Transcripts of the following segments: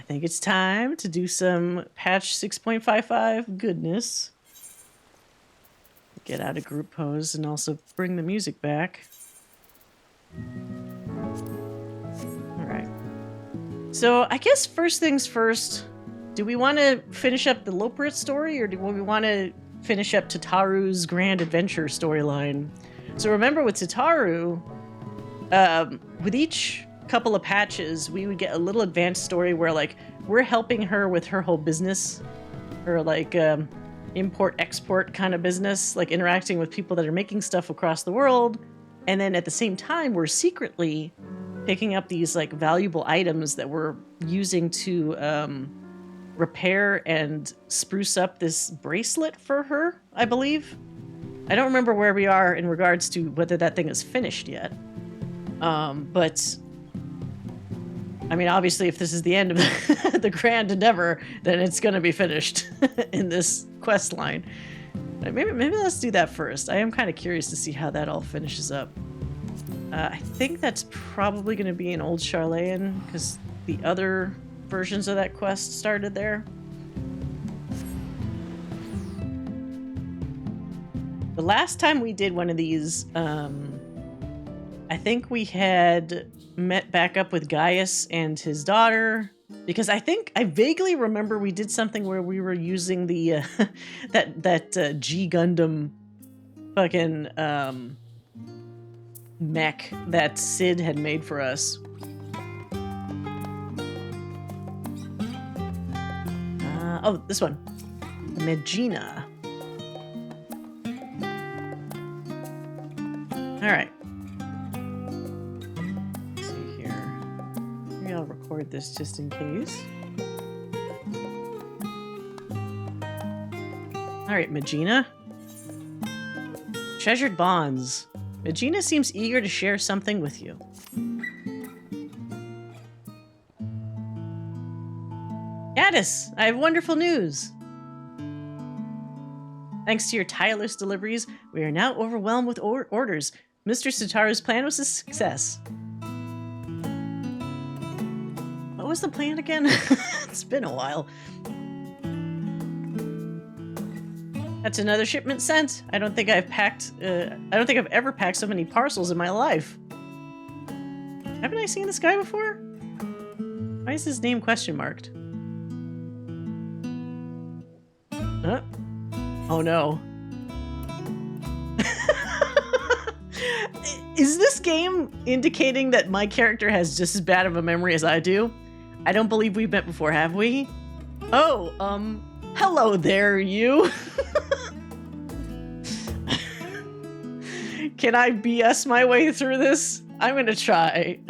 think it's time to do some patch 6.55 goodness. Get out of group pose and also bring the music back. Alright. So I guess first things first, do we want to finish up the Loperit story, or do we want to finish up Tataru's grand adventure storyline? So remember with Tataru, with each couple of patches, we would get a little advanced story where, like, we're helping her with her whole business, or like import-export kind of business, like interacting with people that are making stuff across the world, and then at the same time we're secretly picking up these like valuable items that we're using to repair and spruce up this bracelet for her, I believe. I don't remember where we are in regards to whether that thing is finished yet. But I mean, obviously, if this is the end of the grand endeavor, then it's going to be finished in this quest line. Maybe let's do that first. I am kind of curious to see how that all finishes up. I think that's probably going to be an old Charlayan, because the other versions of that quest started there. The last time we did one of these, I think we had met back up with Gaius and his daughter, because I vaguely remember we did something where we were using the that G Gundam fucking mech that Sid had made for us. Oh, this one, Megina. All right. I'll record this just in case. Alright, Megina. Treasured bonds. Megina seems eager to share something with you. Gaddis, I have wonderful news. Thanks to your tireless deliveries, we are now overwhelmed with orders. Mr. Tataru's plan was a success. What was the plan again? It's been a while. That's another shipment sent. I don't think I've ever packed so many parcels in my life. Haven't I seen this guy before? Why is his name question marked? Oh no. Is this game indicating that my character has just as bad of a memory as I do? I don't believe we've met before, have we? Oh, hello there, you. Can I BS my way through this? I'm gonna try.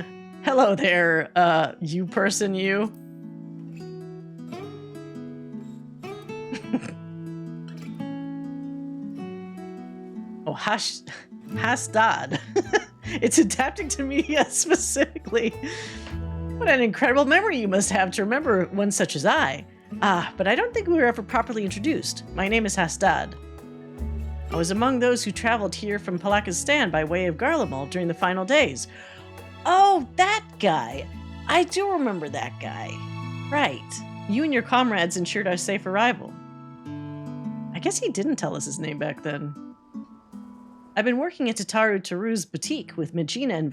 Hello there, you person, you. Oh, Hasdad. It's adapting to me specifically. What an incredible memory you must have to remember one such as I. But I don't think we were ever properly introduced. My name is Hasdad. I was among those who traveled here from Palakistan by way of Garlemald during the final days. Oh, that guy. I do remember that guy. Right. You and your comrades ensured our safe arrival. I guess he didn't tell us his name back then. I've been working at Taru's boutique with Megina and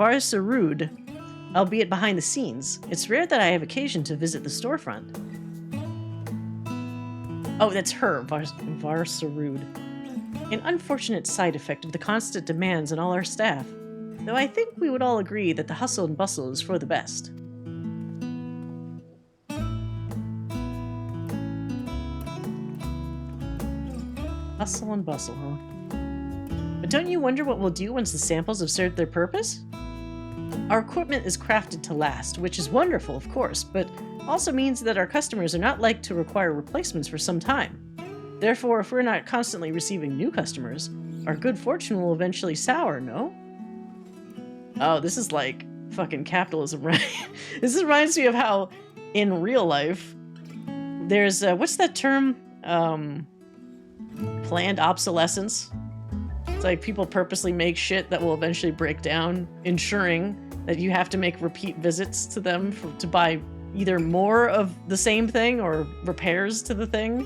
Varsarud, albeit behind the scenes. It's rare that I have occasion to visit the storefront. Oh, that's her, Varsarud. An unfortunate side effect of the constant demands on all our staff, though I think we would all agree that the hustle and bustle is for the best. Hustle and bustle, huh? But don't you wonder what we'll do once the samples have served their purpose? Our equipment is crafted to last, which is wonderful, of course, but also means that our customers are not like to require replacements for some time. Therefore, if we're not constantly receiving new customers, our good fortune will eventually sour, no? Oh, this is like fucking capitalism, right? This reminds me of how, in real life, there's, what's that term? Planned obsolescence. It's like people purposely make shit that will eventually break down, ensuring That you have to make repeat visits to them to buy either more of the same thing or repairs to the thing.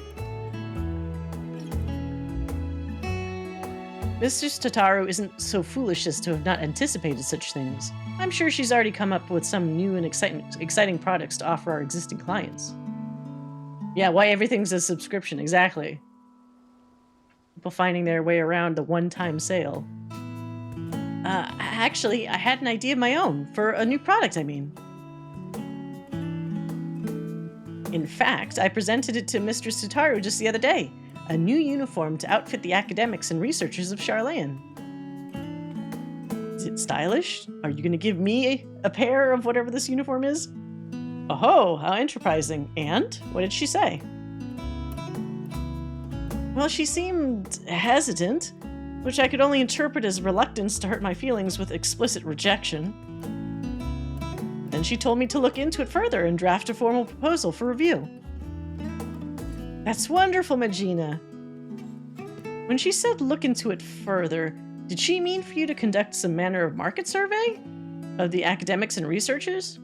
Mistress Tataru isn't so foolish as to have not anticipated such things. I'm sure she's already come up with some new and exciting products to offer our existing clients. Yeah, why everything's a subscription, exactly. People finding their way around the one-time sale. Actually, I had an idea of my own for a new product, I mean. In fact, I presented it to Mistress Tataru just the other day. A new uniform to outfit the academics and researchers of Charlayan. Is it stylish? Are you going to give me a pair of whatever this uniform is? Oh, how enterprising. And? What did she say? Well, she seemed hesitant, which I could only interpret as reluctance to hurt my feelings with explicit rejection. Then she told me to look into it further and draft a formal proposal for review. That's wonderful, Magina. When she said look into it further, did she mean for you to conduct some manner of market survey of the academics and researchers?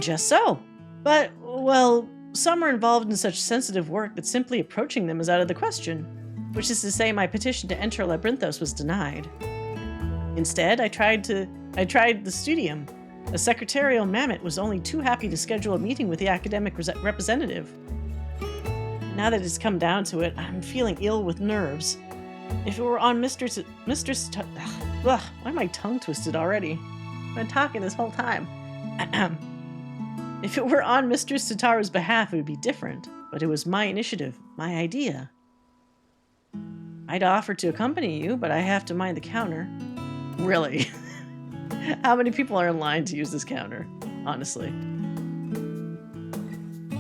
Just so. But, well, some are involved in such sensitive work that simply approaching them is out of the question, which is to say my petition to enter Labyrinthos was denied. Instead, I tried the studium. A secretarial mammoth was only too happy to schedule a meeting with the academic representative. Now that it's come down to it, I'm feeling ill with nerves. If it were on why am I tongue twisted already? I've been talking this whole time. If it were on Mistress Tataru's behalf, it would be different. But it was my initiative, my idea. I'd offer to accompany you, but I have to mind the counter. Really? How many people are in line to use this counter? Honestly.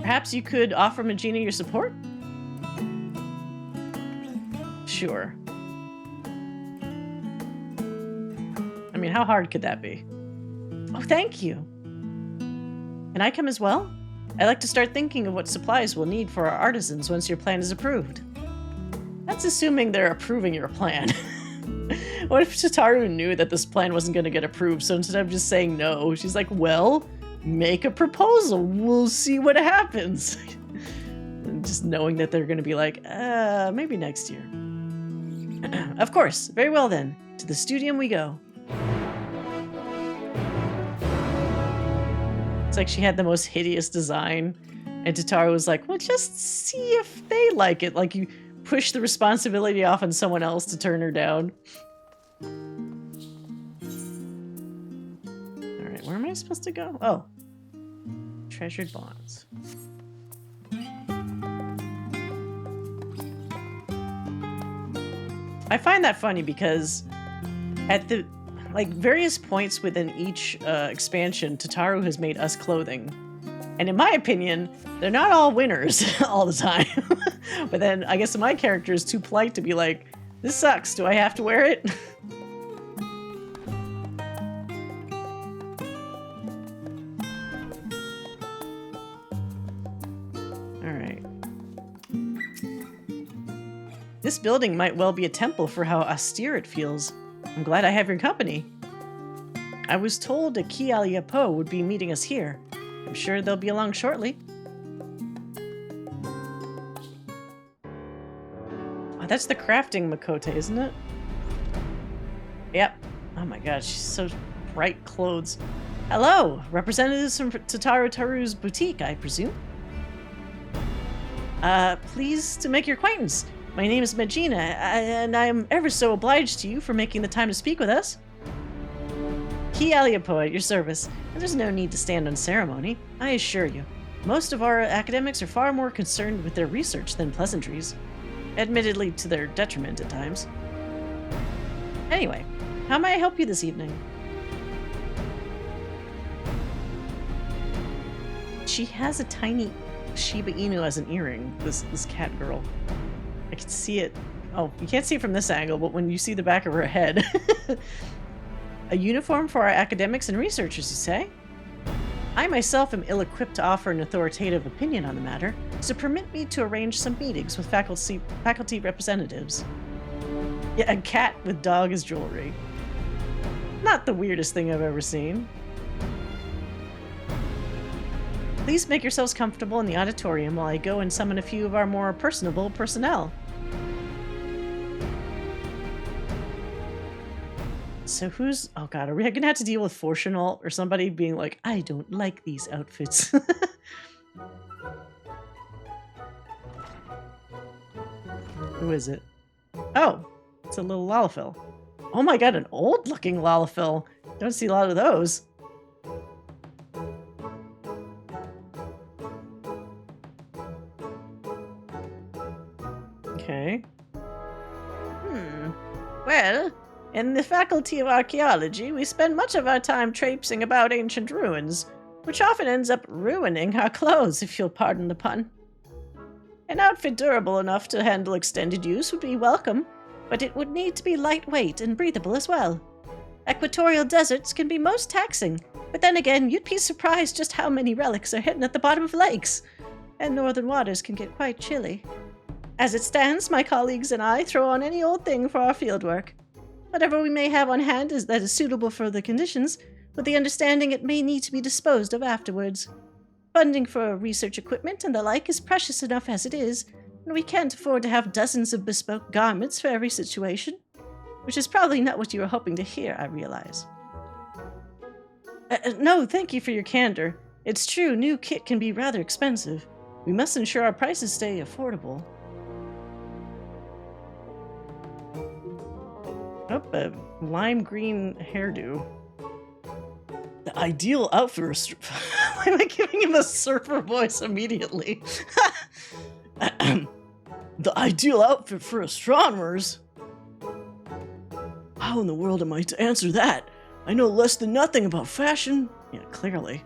Perhaps you could offer Magina your support? Sure. I mean, how hard could that be? Oh, thank you. Can I come as well? I'd like to start thinking of what supplies we'll need for our artisans once your plan is approved. That's assuming they're approving your plan. What if Tataru knew that this plan wasn't going to get approved, so instead of just saying no, she's like, well, make a proposal. We'll see what happens. And just knowing that they're going to be like, maybe next year. Of course. Very well then. To the studium we go. It's like she had the most hideous design. And Tataru was like, well, just see if they like it. Like you push the responsibility off on someone else to turn her down. Alright, where am I supposed to go? Oh. Treasured bonds. I find that funny because at the various points within each expansion, Tataru has made us clothing. And in my opinion, they're not all winners all the time. But then I guess my character is too polite to be like, this sucks, do I have to wear it? Alright. This building might well be a temple for how austere it feels. I'm glad I have your company. I was told a Kialia Po would be meeting us here. I'm sure they'll be along shortly. Oh, that's the crafting Makote, isn't it? Yep. Oh my god, she's so bright clothes. Hello, representatives from Taru's boutique, I presume. Pleased to make your acquaintance. My name is Magina, and I am ever so obliged to you for making the time to speak with us. Kialiapo at your service, and there's no need to stand on ceremony, I assure you. Most of our academics are far more concerned with their research than pleasantries, admittedly to their detriment at times. Anyway, how may I help you this evening? She has a tiny Shiba Inu as an earring, this cat girl. I can see it. Oh, you can't see it from this angle, but when you see the back of her head. A uniform for our academics and researchers, you say? I myself am ill-equipped to offer an authoritative opinion on the matter, so permit me to arrange some meetings with faculty representatives. Yeah, a cat with dog as jewelry. Not the weirdest thing I've ever seen. Please make yourselves comfortable in the auditorium while I go and summon a few of our more personable personnel. So who's... Oh god, are we gonna have to deal with Fortunal or somebody being like, I don't like these outfits? Who is it? Oh, it's a little Lalafell. Oh my god, an old-looking Lalafell. Don't see a lot of those. Okay. Well, in the Faculty of Archaeology, we spend much of our time traipsing about ancient ruins, which often ends up ruining our clothes, if you'll pardon the pun. An outfit durable enough to handle extended use would be welcome, but it would need to be lightweight and breathable as well. Equatorial deserts can be most taxing, but then again, you'd be surprised just how many relics are hidden at the bottom of lakes, and northern waters can get quite chilly. As it stands, my colleagues and I throw on any old thing for our fieldwork. Whatever we may have on hand that is suitable for the conditions, with the understanding it may need to be disposed of afterwards. Funding for research equipment and the like is precious enough as it is, and we can't afford to have dozens of bespoke garments for every situation. Which is probably not what you were hoping to hear, I realize. No, thank you for your candor. It's true, new kit can be rather expensive. We must ensure our prices stay affordable. Oh, a lime green hairdo. The ideal outfit for... Why am I giving him a surfer voice immediately? The ideal outfit for astronomers? How in the world am I to answer that? I know less than nothing about fashion. Yeah, clearly.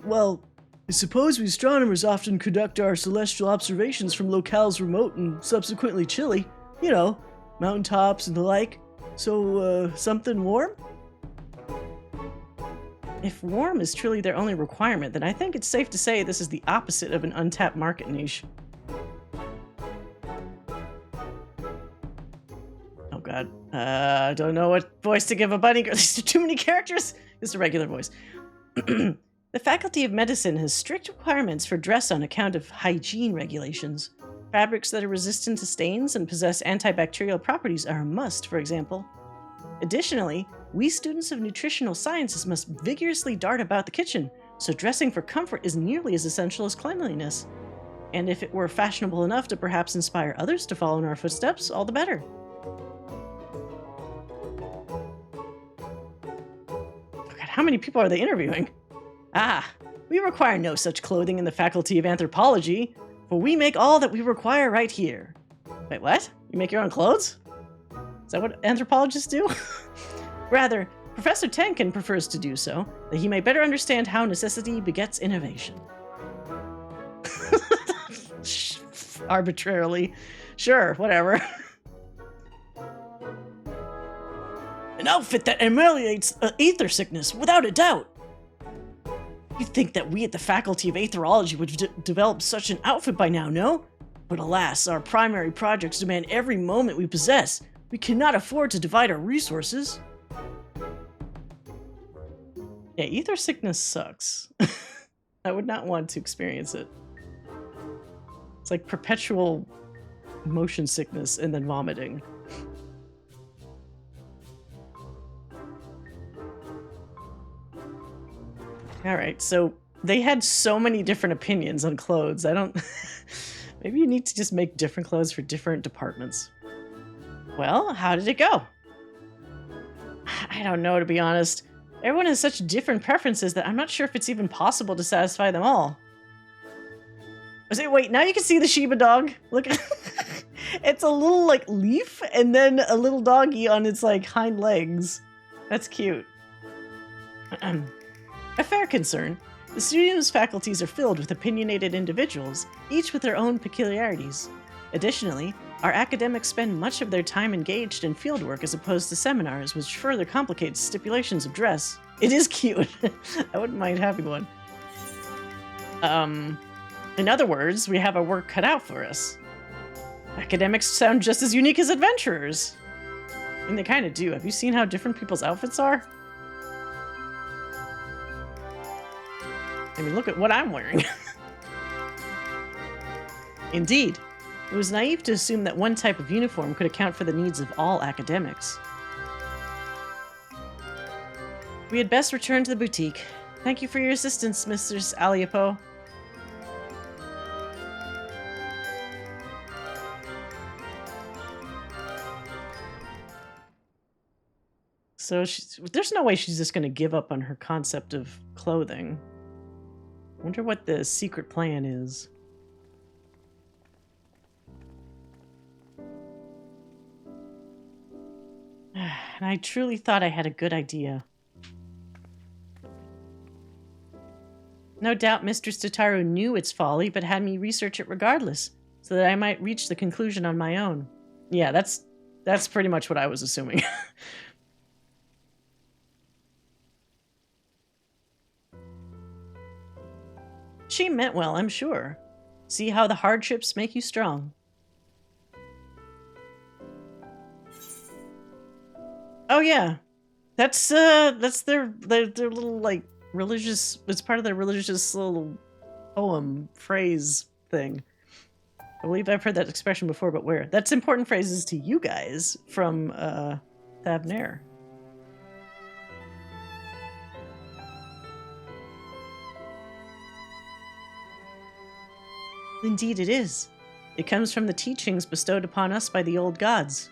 Well, I suppose we astronomers often conduct our celestial observations from locales remote and subsequently chilly. You know, mountaintops and the like. So, something warm? If warm is truly their only requirement, then I think it's safe to say this is the opposite of an untapped market niche. Oh god. I don't know what voice to give a bunny girl. There's too many characters. It's a regular voice. The Faculty of Medicine has strict requirements for dress on account of hygiene regulations. Fabrics that are resistant to stains and possess antibacterial properties are a must, for example. Additionally, we students of nutritional sciences must vigorously dart about the kitchen, so dressing for comfort is nearly as essential as cleanliness. And if it were fashionable enough to perhaps inspire others to follow in our footsteps, all the better. Oh god, how many people are they interviewing? Ah, we require no such clothing in the Faculty of Anthropology, for we make all that we require right here. Wait, what? You make your own clothes? Is that what anthropologists do? Rather, Professor Tenkin prefers to do so, that he may better understand how necessity begets innovation. Arbitrarily. Sure, whatever. An outfit that ameliorates ether sickness, without a doubt. You'd think that we at the Faculty of Aetherology would develop such an outfit by now, no? But alas, our primary projects demand every moment we possess. We cannot afford to divide our resources. Yeah, ether sickness sucks. I would not want to experience it. It's like perpetual motion sickness and then vomiting. Alright, so they had so many different opinions on clothes. I don't... Maybe you need to just make different clothes for different departments. Well, how did it go? I don't know, to be honest. Everyone has such different preferences that I'm not sure if it's even possible to satisfy them all. Wait, now you can see the Shiba dog. Look, it's a little like leaf and then a little doggy on its like hind legs. That's cute. A fair concern. The studio's faculties are filled with opinionated individuals, each with their own peculiarities. Additionally, our academics spend much of their time engaged in fieldwork as opposed to seminars, which further complicates stipulations of dress. It is cute. I wouldn't mind having one. In other words, we have our work cut out for us. Academics sound just as unique as adventurers. I mean, they kind of do. Have you seen how different people's outfits are? I mean, look at what I'm wearing. Indeed. It was naive to assume that one type of uniform could account for the needs of all academics. We had best return to the boutique. Thank you for your assistance, Mrs. Aliapo. So there's no way she's just going to give up on her concept of clothing. I wonder what the secret plan is. And I truly thought I had a good idea. No doubt Mistress Tataru knew its folly, but had me research it regardless, so that I might reach the conclusion on my own. Yeah, that's pretty much what I was assuming. She meant well, I'm sure. See how the hardships make you strong. Oh yeah, that's their little like religious. It's part of their religious little poem phrase thing. I believe I've heard that expression before, but where? That's important phrases to you guys from Thavnair. Indeed it is. It comes from the teachings bestowed upon us by the old gods.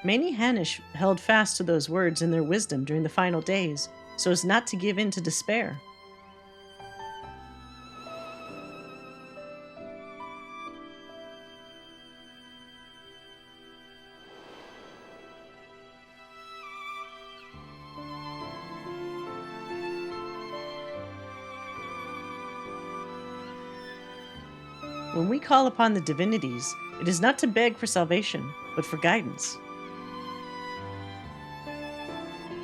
Many Hanish held fast to those words in their wisdom during the final days, so as not to give in to despair. When we call upon the divinities, it is not to beg for salvation, but for guidance.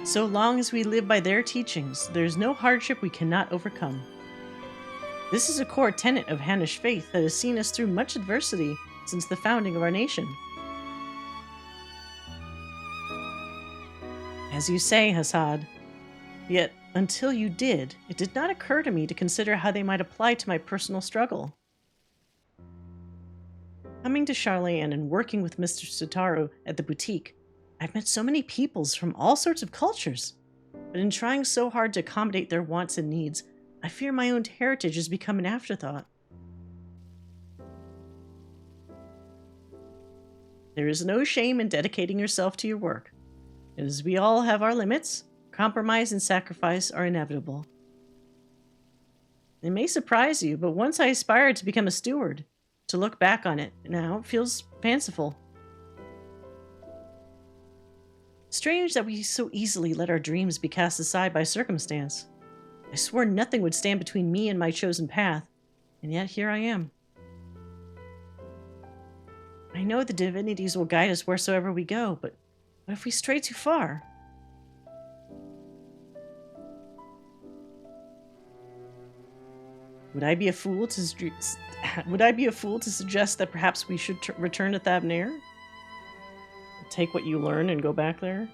So long as we live by their teachings, there is no hardship we cannot overcome. This is a core tenet of Hanish faith that has seen us through much adversity since the founding of our nation. As you say, Hassad, yet until you did, it did not occur to me to consider how they might apply to my personal struggle. Coming to Charlayan and working with Mr. Tataru at the boutique, I've met so many peoples from all sorts of cultures, but in trying so hard to accommodate their wants and needs, I fear my own heritage has become an afterthought. There is no shame in dedicating yourself to your work, and as we all have our limits, compromise and sacrifice are inevitable. It may surprise you, but once I aspired to become a steward. To look back on it now, it feels fanciful. Strange that we so easily let our dreams be cast aside by circumstance. I swore nothing would stand between me and my chosen path, and yet here I am. I know the divinities will guide us wheresoever we go, but what if we stray too far? Would I be a fool to suggest that perhaps we should return to Thavnair? Take what you learn and go back there?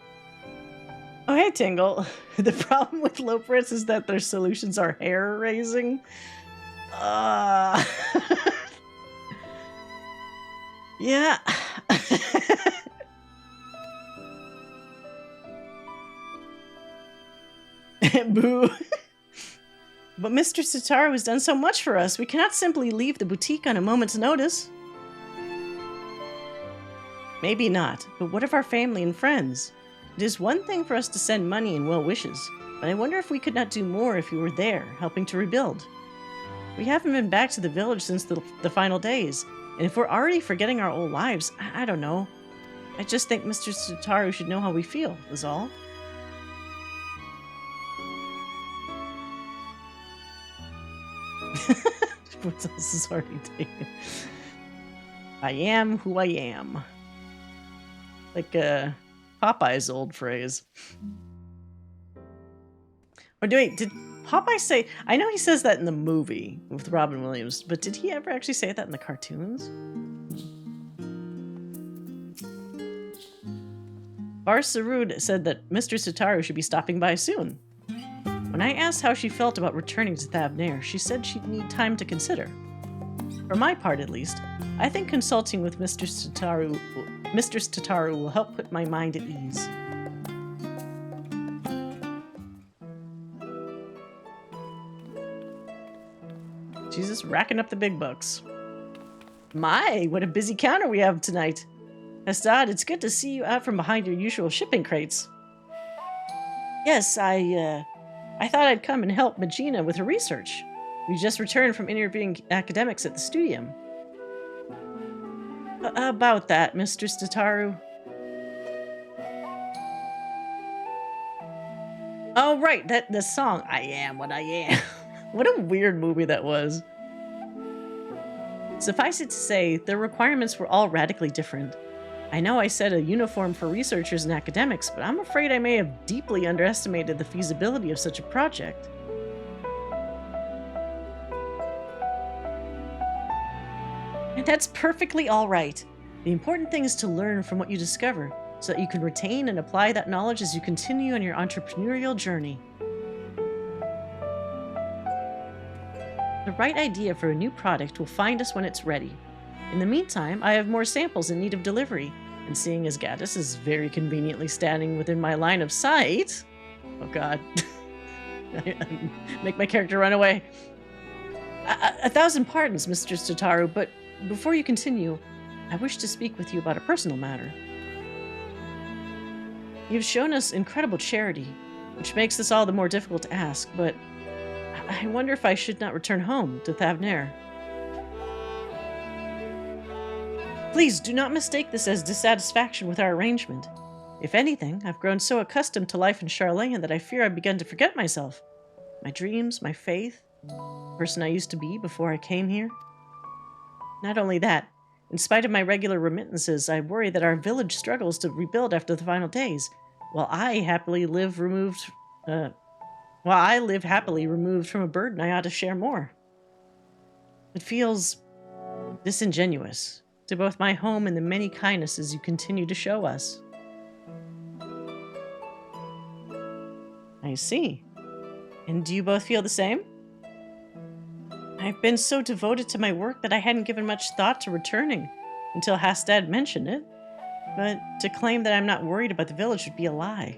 Oh, hey, Tingle. The problem with Loprits is that their solutions are hair-raising. Yeah. Boo. But Mr. Tataru has done so much for us, we cannot simply leave the boutique on a moment's notice. Maybe not, but what of our family and friends? It is one thing for us to send money and well wishes, but I wonder if we could not do more if you were there, helping to rebuild. We haven't been back to the village since the final days, and if we're already forgetting our old lives, I don't know. I just think Mr. Tataru should know how we feel, is all. What else is already taken? I am who I am. Like Popeye's old phrase. Or wait, did Popeye say... I know he says that in the movie with Robin Williams, but did he ever actually say that in the cartoons? Bar Sarud said that Mr. Tataru should be stopping by soon. When I asked how she felt about returning to Thavnair, she said she'd need time to consider. For my part, at least, I think consulting with Mistress Tataru will help put my mind at ease. Jesus, racking up the big bucks. My, what a busy counter we have tonight. Hastad, it's good to see you out from behind your usual shipping crates. Yes, I thought I'd come and help Magina with her research. We just returned from interviewing academics at the studium. About that, Mistress Tataru. Oh, right, the song, I Am What I Am. What a weird movie that was. Suffice it to say, their requirements were all radically different. I know I said a uniform for researchers and academics, but I'm afraid I may have deeply underestimated the feasibility of such a project. And that's perfectly all right. The important thing is to learn from what you discover, so that you can retain and apply that knowledge as you continue on your entrepreneurial journey. The right idea for a new product will find us when it's ready. In the meantime, I have more samples in need of delivery, and seeing as Gaddis is very conveniently standing within my line of sight... Oh god. Make my character run away. A thousand pardons, Mistress Tataru, but before you continue, I wish to speak with you about a personal matter. You've shown us incredible charity, which makes this all the more difficult to ask, but I wonder if I should not return home to Thavnair. Please do not mistake this as dissatisfaction with our arrangement. If anything, I've grown so accustomed to life in Charlayan that I fear I've begun to forget myself. My dreams, my faith, the person I used to be before I came here. Not only that, in spite of my regular remittances, I worry that our village struggles to rebuild after the final days, while I live happily removed from a burden I ought to share more. It feels disingenuous to both my home and the many kindnesses you continue to show us. I see. And do you both feel the same? I've been so devoted to my work that I hadn't given much thought to returning until Hastad mentioned it, but to claim that I'm not worried about the village would be a lie.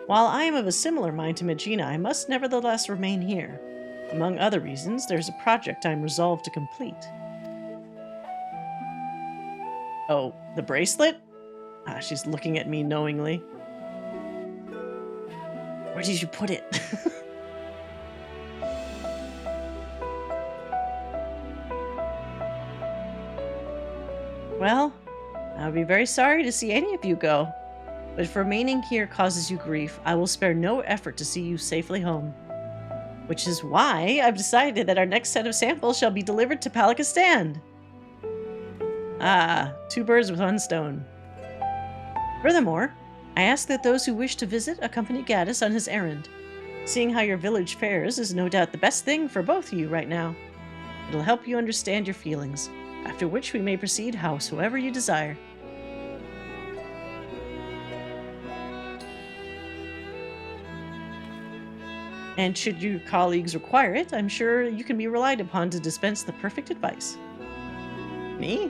While I am of a similar mind to Magina, I must nevertheless remain here. Among other reasons, there's a project I'm resolved to complete. Oh, the bracelet? She's looking at me knowingly. Where did you put it? Well, I'll be very sorry to see any of you go. But if remaining here causes you grief, I will spare no effort to see you safely home. Which is why I've decided that our next set of samples shall be delivered to Palakistan. Ah, 2 birds with 1 stone. Furthermore, I ask that those who wish to visit accompany Gaddis on his errand. Seeing how your village fares is no doubt the best thing for both of you right now. It'll help you understand your feelings, after which we may proceed howsoever you desire. And should your colleagues require it, I'm sure you can be relied upon to dispense the perfect advice. Me?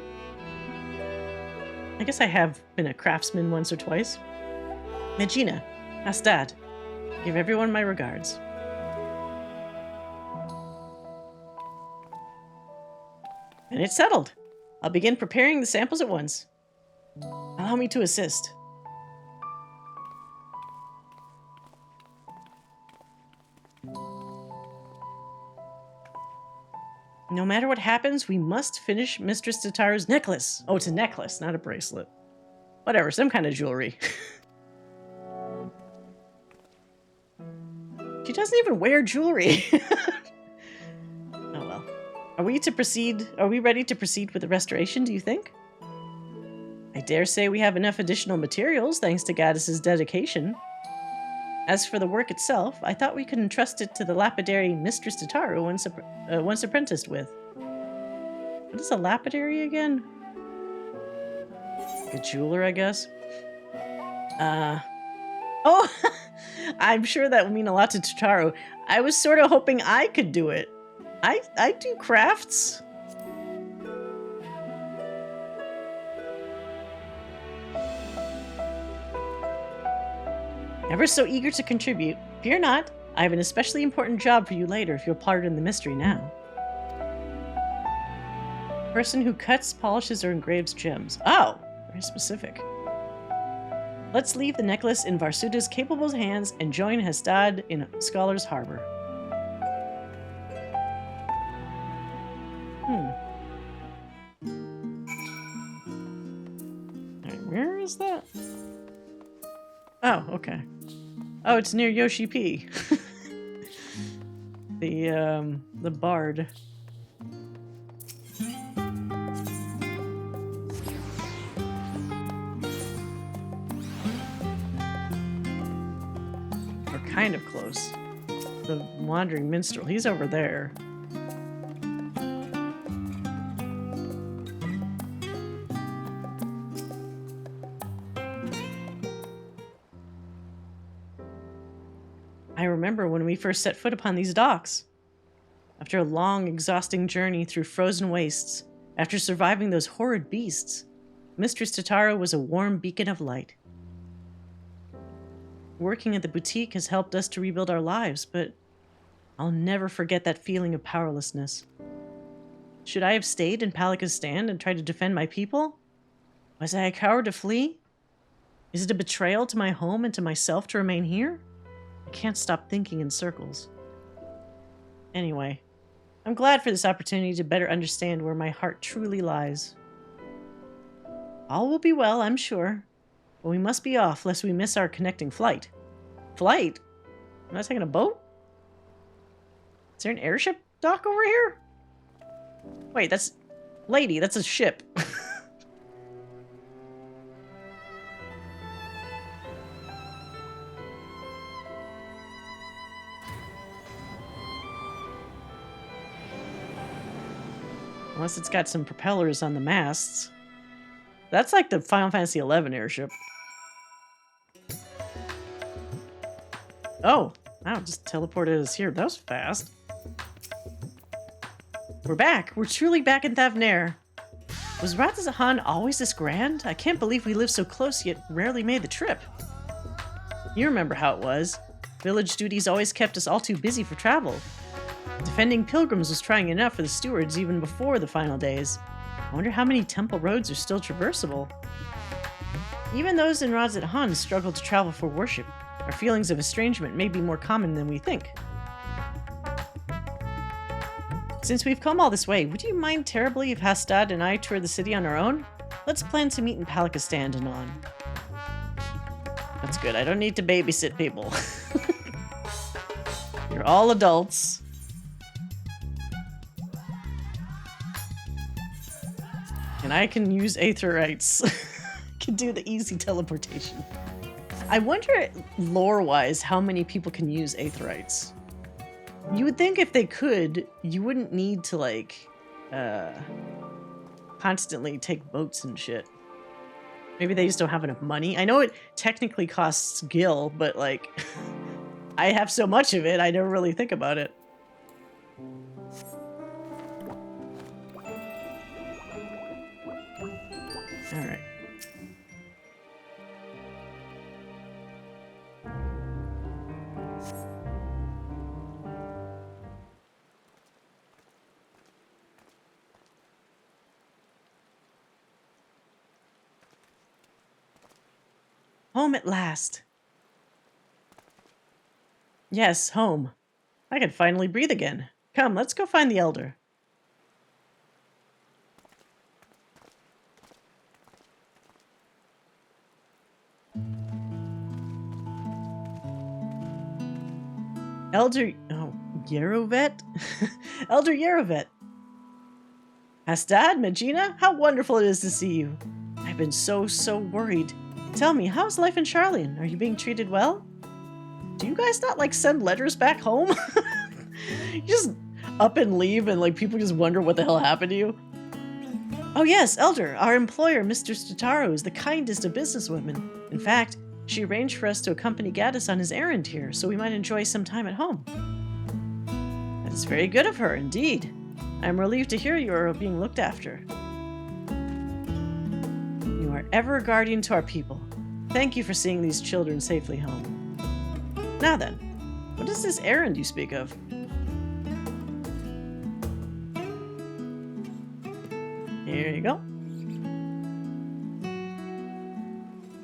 I guess I have been a craftsman once or twice. Magina, Hastad, give everyone my regards. And it's settled. I'll begin preparing the samples at once. Allow me to assist. No matter what happens, we must finish Mistress Tataru's necklace. Oh, it's a necklace, not a bracelet. Whatever, some kind of jewelry. She doesn't even wear jewelry. Oh well. Are we ready to proceed with the restoration, do you think? I dare say we have enough additional materials, thanks to Gaddis's dedication. As for the work itself, I thought we could entrust it to the lapidary Mistress Tataru once apprenticed with. What is a lapidary again? Like a jeweler, I guess. Oh, I'm sure that would mean a lot to Tataru. I was sort of hoping I could do it. I do crafts. Ever so eager to contribute. Fear not, I have an especially important job for you later if you'll pardon the mystery now. Person who cuts, polishes, or engraves gems. Oh, very specific. Let's leave the necklace in Varsuda's capable hands and join Hestad in Scholar's Harbor. Alright, where is that? Oh, okay. Oh, it's near Yoshi P. The bard. We're kind of close. The wandering minstrel, he's over there. I remember when we first set foot upon these docks. After a long, exhausting journey through frozen wastes, after surviving those horrid beasts, Mistress Tataru was a warm beacon of light. Working at the boutique has helped us to rebuild our lives, but I'll never forget that feeling of powerlessness. Should I have stayed in Palika's stand and tried to defend my people? Was I a coward to flee? Is it a betrayal to my home and to myself to remain here? I can't stop thinking in circles. Anyway, I'm glad for this opportunity to better understand where my heart truly lies. All will be well, I'm sure, but we must be off lest we miss our connecting flight. Flight? Am I taking a boat? Is there an airship dock over here? Wait, that's... Lady, that's a ship. Unless it's got some propellers on the masts. That's like the Final Fantasy XI airship. Oh, wow, just teleported us here. That was fast. We're back. We're truly back in Thavnair. Was Ratazahan always this grand? I can't believe we lived so close yet rarely made the trip. You remember how it was. Village duties always kept us all too busy for travel. Defending pilgrims was trying enough for the stewards even before the final days. I wonder how many temple roads are still traversable. Even those in Ratazahan struggle to travel for worship. Our feelings of estrangement may be more common than we think. Since we've come all this way, would you mind terribly if Hastad and I tour the city on our own? Let's plan to meet in Palika Stand anon. That's good. I don't need to babysit people. You're all adults. And I can use aetherites. I can do the easy teleportation. I wonder, lore-wise, how many people can use aetherites. You would think if they could, you wouldn't need to, like, constantly take boats and shit. Maybe they just don't have enough money. I know it technically costs gil, but, like, I have so much of it, I never really think about it. Alright. Home at last. Yes, home. I can finally breathe again. Come, let's go find the elder. Elder... Oh, Yerovet? Elder Yerovet. Hastad, Magina, how wonderful it is to see you. I've been so worried. Tell me, how's life in Charlian? Are you being treated well? Do you guys not, like, send letters back home? You just up and leave and, like, people just wonder what the hell happened to you? Oh yes, Elder, our employer, Mr. Tataru, is the kindest of businesswomen. In fact, she arranged for us to accompany Gaddis on his errand here, so we might enjoy some time at home. That is very good of her, indeed. I am relieved to hear you are being looked after. You are ever a guardian to our people. Thank you for seeing these children safely home. Now then, what is this errand you speak of? Here you go.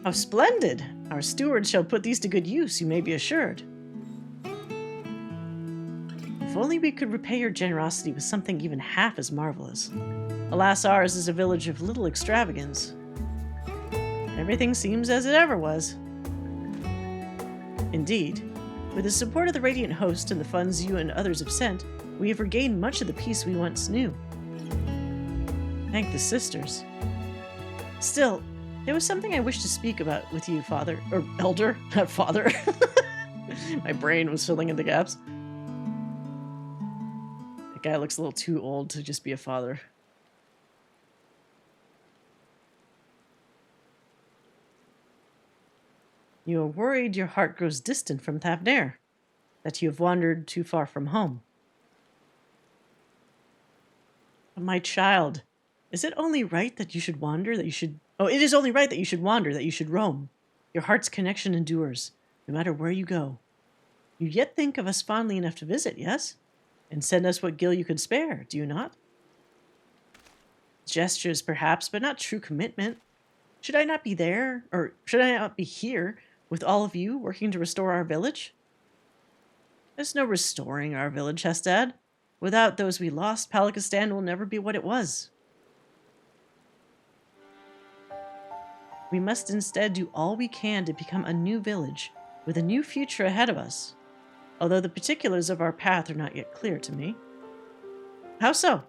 How splendid! Our stewards shall put these to good use, you may be assured. If only we could repay your generosity with something even half as marvelous. Alas, ours is a village of little extravagance. Everything seems as it ever was. Indeed, with the support of the Radiant Host and the funds you and others have sent, we have regained much of the peace we once knew. Thank the sisters. Still, there was something I wish to speak about with you, Father. Or Elder, not Father. My brain was filling in the gaps. That guy looks a little too old to just be a father. You are worried your heart grows distant from Thavnair, that you have wandered too far from home. But my child, is it only right that you should wander, that you should... Oh, it is only right that you should wander, that you should roam. Your heart's connection endures, no matter where you go. You yet think of us fondly enough to visit, yes? And send us what gil you could spare, do you not? Gestures, perhaps, but not true commitment. Should I not be there, or should I not be here, with all of you, working to restore our village? There's no restoring our village, Hestad. Without those we lost, Palakistan will never be what it was. We must instead do all we can to become a new village, with a new future ahead of us, although the particulars of our path are not yet clear to me. How so?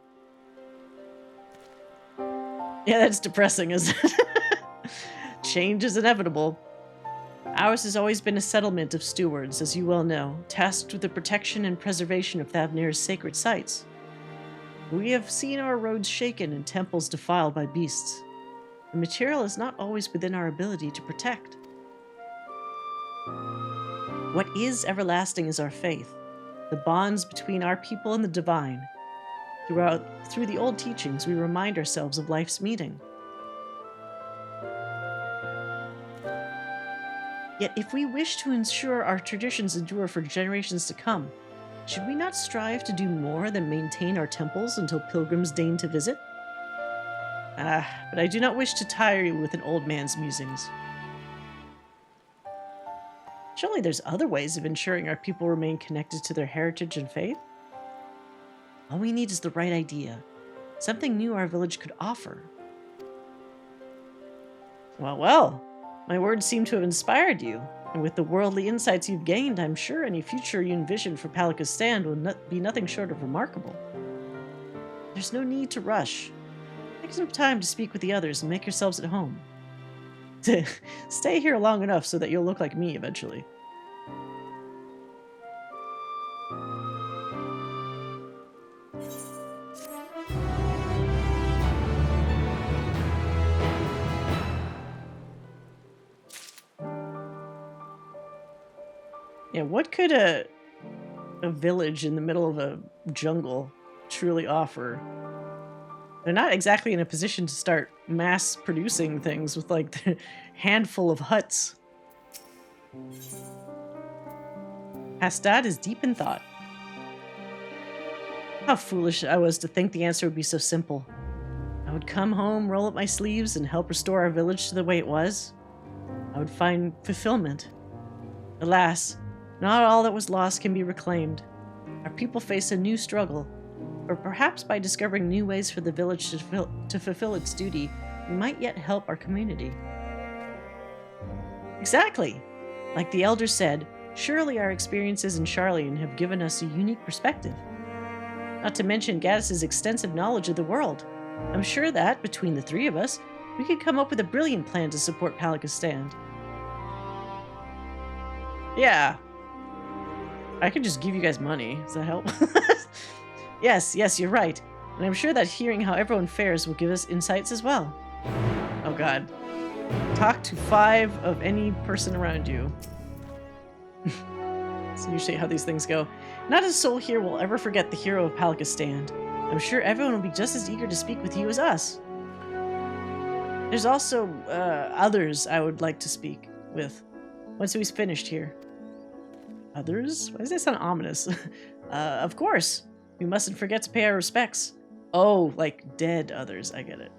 Yeah, that's depressing, isn't it? Change is inevitable. Ours has always been a settlement of stewards, as you well know, tasked with the protection and preservation of Thavnair's sacred sites. We have seen our roads shaken and temples defiled by beasts. The material is not always within our ability to protect. What is everlasting is our faith, the bonds between our people and the divine. Through the old teachings, we remind ourselves of life's meaning. Yet if we wish to ensure our traditions endure for generations to come, should we not strive to do more than maintain our temples until pilgrims deign to visit? But I do not wish to tire you with an old man's musings. Surely there's other ways of ensuring our people remain connected to their heritage and faith? All we need is the right idea, something new our village could offer. Well, my words seem to have inspired you, and with the worldly insights you've gained, I'm sure any future you envision for Palakistan will be nothing short of remarkable. There's no need to rush. Take some time to speak with the others and make yourselves at home. Stay here long enough so that you'll look like me eventually. Yeah, what could a village in the middle of a jungle truly offer? They're not exactly in a position to start mass producing things with like the handful of huts. Hastad is deep in thought. How foolish I was to think the answer would be so simple. I would come home, roll up my sleeves, and help restore our village to the way it was. I would find fulfillment. Alas, not all that was lost can be reclaimed. Our people face a new struggle, or perhaps by discovering new ways for the village to fulfill its duty, we might yet help our community. Exactly! Like the elder said, surely our experiences in Sharlayan have given us a unique perspective. Not to mention Gaddis's extensive knowledge of the world. I'm sure that, between the three of us, we could come up with a brilliant plan to support Palakistan. Yeah, I could just give you guys money. Does that help? Yes, you're right. And I'm sure that hearing how everyone fares will give us insights as well. Oh god. Talk to 5 of any person around you. That's usually how these things go. Not a soul here will ever forget the hero of Palika's stand. I'm sure everyone will be just as eager to speak with you as us. There's also others I would like to speak with once he's finished here. Others? Why does that sound ominous? Of course. We mustn't forget to pay our respects. Oh, like dead others. I get it.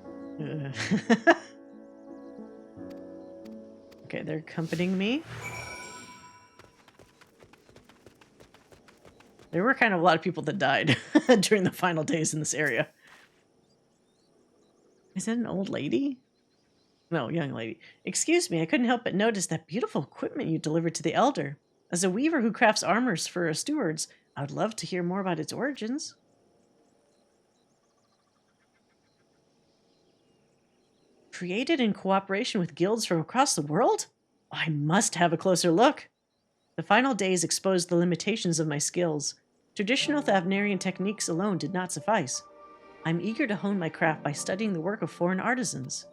Okay, they're accompanying me. There were kind of a lot of people that died during the final days in this area. Is that an old lady? No, young lady. Excuse me, I couldn't help but notice that beautiful equipment you delivered to the Elder. As a weaver who crafts armors for stewards, I would love to hear more about its origins. Created in cooperation with guilds from across the world? I must have a closer look. The final days exposed the limitations of my skills. Traditional Thavnarian techniques alone did not suffice. I'm eager to hone my craft by studying the work of foreign artisans.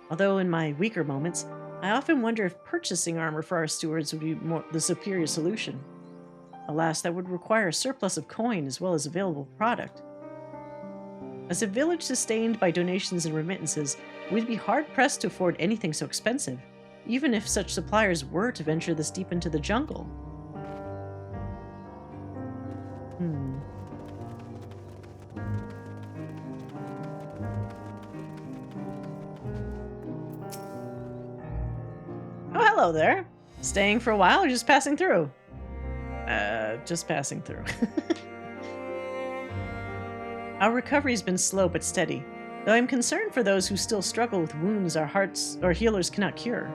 Although in my weaker moments, I often wonder if purchasing armor for our stewards would be the superior solution. Alas, that would require a surplus of coin as well as available product. As a village sustained by donations and remittances, we'd be hard-pressed to afford anything so expensive, even if such suppliers were to venture this deep into the jungle. Oh, hello there. Staying for a while or just passing through? Just passing through. Our recovery's been slow but steady, though I'm concerned for those who still struggle with wounds our hearts or healers cannot cure.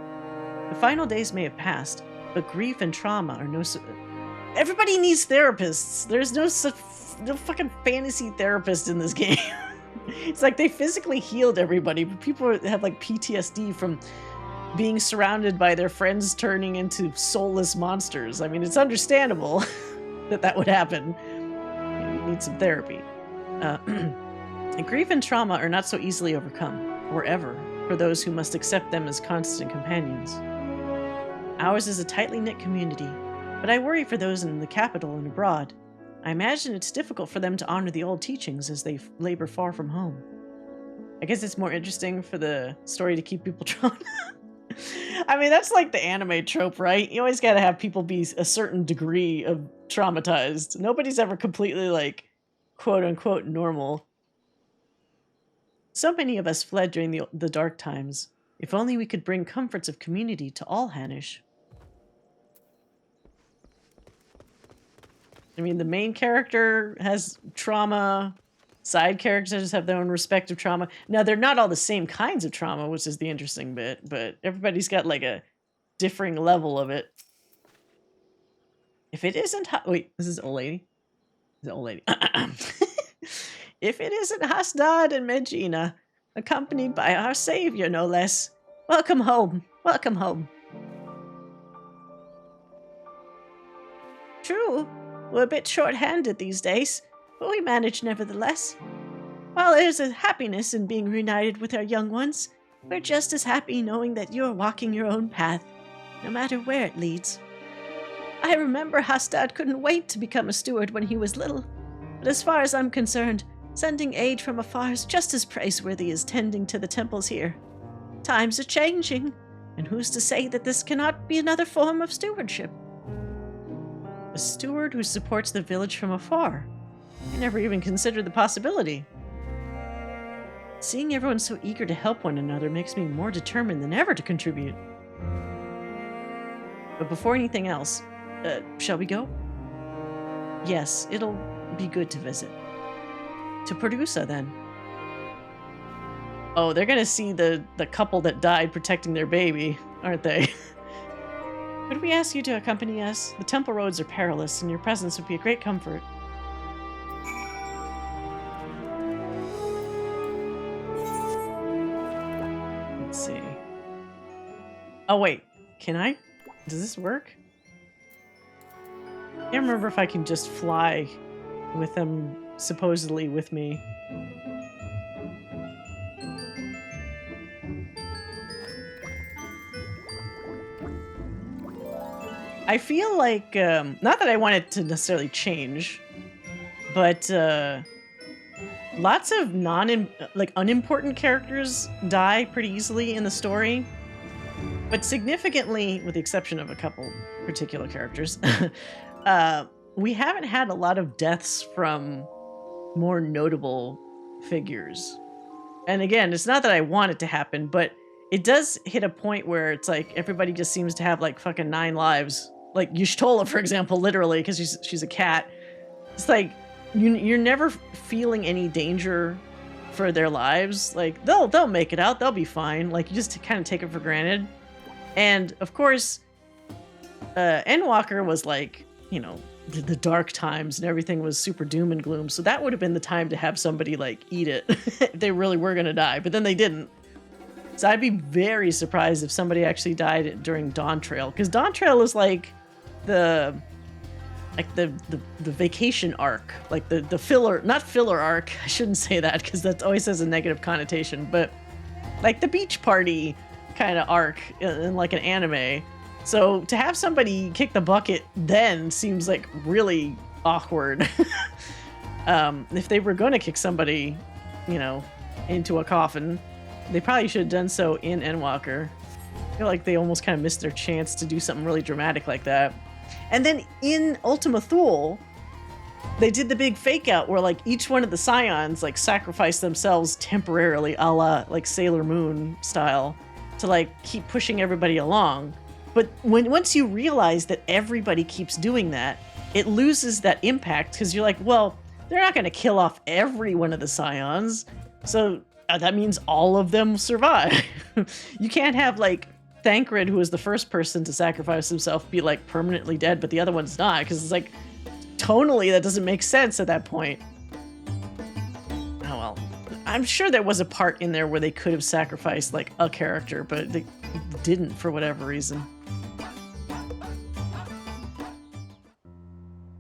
The final days may have passed, but grief and trauma are no... Everybody needs therapists. There's no fucking fantasy therapist in this game. It's like they physically healed everybody, but people have like PTSD from being surrounded by their friends turning into soulless monsters. I mean, it's understandable that that would happen. You need some therapy. Grief and trauma are not so easily overcome, or ever, for those who must accept them as constant companions. Ours is a tightly knit community, but I worry for those in the capital and abroad. I imagine it's difficult for them to honor the old teachings as they labor far from home. I guess it's more interesting for the story to keep people drawn. I mean, that's like the anime trope, right? You always gotta have people be a certain degree of traumatized. Nobody's ever completely, like, quote-unquote normal. So many of us fled during the dark times. If only we could bring comforts of community to all Hanish. I mean, the main character has trauma. Side characters have their own respective trauma. Now, they're not all the same kinds of trauma, which is the interesting bit, but everybody's got like a differing level of it. If it isn't... Wait, this is old lady? This is old lady. If it isn't Hasdad and Medjina, accompanied by our savior, no less. Welcome home. Welcome home. True, we're a bit short-handed these days, but we manage nevertheless. While there's a happiness in being reunited with our young ones, we're just as happy knowing that you're walking your own path, no matter where it leads. I remember Hastad couldn't wait to become a steward when he was little, but as far as I'm concerned, sending aid from afar is just as praiseworthy as tending to the temples here. Times are changing, and who's to say that this cannot be another form of stewardship? A steward who supports the village from afar. I never even considered the possibility. Seeing everyone so eager to help one another makes me more determined than ever to contribute. But before anything else, shall we go? Yes, it'll be good to visit. To Perdusa, then. Oh, they're gonna see the couple that died protecting their baby, aren't they? Could we ask you to accompany us? The temple roads are perilous, and your presence would be a great comfort. Let's see. Oh, wait. Can I? Does this work? I can't remember if I can just fly with them supposedly with me. I feel like, not that I want it to necessarily change, but lots of unimportant characters die pretty easily in the story. But significantly, with the exception of a couple particular characters, we haven't had a lot of deaths from more notable figures. And again, it's not that I want it to happen, but it does hit a point where it's like everybody just seems to have like fucking 9 lives. Like Yushtola, for example, literally, because she's a cat. It's like you're never feeling any danger for their lives. Like they'll make it out, they'll be fine. Like you just kind of take it for granted. And of course, Endwalker was like, you know, the dark times and everything was super doom and gloom. So that would have been the time to have somebody like eat it if they really were going to die. But then they didn't. So I'd be very surprised if somebody actually died during Dawn Trail, because Dawn Trail is like the vacation arc, like the filler, not filler arc. I shouldn't say that because that always has a negative connotation, but like the beach party kind of arc in like an anime. So to have somebody kick the bucket then seems like really awkward. If they were going to kick somebody, you know, into a coffin, they probably should have done so in Endwalker. I feel like they almost kind of missed their chance to do something really dramatic like that. And then in Ultima Thule, they did the big fake out where like each one of the scions like sacrificed themselves temporarily, a la like Sailor Moon style, to like keep pushing everybody along. But once you realize that everybody keeps doing that, it loses that impact, because you're like, well, they're not going to kill off every one of the scions, so that means all of them survive. You can't have like Thancred, who was the first person to sacrifice himself, be like permanently dead, but the other one's not, because it's like tonally that doesn't make sense at that point. Oh well, I'm sure there was a part in there where they could have sacrificed like a character, but they didn't for whatever reason.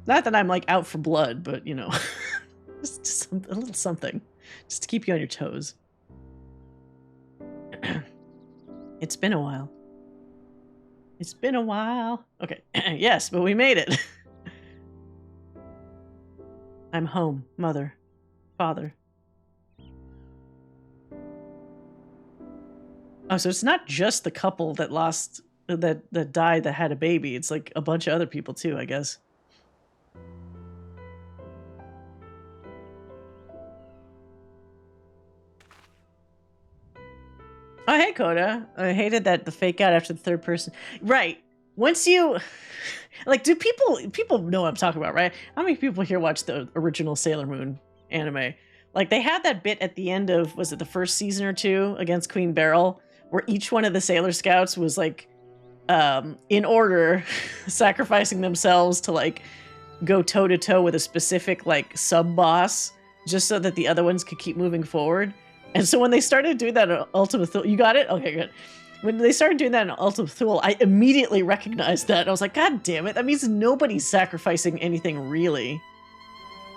Not that I'm like out for blood, but you know, just a little something, just to keep you on your toes. It's been a while. It's been a while. Okay, yes, but we made it. I'm home, mother, father. Oh, so it's not just the couple that lost, that died, that had a baby. It's like a bunch of other people too, I guess. Oh, hey, Coda. I hated that the fake out after the third person. Right. Once you... Like, do people know what I'm talking about, right? How many people here watch the original Sailor Moon anime? Like, they had that bit at the end of, was it the first season or two, against Queen Beryl, where each one of the Sailor Scouts was, like, in order, sacrificing themselves to, like, go toe-to-toe with a specific, like, sub-boss, just so that the other ones could keep moving forward. And so when they started doing that in Ultima Thule, you got it? Okay, good. When they started doing that in Ultima Thule, I immediately recognized that. I was like, God damn it, that means nobody's sacrificing anything, really.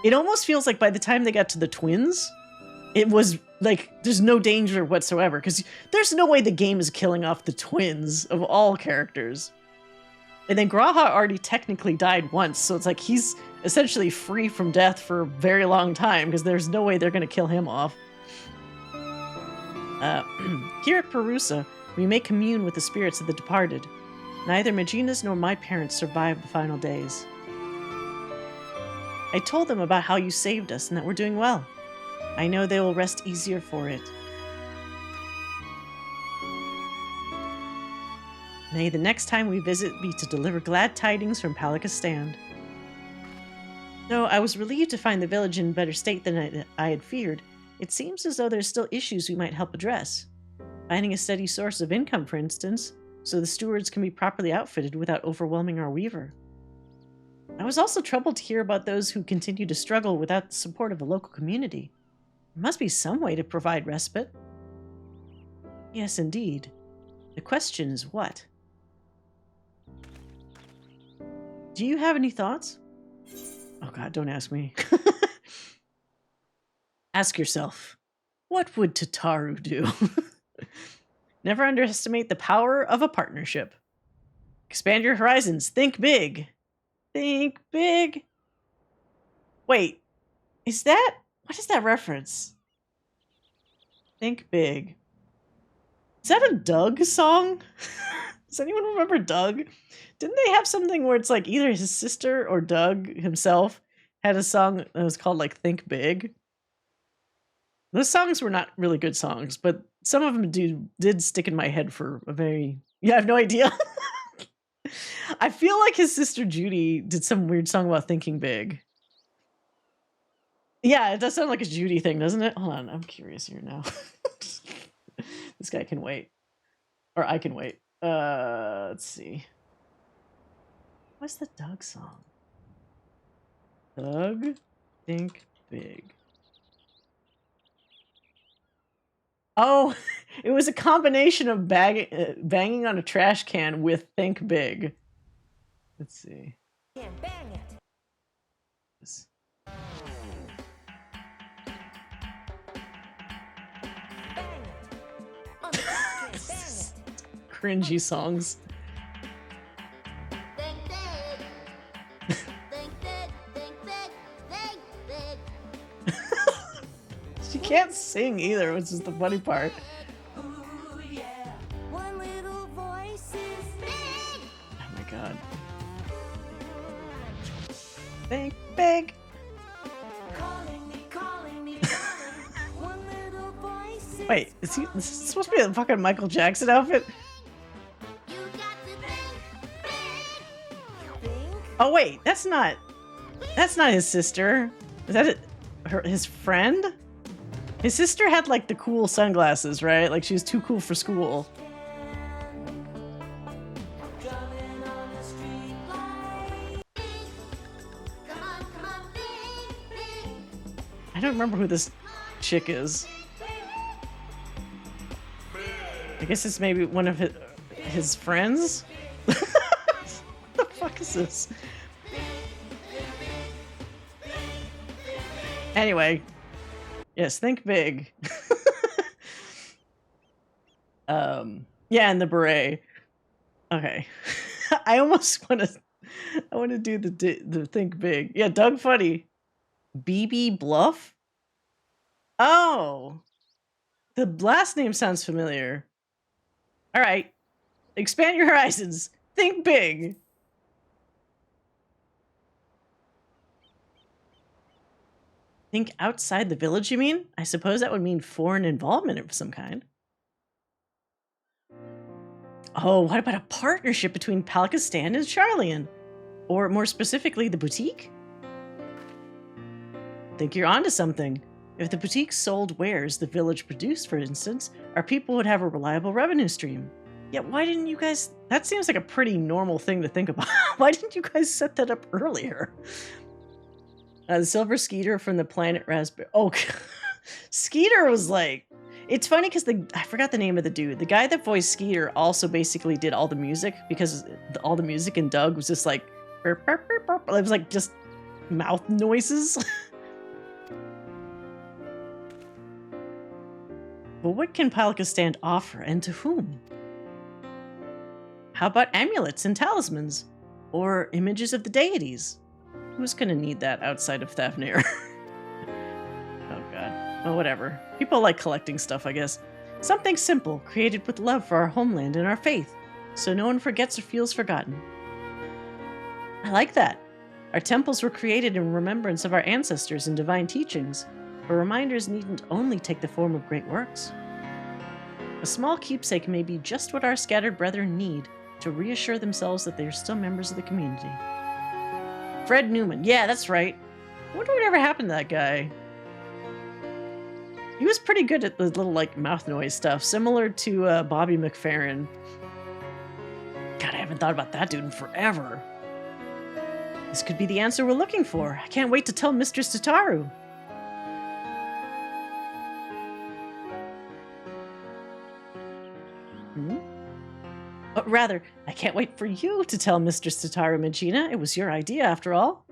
It almost feels like by the time they got to the twins, it was like, there's no danger whatsoever, because there's no way the game is killing off the twins of all characters. And then Graha already technically died once, so it's like he's essentially free from death for a very long time, because there's no way they're going to kill him off. Here at Perusa, we may commune with the spirits of the departed. Neither Magina's nor my parents survived the final days. I told them about how you saved us and that we're doing well. I know they will rest easier for it. May the next time we visit be to deliver glad tidings from Palika's stand. Though I was relieved to find the village in better state than I had feared, it seems as though there's still issues we might help address. Finding a steady source of income, for instance, so the stewards can be properly outfitted without overwhelming our weaver. I was also troubled to hear about those who continue to struggle without the support of a local community. There must be some way to provide respite. Yes, indeed. The question is what? Do you have any thoughts? Oh god, don't ask me. Ask yourself, what would Tataru do? Never underestimate the power of a partnership. Expand your horizons. Think big. Think big. Wait, what is that reference? Think big. Is that a Doug song? Does anyone remember Doug? Didn't they have something where it's like either his sister or Doug himself had a song that was called like Think Big? Those songs were not really good songs, but some of them did stick in my head for a very... Yeah, I have no idea. I feel like his sister Judy did some weird song about thinking big. Yeah, it does sound like a Judy thing, doesn't it? Hold on, I'm curious here now. This guy can wait. Or I can wait. Let's see. What's the Doug song? Doug, think big. Oh, it was a combination of banging on a trash can with think big. Let's see. Can't bang it. Bang it. On the can't bang it. Cringy songs. Think big. Think big. Think big. Think big. She can't sing either, which is the funny part. Ooh, yeah. One little voice is big. Oh my god. Think big. Calling me, calling me. One little voice is Wait, is this supposed to be a fucking Michael Jackson outfit? You got to think big. Think? Oh wait, that's not his sister. Is that his friend? His sister had like the cool sunglasses, right? Like she was too cool for school. Drumming on the street light. Come on, big, big. I don't remember who this chick is. I guess it's maybe one of his friends? What the fuck is this? Anyway. Yes, think big. Yeah, and the beret. Okay. I almost want to do the think big. Yeah, Doug Funny. BB Bluff? Oh. The last name sounds familiar. All right. Expand your horizons. Think big. Think outside the village, you mean? I suppose that would mean foreign involvement of some kind. Oh, what about a partnership between Palakistan and Charlian? Or more specifically, the boutique? Think you're onto something. If the boutique sold wares the village produced, for instance, our people would have a reliable revenue stream. Yet why didn't you guys... That seems like a pretty normal thing to think about. Why didn't you guys set that up earlier? The silver Skeeter from the planet Raspberry. Oh, Skeeter was like... It's funny because I forgot the name of the dude. The guy that voiced Skeeter also basically did all the music because all the music in Doug was just like... Burp, burp, burp, burp. It was like just mouth noises. But what can Palakistan offer and to whom? How about amulets and talismans? Or images of the deities? Who's gonna need that outside of Thavnir? Oh god. Oh, whatever. People like collecting stuff, I guess. Something simple, created with love for our homeland and our faith, so no one forgets or feels forgotten. I like that. Our temples were created in remembrance of our ancestors and divine teachings, but reminders needn't only take the form of great works. A small keepsake may be just what our scattered brethren need to reassure themselves that they are still members of the community. Fred Newman. Yeah, that's right. I wonder whatever happened to that guy. He was pretty good at the little, like, mouth noise stuff, similar to Bobby McFerrin. God, I haven't thought about that dude in forever. This could be the answer we're looking for. I can't wait to tell Mistress Tataru. Rather, I can't wait for you to tell Mistress Tataru, Magina. It was your idea, after all.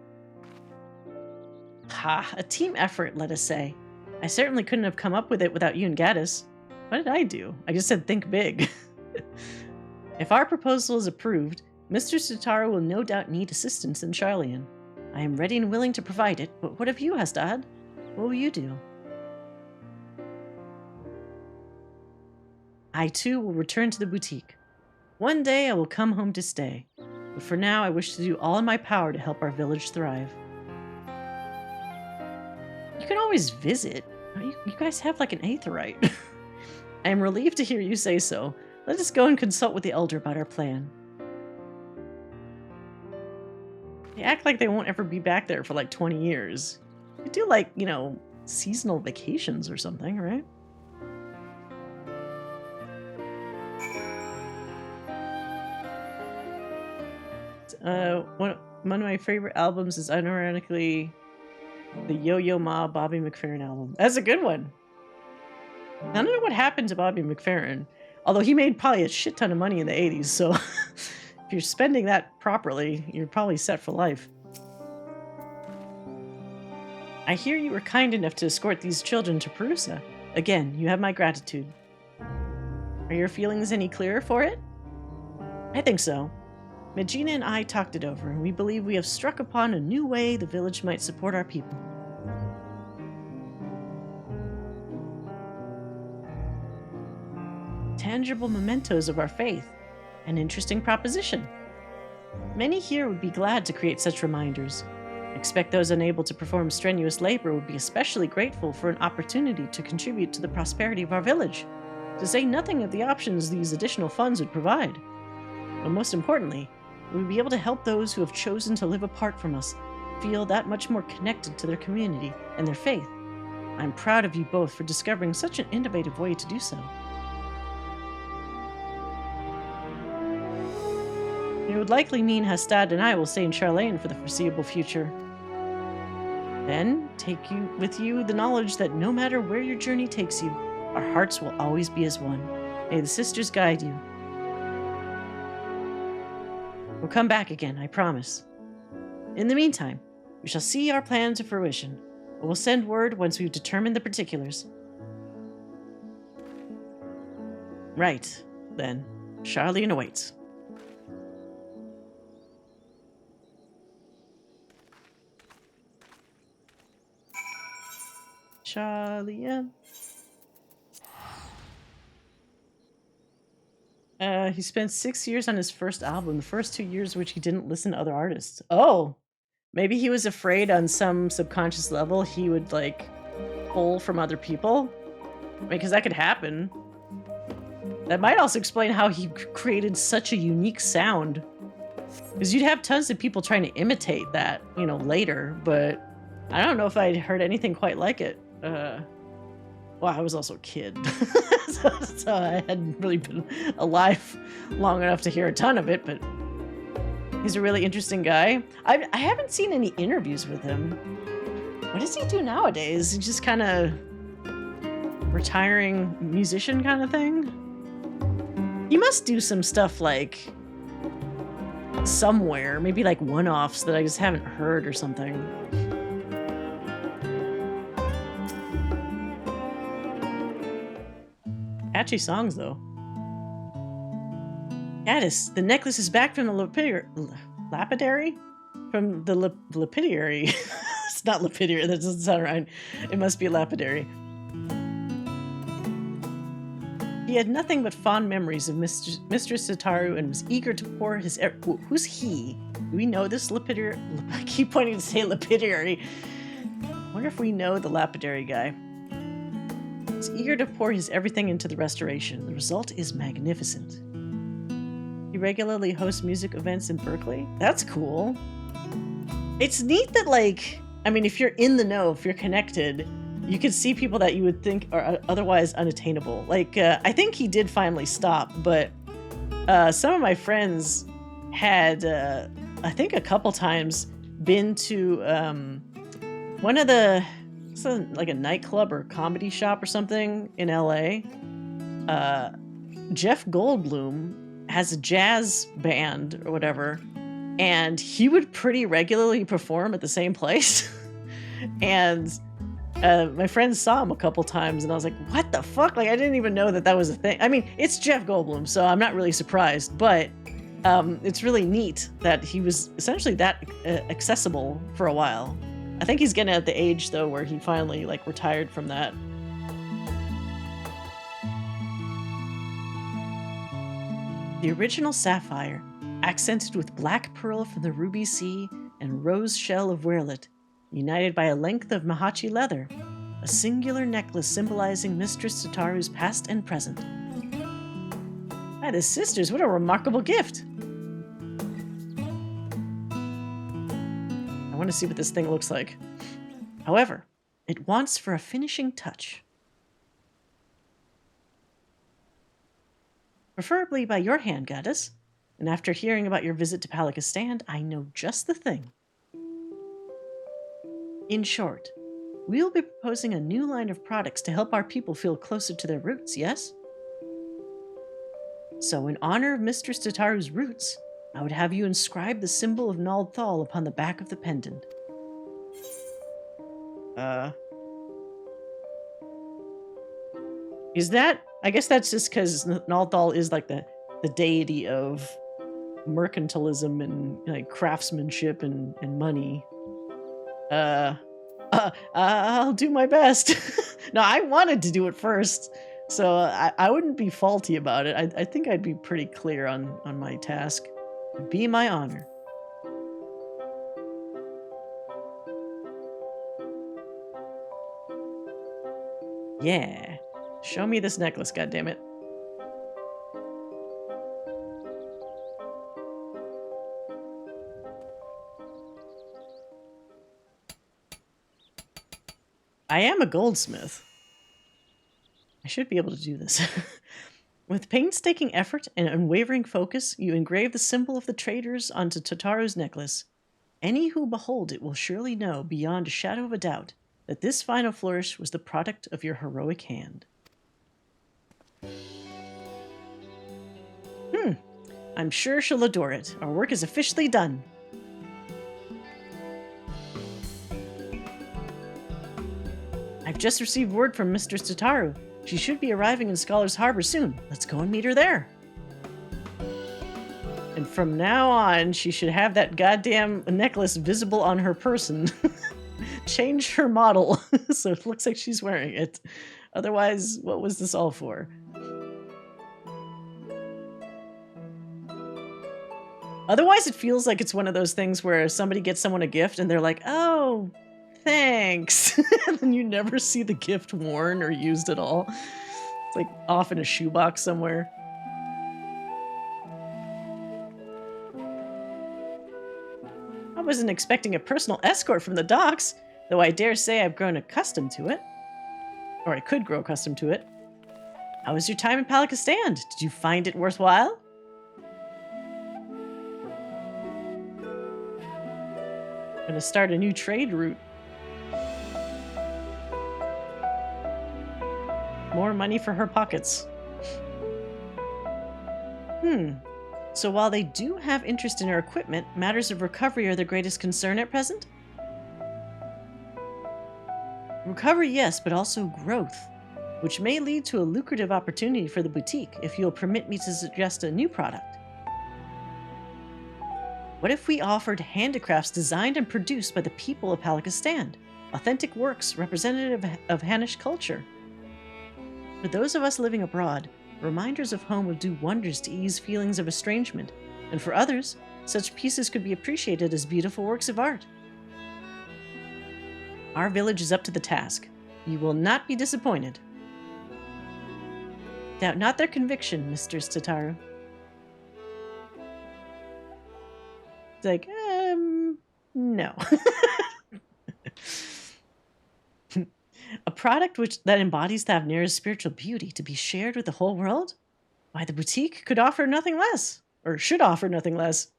Ha, a team effort, let us say. I certainly couldn't have come up with it without you and Gaddis. What did I do? I just said think big. If our proposal is approved, Mr. Tataru will no doubt need assistance in Charlian. I am ready and willing to provide it, but what of you, Hastad? What will you do? I too will return to the boutique. One day I will come home to stay, but for now I wish to do all in my power to help our village thrive. You can always visit. You guys have like an aetheryte. I am relieved to hear you say so. Let us go and consult with the elder about our plan. They act like they won't ever be back there for like 20 years. They do like, you know, seasonal vacations or something, right? One of my favorite albums is unironically the Yo-Yo Ma Bobby McFerrin album. That's a good one. I don't know what happened to Bobby McFerrin, although he made probably a shit ton of money in the 80s, so if you're spending that properly, you're probably set for life. I hear you were kind enough to escort these children to Perusa. Again, you have my gratitude. Are your feelings any clearer for it? I think so. Megina and I talked it over, and we believe we have struck upon a new way the village might support our people. Tangible mementos of our faith. An interesting proposition. Many here would be glad to create such reminders. I expect those unable to perform strenuous labor would be especially grateful for an opportunity to contribute to the prosperity of our village, to say nothing of the options these additional funds would provide. But most importantly, we would be able to help those who have chosen to live apart from us feel that much more connected to their community and their faith. I'm proud of you both for discovering such an innovative way to do so. It would likely mean Hastad and I will stay in Charlane for the foreseeable future. Then, take with you the knowledge that no matter where your journey takes you, our hearts will always be as one. May the sisters guide you. We'll come back again, I promise. In the meantime, we shall see our plan to fruition, but we'll send word once we've determined the particulars. Right, then. Charlian awaits. Charlian. He spent 6 years on his first album, the first 2 years which he didn't listen to other artists. Oh, maybe he was afraid on some subconscious level he would, like, pull from other people. Because that could happen. That might also explain how he created such a unique sound. Because you'd have tons of people trying to imitate that, you know, later, but I don't know if I'd heard anything quite like it. Well, I was also a kid, so I hadn't really been alive long enough to hear a ton of it, but he's a really interesting guy. I haven't seen any interviews with him. What does he do nowadays? He's just kind of retiring musician kind of thing? He must do some stuff like somewhere, maybe like one-offs that I just haven't heard or something. Catchy songs, though. Gaddis, the necklace is back from the lapidary? From the lapidary. It's not lapidary, that doesn't sound right. It must be lapidary. He had nothing but fond memories of Mistress Tataru and was eager to pour his... Who's he? Do we know this lapidary? I keep pointing to say lapidary. I wonder if we know the lapidary guy. He's eager to pour his everything into the restoration. The result is magnificent. He regularly hosts music events in Berkeley. That's cool. It's neat that, like, I mean, if you're in the know, if you're connected, you can see people that you would think are otherwise unattainable. Like, I think he did finally stop, but some of my friends had, I think a couple times, been to one of the... like a nightclub or comedy shop or something in LA. Jeff Goldblum has a jazz band or whatever, and he would pretty regularly perform at the same place. And my friends saw him a couple times, and I was like, what the fuck? Like, I didn't even know that that was a thing. I mean, it's Jeff Goldblum, so I'm not really surprised, but it's really neat that he was essentially that accessible for a while. I think he's getting at the age, though, where he finally, like, retired from that. The original sapphire, accented with black pearl from the ruby sea and rose shell of Werlet, united by a length of Mahachi leather, a singular necklace symbolizing Mistress Tataru's past and present. Ah, the sisters, what a remarkable gift! I want to see what this thing looks like. However, it wants for a finishing touch. Preferably by your hand, goddess. And after hearing about your visit to Palikistan, I know just the thing. In short, we will be proposing a new line of products to help our people feel closer to their roots, yes? So in honor of Mistress Tataru's roots, I would have you inscribe the symbol of Nald Thal upon the back of the pendant. Is that... I guess that's just because Nald Thal is like the deity of mercantilism and like craftsmanship and money. I'll do my best. No, I wanted to do it first, so I wouldn't be faulty about it. I think I'd be pretty clear on my task. It'd be my honor. Yeah. Show me this necklace, goddammit. I am a goldsmith. I should be able to do this. With painstaking effort and unwavering focus, you engrave the symbol of the traders onto Tataru's necklace. Any who behold it will surely know, beyond a shadow of a doubt, that this final flourish was the product of your heroic hand. I'm sure she'll adore it. Our work is officially done. I've just received word from Mistress Tataru. She should be arriving in Scholar's Harbor soon. Let's go and meet her there. And from now on, she should have that goddamn necklace visible on her person. Change her model so it looks like she's wearing it. Otherwise, what was this all for? Otherwise, it feels like it's one of those things where somebody gets someone a gift and they're like, oh, thanks. And then you never see the gift worn or used at all. It's like off in a shoebox somewhere. I wasn't expecting a personal escort from the docks, though I dare say I've grown accustomed to it. Or I could grow accustomed to it. How was your time in Palikistan? Did you find it worthwhile? I'm gonna start a new trade route. More money for her pockets. So while they do have interest in her equipment, matters of recovery are their greatest concern at present? Recovery, yes, but also growth, which may lead to a lucrative opportunity for the boutique if you'll permit me to suggest a new product. What if we offered handicrafts designed and produced by the people of Palikistan? Authentic works representative of Hanish culture. For those of us living abroad, reminders of home would do wonders to ease feelings of estrangement, and for others, such pieces could be appreciated as beautiful works of art. Our village is up to the task. You will not be disappointed. Doubt not their conviction, Mistress Tataru. It's like, no. A product that embodies Thavnira's spiritual beauty to be shared with the whole world? Why, the boutique could offer nothing less, or should offer nothing less.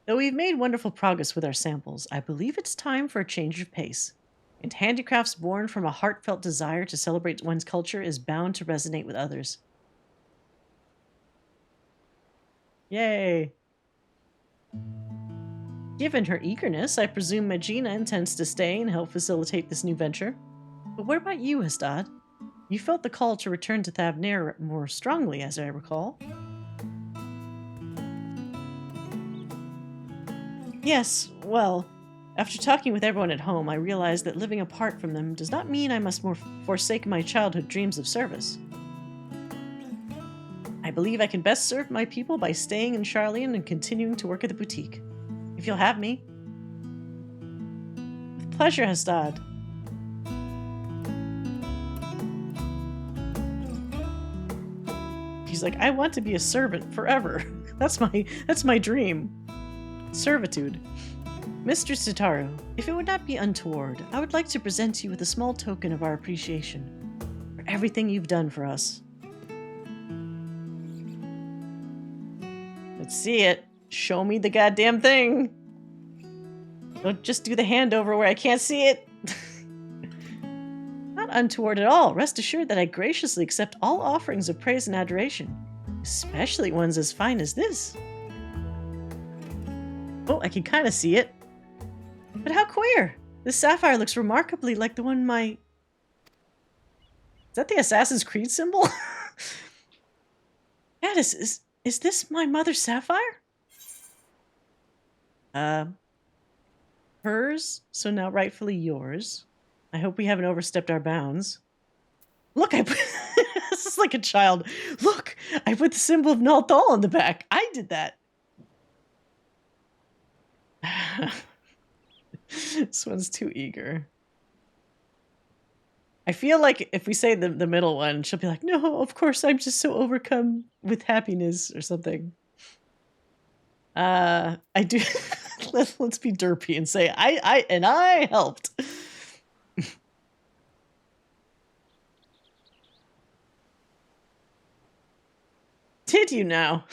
Though we've made wonderful progress with our samples, I believe it's time for a change of pace. And handicrafts born from a heartfelt desire to celebrate one's culture is bound to resonate with others. Yay! Given her eagerness, I presume Magina intends to stay and help facilitate this new venture. But what about you, Hastad? You felt the call to return to Thavnair more strongly, as I recall. Yes, well, after talking with everyone at home, I realized that living apart from them does not mean I must forsake my childhood dreams of service. I believe I can best serve my people by staying in Charlian and continuing to work at the boutique. If you'll have me. With pleasure, Hastad. He's like, I want to be a servant forever. That's my dream. Servitude. Mistress Tataru, if it would not be untoward, I would like to present you with a small token of our appreciation for everything you've done for us. Let's see it. Show me the goddamn thing. Don't just do the handover where I can't see it. Not untoward at all. Rest assured that I graciously accept all offerings of praise and adoration, especially ones as fine as this. Oh, I can kind of see it. But how queer! This sapphire looks remarkably like the one my... Is that the Assassin's Creed symbol? God, is this my mother's sapphire? Hers, so now rightfully yours. I hope we haven't overstepped our bounds. Look, I put... This is like a child. Look, I put the symbol of Nalthal on the back. I did that. This one's too eager. I feel like if we say the middle one, she'll be like, no, of course, I'm just so overcome with happiness or something. I do. Let's be derpy and say, I helped. Did you now?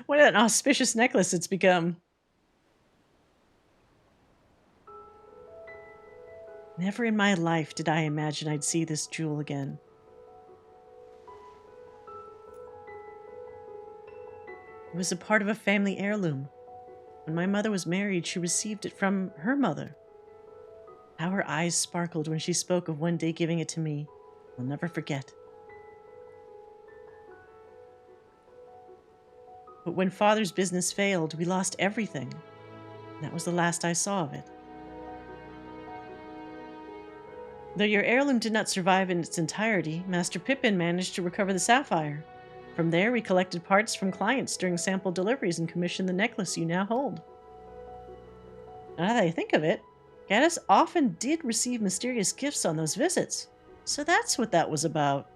What an auspicious necklace it's become. Never in my life did I imagine I'd see this jewel again. It was a part of a family heirloom. When my mother was married, she received it from her mother. How her eyes sparkled when she spoke of one day giving it to me, I'll never forget. But when father's business failed, we lost everything. That was the last I saw of it. Though your heirloom did not survive in its entirety, Master Pippin managed to recover the sapphire. From there, we collected parts from clients during sample deliveries and commissioned the necklace you now hold. Now that I think of it, Gaddis often did receive mysterious gifts on those visits. So that's what that was about.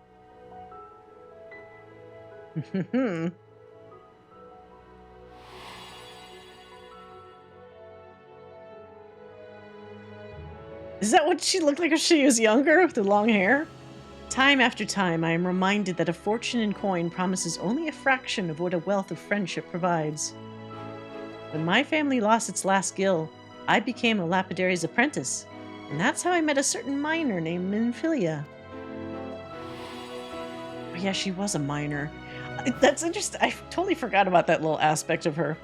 Is that what she looked like when she was younger, with the long hair? Time after time, I am reminded that a fortune in coin promises only a fraction of what a wealth of friendship provides. When my family lost its last gil, I became a lapidary's apprentice, and that's how I met a certain miner named Minfilia. Oh yeah, she was a miner. That's interesting. I totally forgot about that little aspect of her.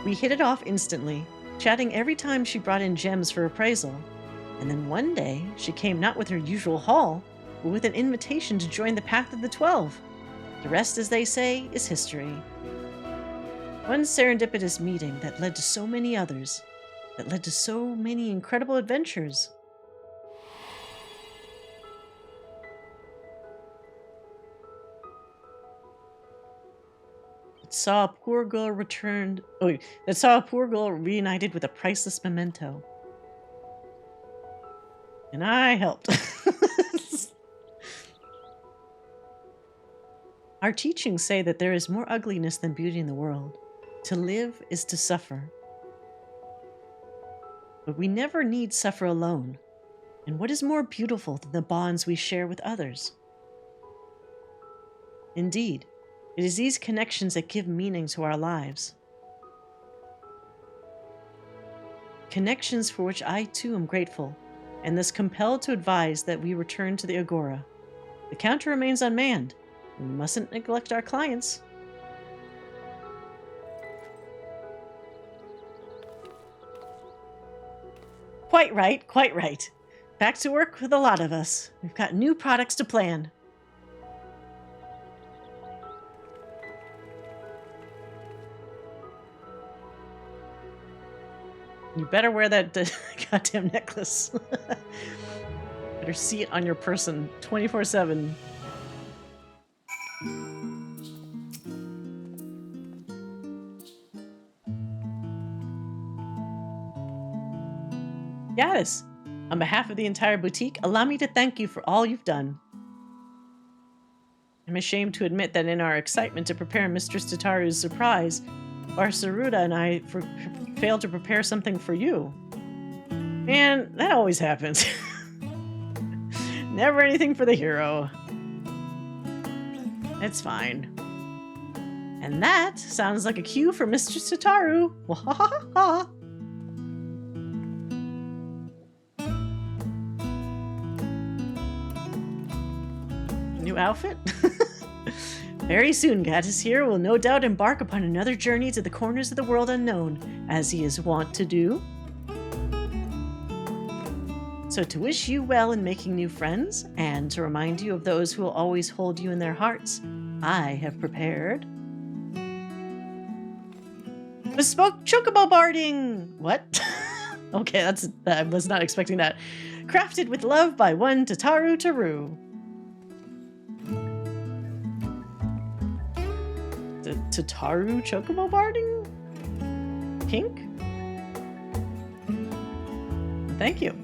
We hit it off instantly, chatting every time she brought in gems for appraisal. And then one day, she came not with her usual haul, but with an invitation to join the Path of the 12. The rest, as they say, is history. One serendipitous meeting that led to so many others, that led to so many incredible adventures. That saw a poor girl reunited with a priceless memento. And I helped. Our teachings say that there is more ugliness than beauty in the world. To live is to suffer. But we never need suffer alone. And what is more beautiful than the bonds we share with others? Indeed, it is these connections that give meaning to our lives. Connections for which I too am grateful, and thus compelled to advise that we return to the Agora. The counter remains unmanned. We mustn't neglect our clients. Quite right, quite right. Back to work with a lot of us. We've got new products to plan. You better wear that goddamn necklace. Better see it on your person 24/7. Yes. On behalf of the entire boutique, allow me to thank you for all you've done. I'm ashamed to admit that in our excitement to prepare Mistress Tataru's surprise, Barsaruda and I failed to prepare something for you. Man, that always happens. Never anything for the hero. It's fine. And that sounds like a cue for Mistress Tataru. Wahahaha. New outfit? Very soon, Gaddis here will no doubt embark upon another journey to the corners of the world unknown, as he is wont to do. So to wish you well in making new friends, and to remind you of those who will always hold you in their hearts, I have prepared... Bespoke Chocobo Barding! What? Okay, I was not expecting that. Crafted with love by one Tataru Taru. Tataru Chocobo Barding? Pink? Thank you.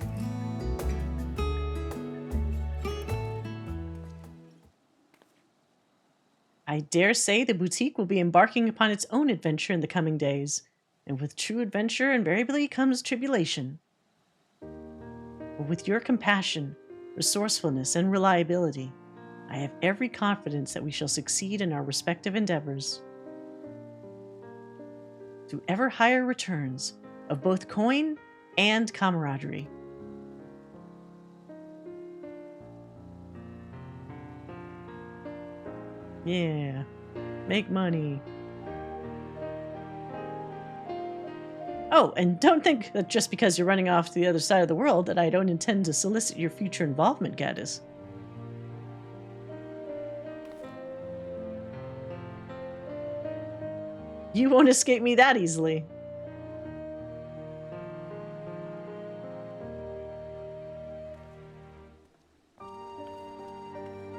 I dare say the boutique will be embarking upon its own adventure in the coming days, and with true adventure invariably comes tribulation. But with your compassion, resourcefulness, and reliability, I have every confidence that we shall succeed in our respective endeavors. To ever higher returns of both coin and camaraderie. Yeah, make money. Oh, and don't think that just because you're running off to the other side of the world that I don't intend to solicit your future involvement, Gaddis. You won't escape me that easily.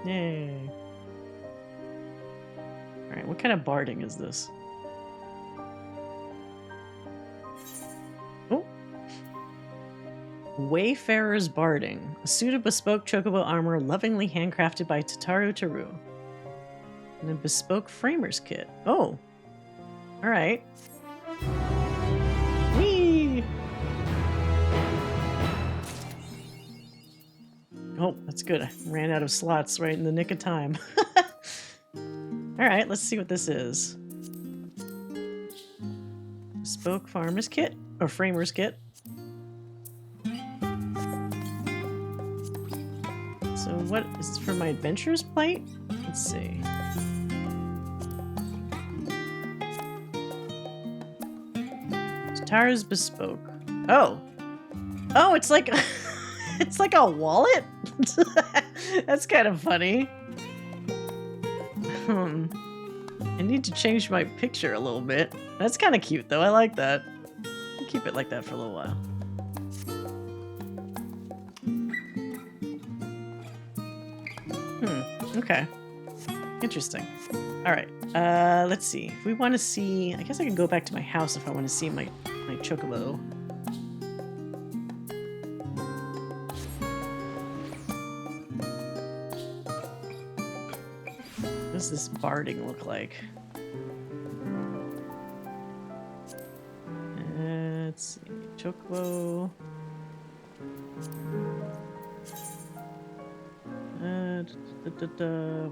Yay. Alright, what kind of barding is this? Oh. Wayfarer's Barding. A suit of bespoke chocobo armor lovingly handcrafted by Tataru Taru. And a bespoke framer's kit. Oh. Alright. Whee! Oh, that's good. I ran out of slots right in the nick of time. Alright, let's see what this is. Bespoke farmer's kit? Or framer's kit. So what is this for my adventurer's plate? Let's see. Tataru's bespoke. Oh. Oh, it's like it's like a wallet? That's kind of funny. I need to change my picture a little bit. That's kind of cute though. I like that. I'll keep it like that for a little while. Okay. Interesting. Alright. Let's see. If we want to see... I guess I can go back to my house if I want to see my chocobo. What does this barding look like? Let's see. Chocobo.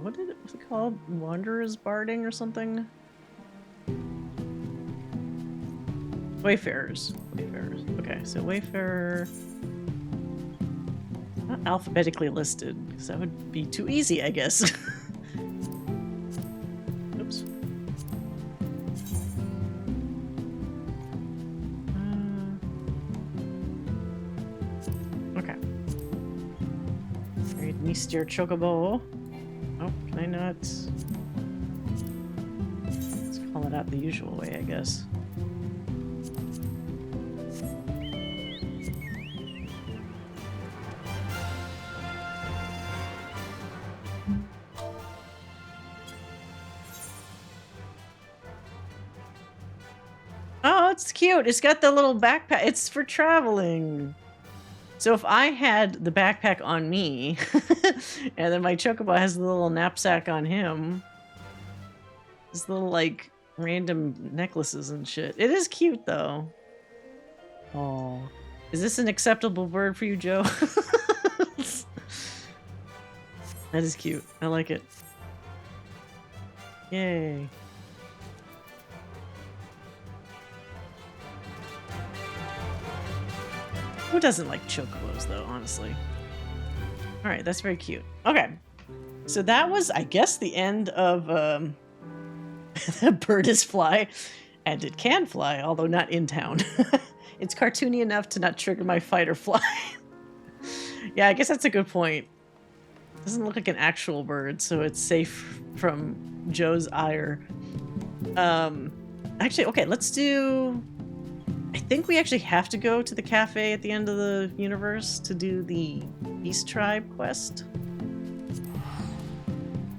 What was it called? Wanderer's Barding or something? Wayfarers. Wayfarers. Okay, so Wayfarer... Not alphabetically listed, because that would be too easy, I guess. Oops. Feast your chocobo. Oh, can I not? Let's call it out the usual way, I guess. Oh, it's cute. It's got the little backpack. It's for traveling. So if I had the backpack on me, and then my chocobo has the little knapsack on him, these little, like, random necklaces and shit. It is cute, though. Oh. Is this an acceptable bird for you, Joe? That is cute. I like it. Yay. Who doesn't like chocobos, though, honestly? Alright, that's very cute. Okay. So that was, I guess, the end of the bird is fly. And it can fly, although not in town. It's cartoony enough to not trigger my fight or fly. Yeah, I guess that's a good point. Doesn't look like an actual bird, so it's safe from Joe's ire. Actually, okay, let's do... I think we actually have to go to the cafe at the end of the universe to do the Beast Tribe quest.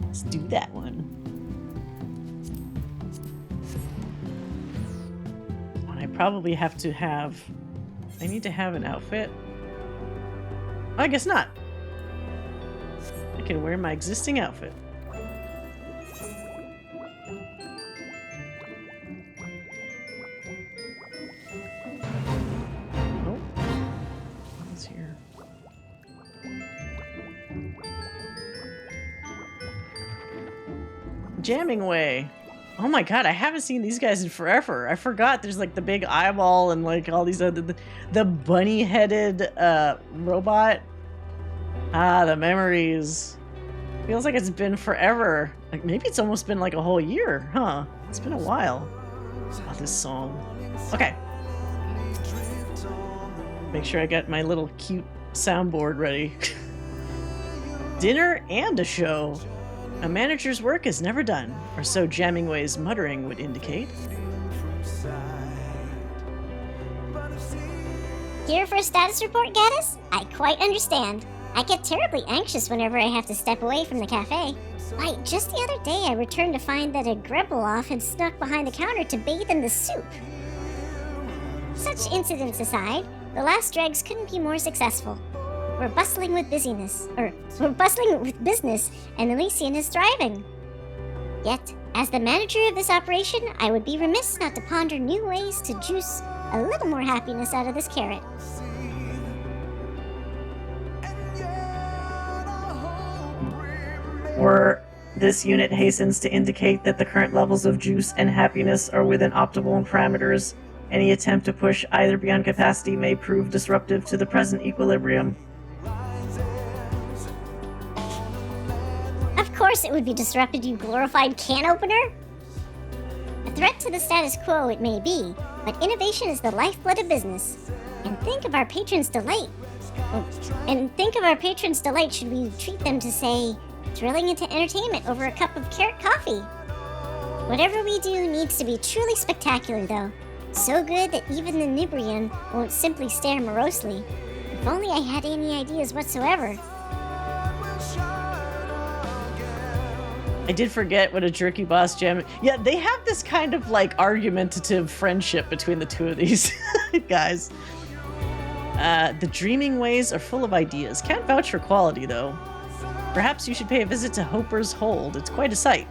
Let's do that one. And I probably have to have... I need to have an outfit. Oh, I guess not. I can wear my existing outfit. Jamming way. Oh my god, I haven't seen these guys in forever. I forgot there's like the big eyeball and like all these other... The bunny-headed robot. Ah, the memories. Feels like it's been forever. Like maybe it's almost been like a whole year, huh? It's been a while. Oh, this song. Okay. Make sure I got my little cute soundboard ready. Dinner and a show. A manager's work is never done, or so Jammingway's muttering would indicate. Here for a status report, Gaddis? I quite understand. I get terribly anxious whenever I have to step away from the cafe. Why, just the other day I returned to find that a Grebeloff had snuck behind the counter to bathe in the soup. Such incidents aside, the last dregs couldn't be more successful. We're bustling with business, and Elysian is thriving. Yet, as the manager of this operation, I would be remiss not to ponder new ways to juice a little more happiness out of this carrot. Or this unit hastens to indicate that the current levels of juice and happiness are within optimal parameters. Any attempt to push either beyond capacity may prove disruptive to the present equilibrium. Of course it would be disrupted, you glorified can opener! A threat to the status quo it may be, but innovation is the lifeblood of business. And think of our patrons' delight. Should we treat them to, say, thrilling into entertainment over a cup of carrot coffee. Whatever we do needs to be truly spectacular, though. So good that even the Nibrian won't simply stare morosely. If only I had any ideas whatsoever. I did forget what a jerky boss jam... Yeah, they have this kind of, like, argumentative friendship between the two of these guys. The dreaming ways are full of ideas. Can't vouch for quality, though. Perhaps you should pay a visit to Hoper's Hold. It's quite a sight.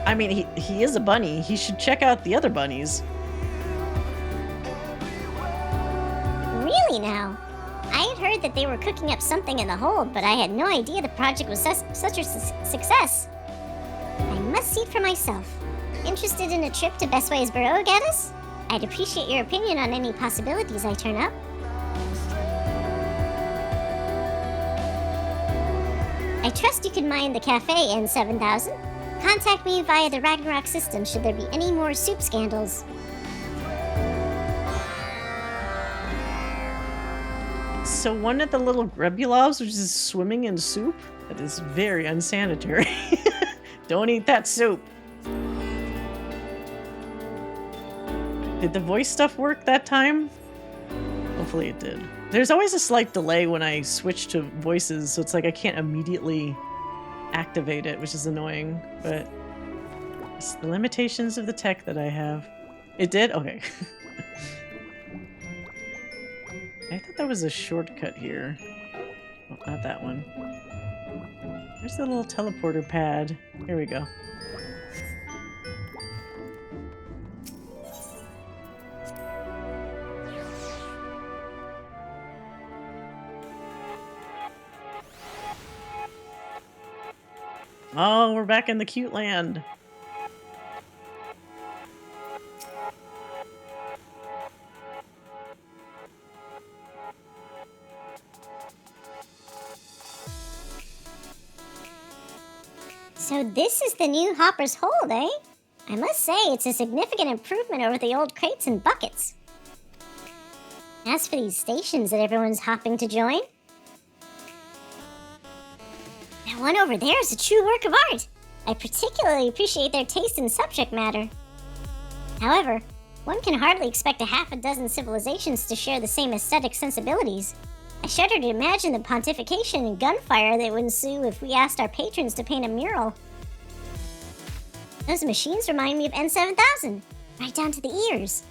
I mean, he is a bunny. He should check out the other bunnies. Really now? I had heard that they were cooking up something in the hold, but I had no idea the project was such a success. I must see it for myself. Interested in a trip to Bestway's Burrow, Gaddis? I'd appreciate your opinion on any possibilities I turn up. I trust you can mind the cafe, N7000. Contact me via the Ragnarok system should there be any more soup scandals. So one of the little Grebulovs was just swimming in soup? That is very unsanitary. Don't eat that soup. Did the voice stuff work that time? Hopefully it did. There's always a slight delay when I switch to voices, so it's like I can't immediately activate it, which is annoying, but it's the limitations of the tech that I have. It did? Okay. I thought that was a shortcut here. Oh, not that one. There's the little teleporter pad. Here we go. Oh, we're back in the cute land. So this is the new Hopper's Hold, eh? I must say, it's a significant improvement over the old crates and buckets. As for these stations that everyone's hopping to join, that one over there is a true work of art. I particularly appreciate their taste in subject matter. However, one can hardly expect a half a dozen civilizations to share the same aesthetic sensibilities. I shudder to imagine the pontification and gunfire that would ensue if we asked our patrons to paint a mural. Those machines remind me of N7000, right down to the ears.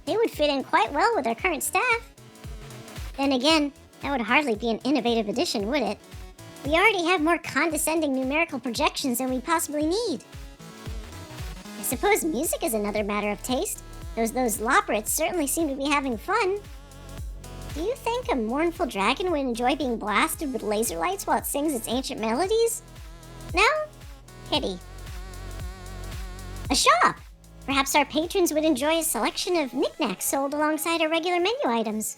They would fit in quite well with our current staff. Then again, that would hardly be an innovative addition, would it? We already have more condescending numerical projections than we possibly need. I suppose music is another matter of taste. Those loprits certainly seem to be having fun. Do you think a mournful dragon would enjoy being blasted with laser lights while it sings its ancient melodies? No? Pity. A shop! Perhaps our patrons would enjoy a selection of knickknacks sold alongside our regular menu items.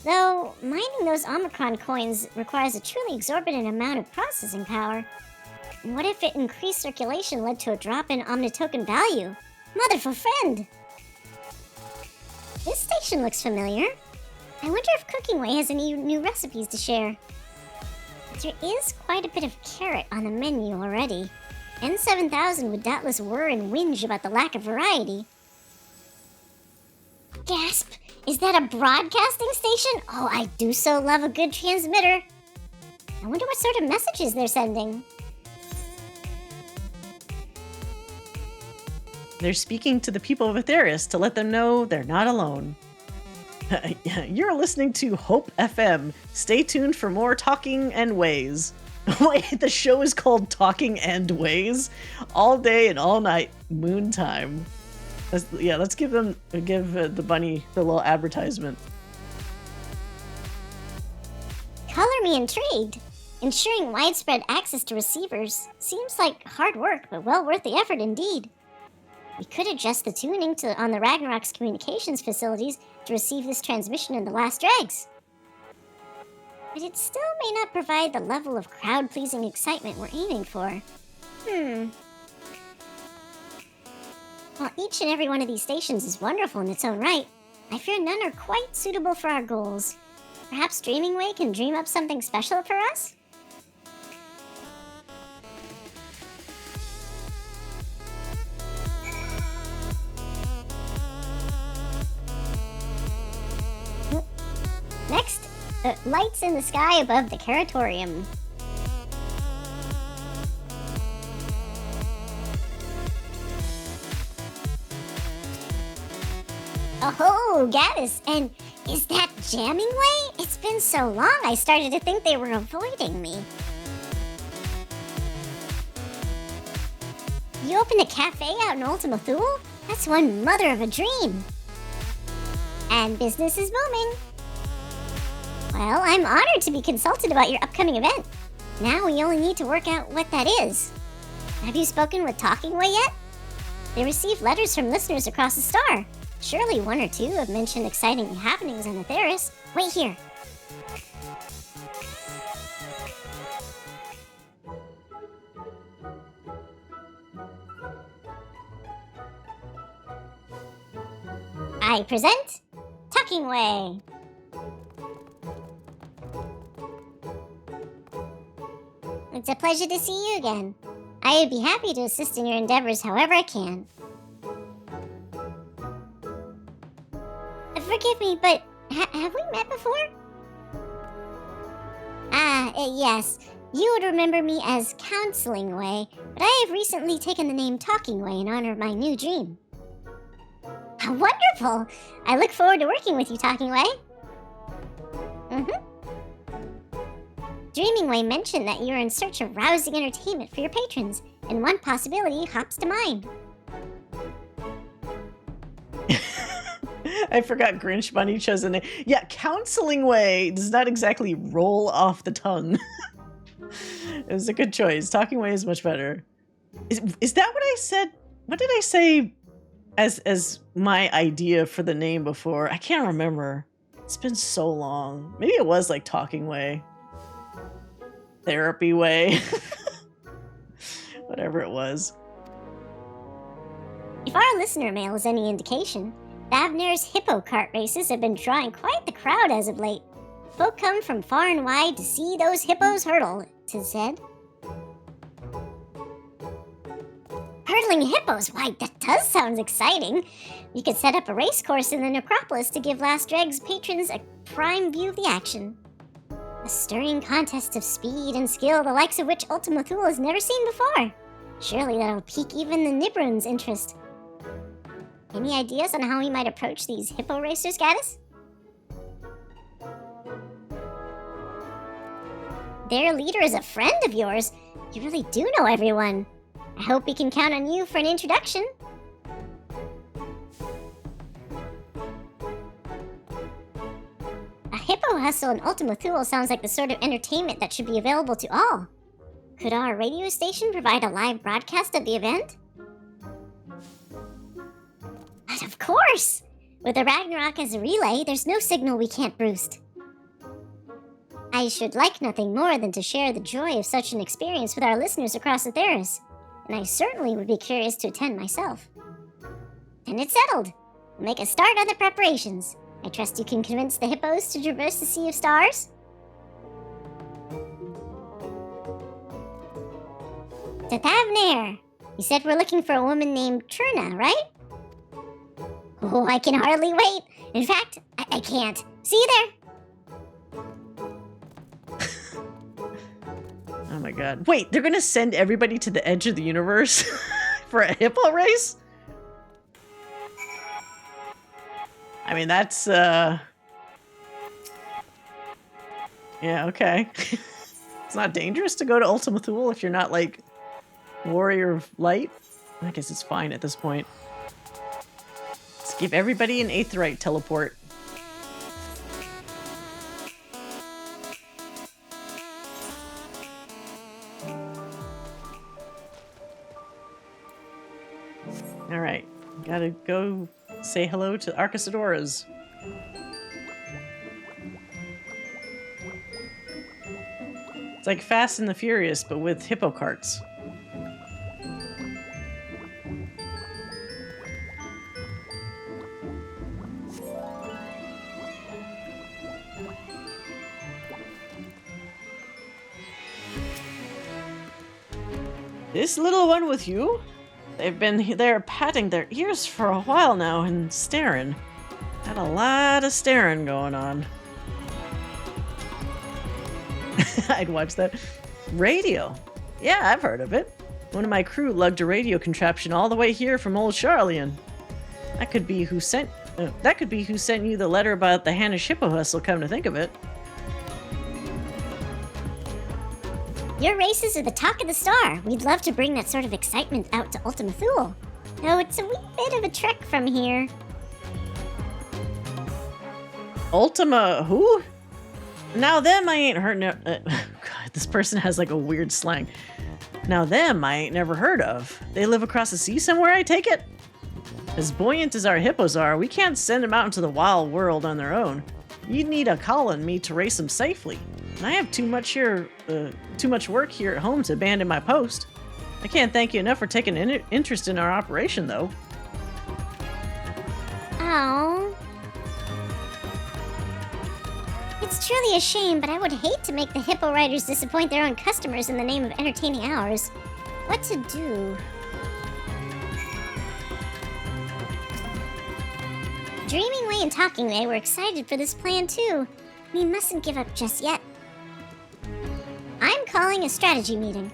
Though, mining those Omicron coins requires a truly exorbitant amount of processing power. And what if it increased circulation led to a drop in omnitoken value? Motherful friend! This station looks familiar. I wonder if Cooking Way has any new recipes to share. There is quite a bit of carrot on the menu already. N7000 would doubtless whir and whinge about the lack of variety. Gasp! Is that a broadcasting station? Oh, I do so love a good transmitter. I wonder what sort of messages they're sending. They're speaking to the people of Aetheris to let them know they're not alone. You're listening to Hope FM. Stay tuned for more Talking and Ways. Wait, the show is called Talking and Ways? All day and all night, moon time. Let's give the bunny the little advertisement. Color me intrigued. Ensuring widespread access to receivers seems like hard work, but well worth the effort indeed. We could adjust the tuning on the Ragnarok's communications facilities to receive this transmission in the last dregs. But it still may not provide the level of crowd-pleasing excitement we're aiming for. While each and every one of these stations is wonderful in its own right, I fear none are quite suitable for our goals. Perhaps Dreaming Way can dream up something special for us? Next, lights in the sky above the Caratorium. Oh, Gaddis, and is that Jamming Way? It's been so long, I started to think they were avoiding me. You opened a cafe out in Ultima Thule? That's one mother of a dream. And business is booming. Well, I'm honored to be consulted about your upcoming event. Now we only need to work out what that is. Have you spoken with Talking Way yet? They receive letters from listeners across the star. Surely one or two have mentioned exciting happenings in Aetheris. Wait here. I present Talking Way. It's a pleasure to see you again. I would be happy to assist in your endeavors however I can. Forgive me, but have we met before? Yes. You would remember me as Counseling Way, but I have recently taken the name Talking Way in honor of my new dream. How wonderful! I look forward to working with you, Talking Way. Dreaming Way mentioned that you're in search of rousing entertainment for your patrons, and one possibility hops to mind. I forgot Grinch Bunny chose a name. Yeah, Counseling Way does not exactly roll off the tongue. It was a good choice. Talking Way is much better. Is that what I said? What did I say as my idea for the name before? I can't remember. It's been so long. Maybe it was like Talking Way. Therapy Way. Whatever it was. If our listener mail is any indication, Thavner's hippo cart races have been drawing quite the crowd as of late. Folk come from far and wide to see those hippos hurdle, 'tis said. Hurdling hippos? Why, that does sound exciting. You could set up a race course in the necropolis to give Last Dreg's patrons a prime view of the action. A stirring contest of speed and skill, the likes of which Ultima Thule has never seen before. Surely that'll pique even the Nibrune's interest. Any ideas on how we might approach these hippo racers, Gaddis? Their leader is a friend of yours. You really do know everyone. I hope we can count on you for an introduction. A hippo hustle in Ultima Thule sounds like the sort of entertainment that should be available to all. Could our radio station provide a live broadcast of the event? But of course! With the Ragnarok as a relay, there's no signal we can't boost. I should like nothing more than to share the joy of such an experience with our listeners across Atheris, and I certainly would be curious to attend myself. Then it's settled. We'll make a start on the preparations. I trust you can convince the hippos to traverse the Sea of Stars? To Thavner! You said we're looking for a woman named Trina, right? Oh, I can hardly wait. In fact, I can't. See you there. Oh my god. Wait, they're gonna send everybody to the edge of the universe for a hippo race? I mean, that's, yeah, okay. It's not dangerous to go to Ultima Thule if you're not, like, Warrior of Light? I guess it's fine at this point. Let's give everybody an Aetheryte teleport. Alright, gotta go say hello to Arcasadoras. It's like Fast and the Furious, but with hippo carts. This little one with you? They've been there patting their ears for a while now and staring. Had a lot of staring going on. I'd watch that. Radio. Yeah, I've heard of it. One of my crew lugged a radio contraption all the way here from old Charlian. That could be who sent you the letter about the Hanish Hippo Hustle, come to think of it. Your races are the talk of the star. We'd love to bring that sort of excitement out to Ultima Thule. Though it's a wee bit of a trek from here. Ultima who? Now them I ain't heard God, this person has like a weird slang. Now them I ain't never heard of. They live across the sea somewhere, I take it? As buoyant as our hippos are, we can't send them out into the wild world on their own. You'd need a call on me to race them safely. And I have too much work here at home to abandon my post. I can't thank you enough for taking an interest in our operation, though. Oh. It's truly a shame, but I would hate to make the Hippo Riders disappoint their own customers in the name of entertaining ours. What to do? Dreaming Way and Talking Way were excited for this plan too. We mustn't give up just yet. I'm calling a strategy meeting.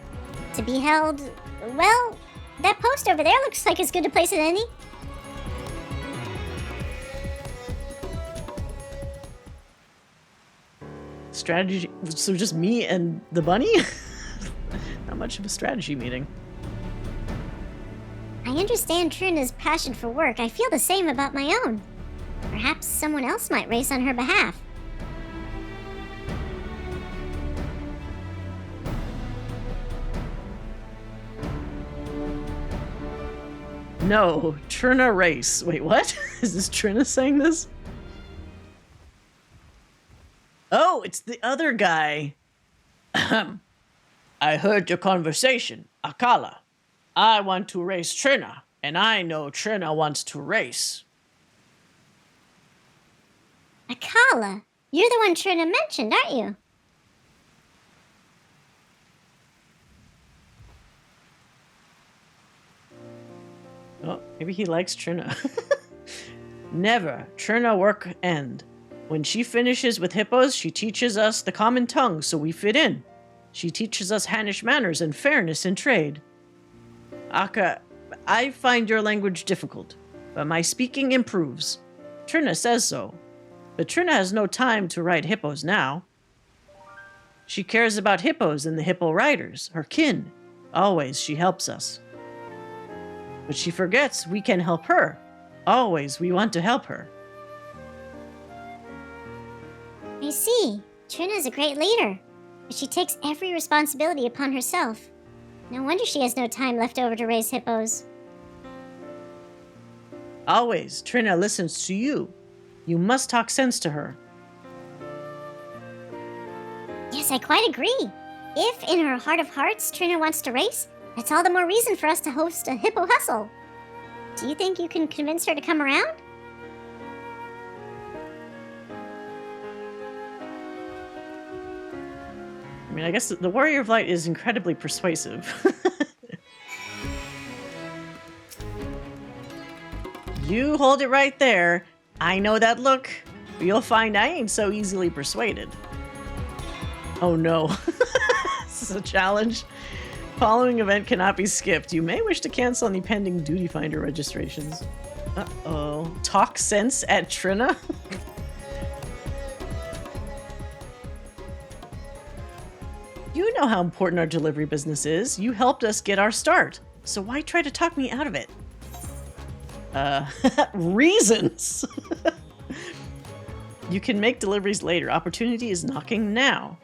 To be held... Well, that post over there looks like as good a place as any. Strategy. So just me and the bunny? Not much of a strategy meeting. I understand Trina's passion for work. I feel the same about my own. Perhaps someone else might race on her behalf. No, Trina race. Wait, what? Is this Trina saying this? Oh, it's the other guy. Ahem. I heard your conversation, Akala. I want to race Trina, and I know Trina wants to race. Akala, you're the one Trina mentioned, aren't you? Oh, maybe he likes Trina. Never. Trina work end. When she finishes with hippos, she teaches us the common tongue so we fit in. She teaches us Hannish manners and fairness in trade. Aka, I find your language difficult, but my speaking improves. Trina says so. But Trina has no time to ride hippos now. She cares about hippos and the hippo riders, her kin. Always she helps us. But she forgets we can help her. Always we want to help her. I see. Trina's a great leader. But she takes every responsibility upon herself. No wonder she has no time left over to raise hippos. Always, Trina listens to you. You must talk sense to her. Yes, I quite agree. If, in her heart of hearts, Trina wants to race, that's all the more reason for us to host a hippo hustle. Do you think you can convince her to come around? I mean, I guess the Warrior of Light is incredibly persuasive. You hold it right there. I know that look. But you'll find I ain't so easily persuaded. Oh no. This is a challenge. Following event cannot be skipped. You may wish to cancel any pending duty finder registrations. Uh-oh. Talk sense at Trina? You know how important our delivery business is. You helped us get our start. So why try to talk me out of it? Reasons! You can make deliveries later. Opportunity is knocking now.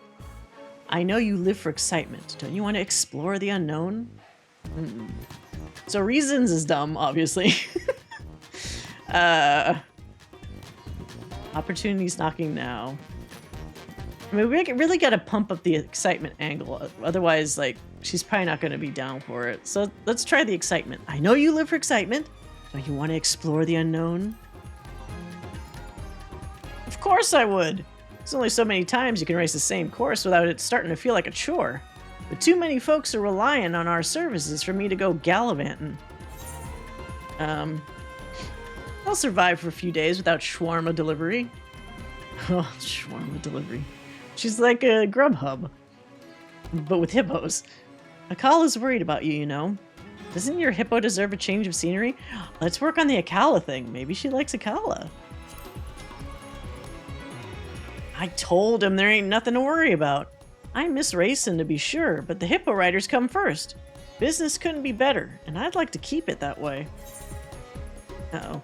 I know you live for excitement. Don't you want to explore the unknown? So reasons is dumb, obviously. Opportunity's knocking now. I mean, we really got to pump up the excitement angle. Otherwise, like, she's probably not going to be down for it. So let's try the excitement. I know you live for excitement. Don't you want to explore the unknown? Of course I would. There's only so many times you can race the same course without it starting to feel like a chore. But too many folks are relying on our services for me to go gallivanting. I'll survive for a few days without shawarma delivery. Oh, shawarma delivery. She's like a Grubhub, but with hippos. Akala's worried about you, you know. Doesn't your hippo deserve a change of scenery? Let's work on the Akala thing. Maybe she likes Akala. I told him there ain't nothing to worry about. I miss racing to be sure, but the hippo riders come first. Business couldn't be better, and I'd like to keep it that way. Uh-oh.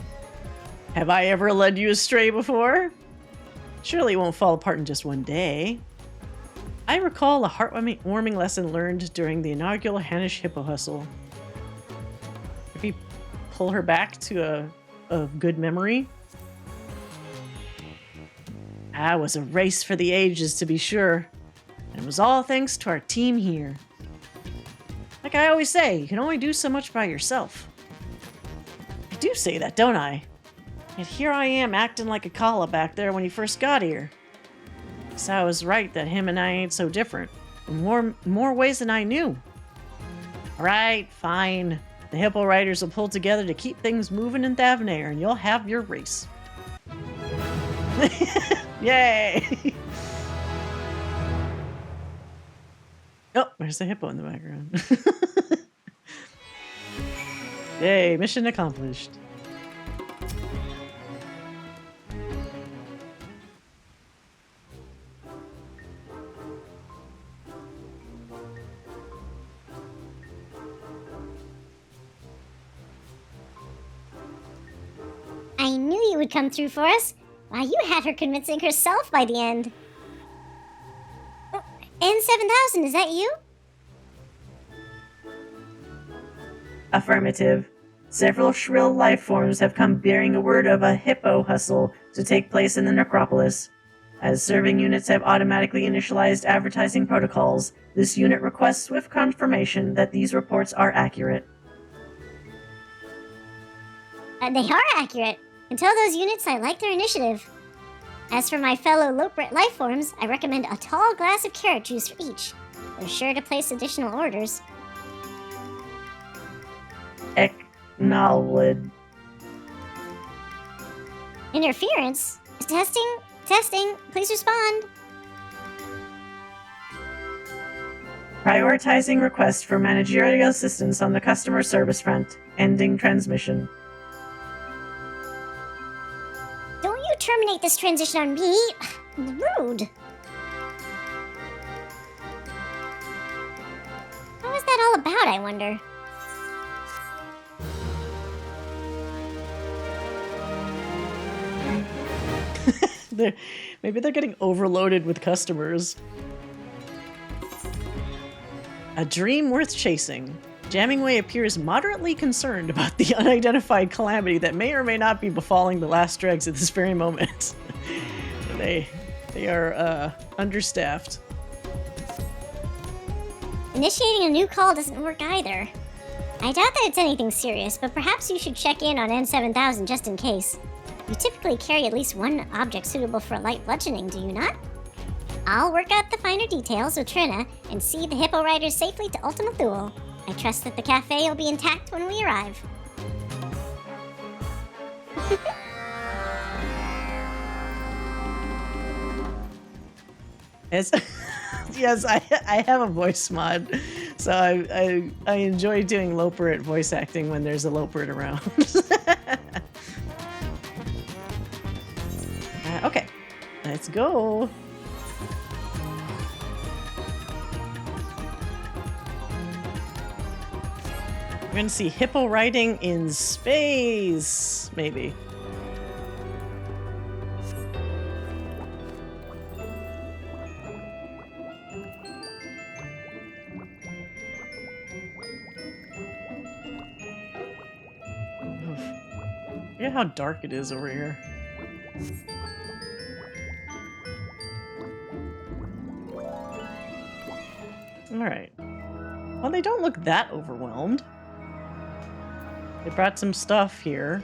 Have I ever led you astray before? Surely it won't fall apart in just one day. I recall a heartwarming lesson learned during the inaugural Hannish Hippo Hustle. Maybe pull her back to a good memory. Ah, it was a race for the ages, to be sure. And it was all thanks to our team here. Like I always say, you can only do so much by yourself. I do say that, don't I? Yet here I am acting like Akala back there when he first got here. So I was right that him and I ain't so different. In more ways than I knew. Alright, fine. The Hippo Riders will pull together to keep things moving in Thavnair, and you'll have your race. Yay! Oh, there's a hippo in the background. Yay, mission accomplished. I knew you would come through for us. Why, you had her convincing herself by the end. Oh, N7000, is that you? Affirmative. Several shrill life forms have come bearing a word of a hippo hustle to take place in the necropolis. As serving units have automatically initialized advertising protocols, this unit requests swift confirmation that these reports are accurate. They are accurate. Until those units, I like their initiative. As for my fellow Loprit life forms, I recommend a tall glass of carrot juice for each. They're sure to place additional orders. Acknowledged. Interference? Testing? Testing. Please respond. Prioritizing request for managerial assistance on the customer service front. Ending transmission. Don't you terminate this transition on me. Rude. What was that all about, I wonder? Maybe they're getting overloaded with customers. A dream worth chasing. Jammingway appears moderately concerned about the unidentified calamity that may or may not be befalling the last dregs at this very moment. They are understaffed. Initiating a new call doesn't work either. I doubt that it's anything serious, but perhaps you should check in on N7000 just in case. You typically carry at least one object suitable for light bludgeoning, do you not? I'll work out the finer details with Trina and see the Hippo Riders safely to Ultima Thule. I trust that the cafe will be intact when we arrive. Yes, I have a voice mod, so I enjoy doing Loperit voice acting when there's a Loperit around. Okay, let's go. We're gonna see hippo riding in space, maybe. Look at how dark it is over here. Alright. Well, they don't look that overwhelmed. They brought some stuff here.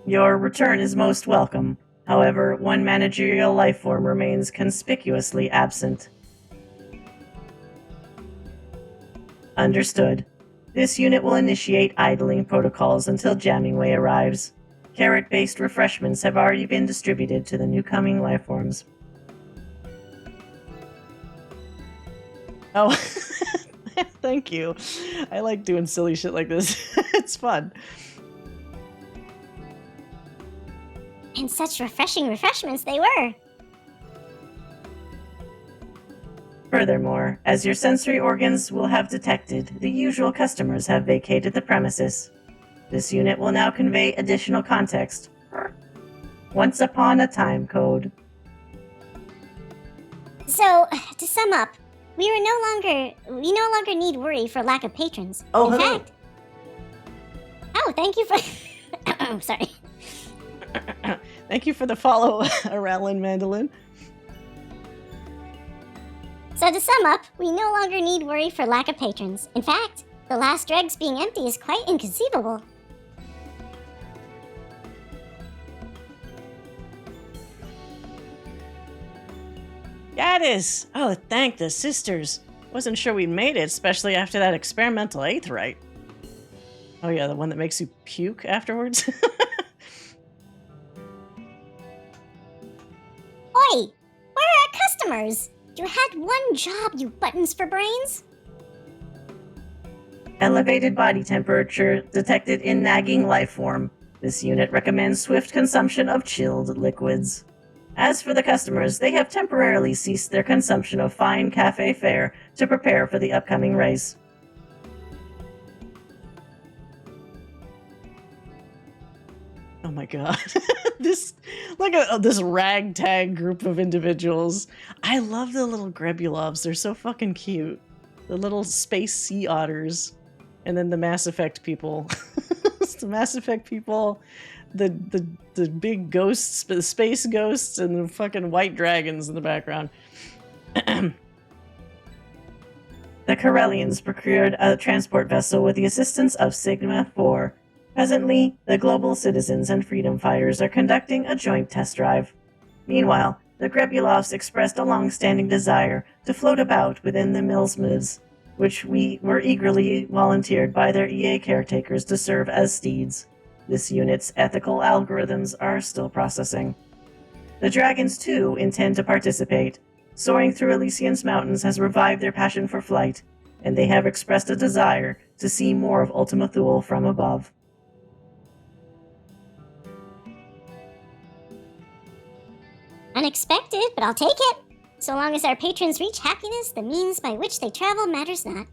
Your return is most welcome. However, one managerial life form remains conspicuously absent. Understood. This unit will initiate idling protocols until Jammingway arrives. Carrot-based refreshments have already been distributed to the new-coming life forms. Oh, thank you. I like doing silly shit like this. It's fun. And such refreshing refreshments they were. Furthermore, as your sensory organs will have detected, the usual customers have vacated the premises. This unit will now convey additional context. Once upon a time code. So, to sum up, we no longer need worry for lack of patrons. Oh, In hello. fact, thank you for. Oh, sorry. Thank you for the follow, Aralyn Mandolin. So to sum up, we no longer need worry for lack of patrons. In fact, The last dregs being empty is quite inconceivable. Gaddis! Oh, thank the sisters. Wasn't sure we made it, especially after that experimental aetheryte. Oh yeah, the one that makes you puke afterwards? Oi! Where are our customers? You had one job, you buttons for brains. Elevated body temperature detected in nagging life form. This unit recommends swift consumption of chilled liquids. As for the customers, they have temporarily ceased their consumption of fine cafe fare to prepare for the upcoming race. Oh my god. This ragtag group of individuals. I love the little Grebulovs. They're so fucking cute. The little space sea otters. And then the Mass Effect people. The Mass Effect people, the big ghosts, the space ghosts, and the fucking white dragons in the background. The Corellians procured a transport vessel with the assistance of Sigma-4. Presently, the global citizens and freedom fighters are conducting a joint test drive. Meanwhile, the Grebulovs expressed a long-standing desire to float about within the Millsmiths, which we were eagerly volunteered by their EA caretakers to serve as steeds. This unit's ethical algorithms are still processing. The dragons, too, intend to participate. Soaring through Elysian's mountains has revived their passion for flight, and they have expressed a desire to see more of Ultima Thule from above. Unexpected, but I'll take it. So long as our patrons reach happiness, the means by which they travel matters not.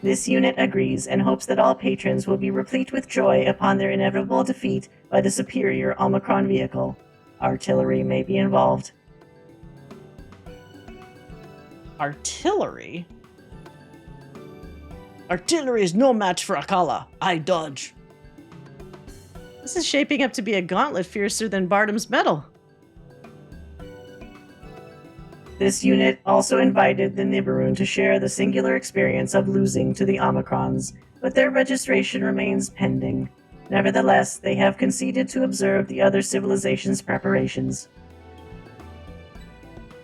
This unit agrees and hopes that all patrons will be replete with joy upon their inevitable defeat by the superior Omicron vehicle. Artillery may be involved. Artillery? Artillery is no match for Akala. I dodge. This is shaping up to be a gauntlet fiercer than Bardam's medal. This unit also invited the Nibiruun to share the singular experience of losing to the Omicrons, but their registration remains pending. Nevertheless, they have conceded to observe the other civilizations' preparations.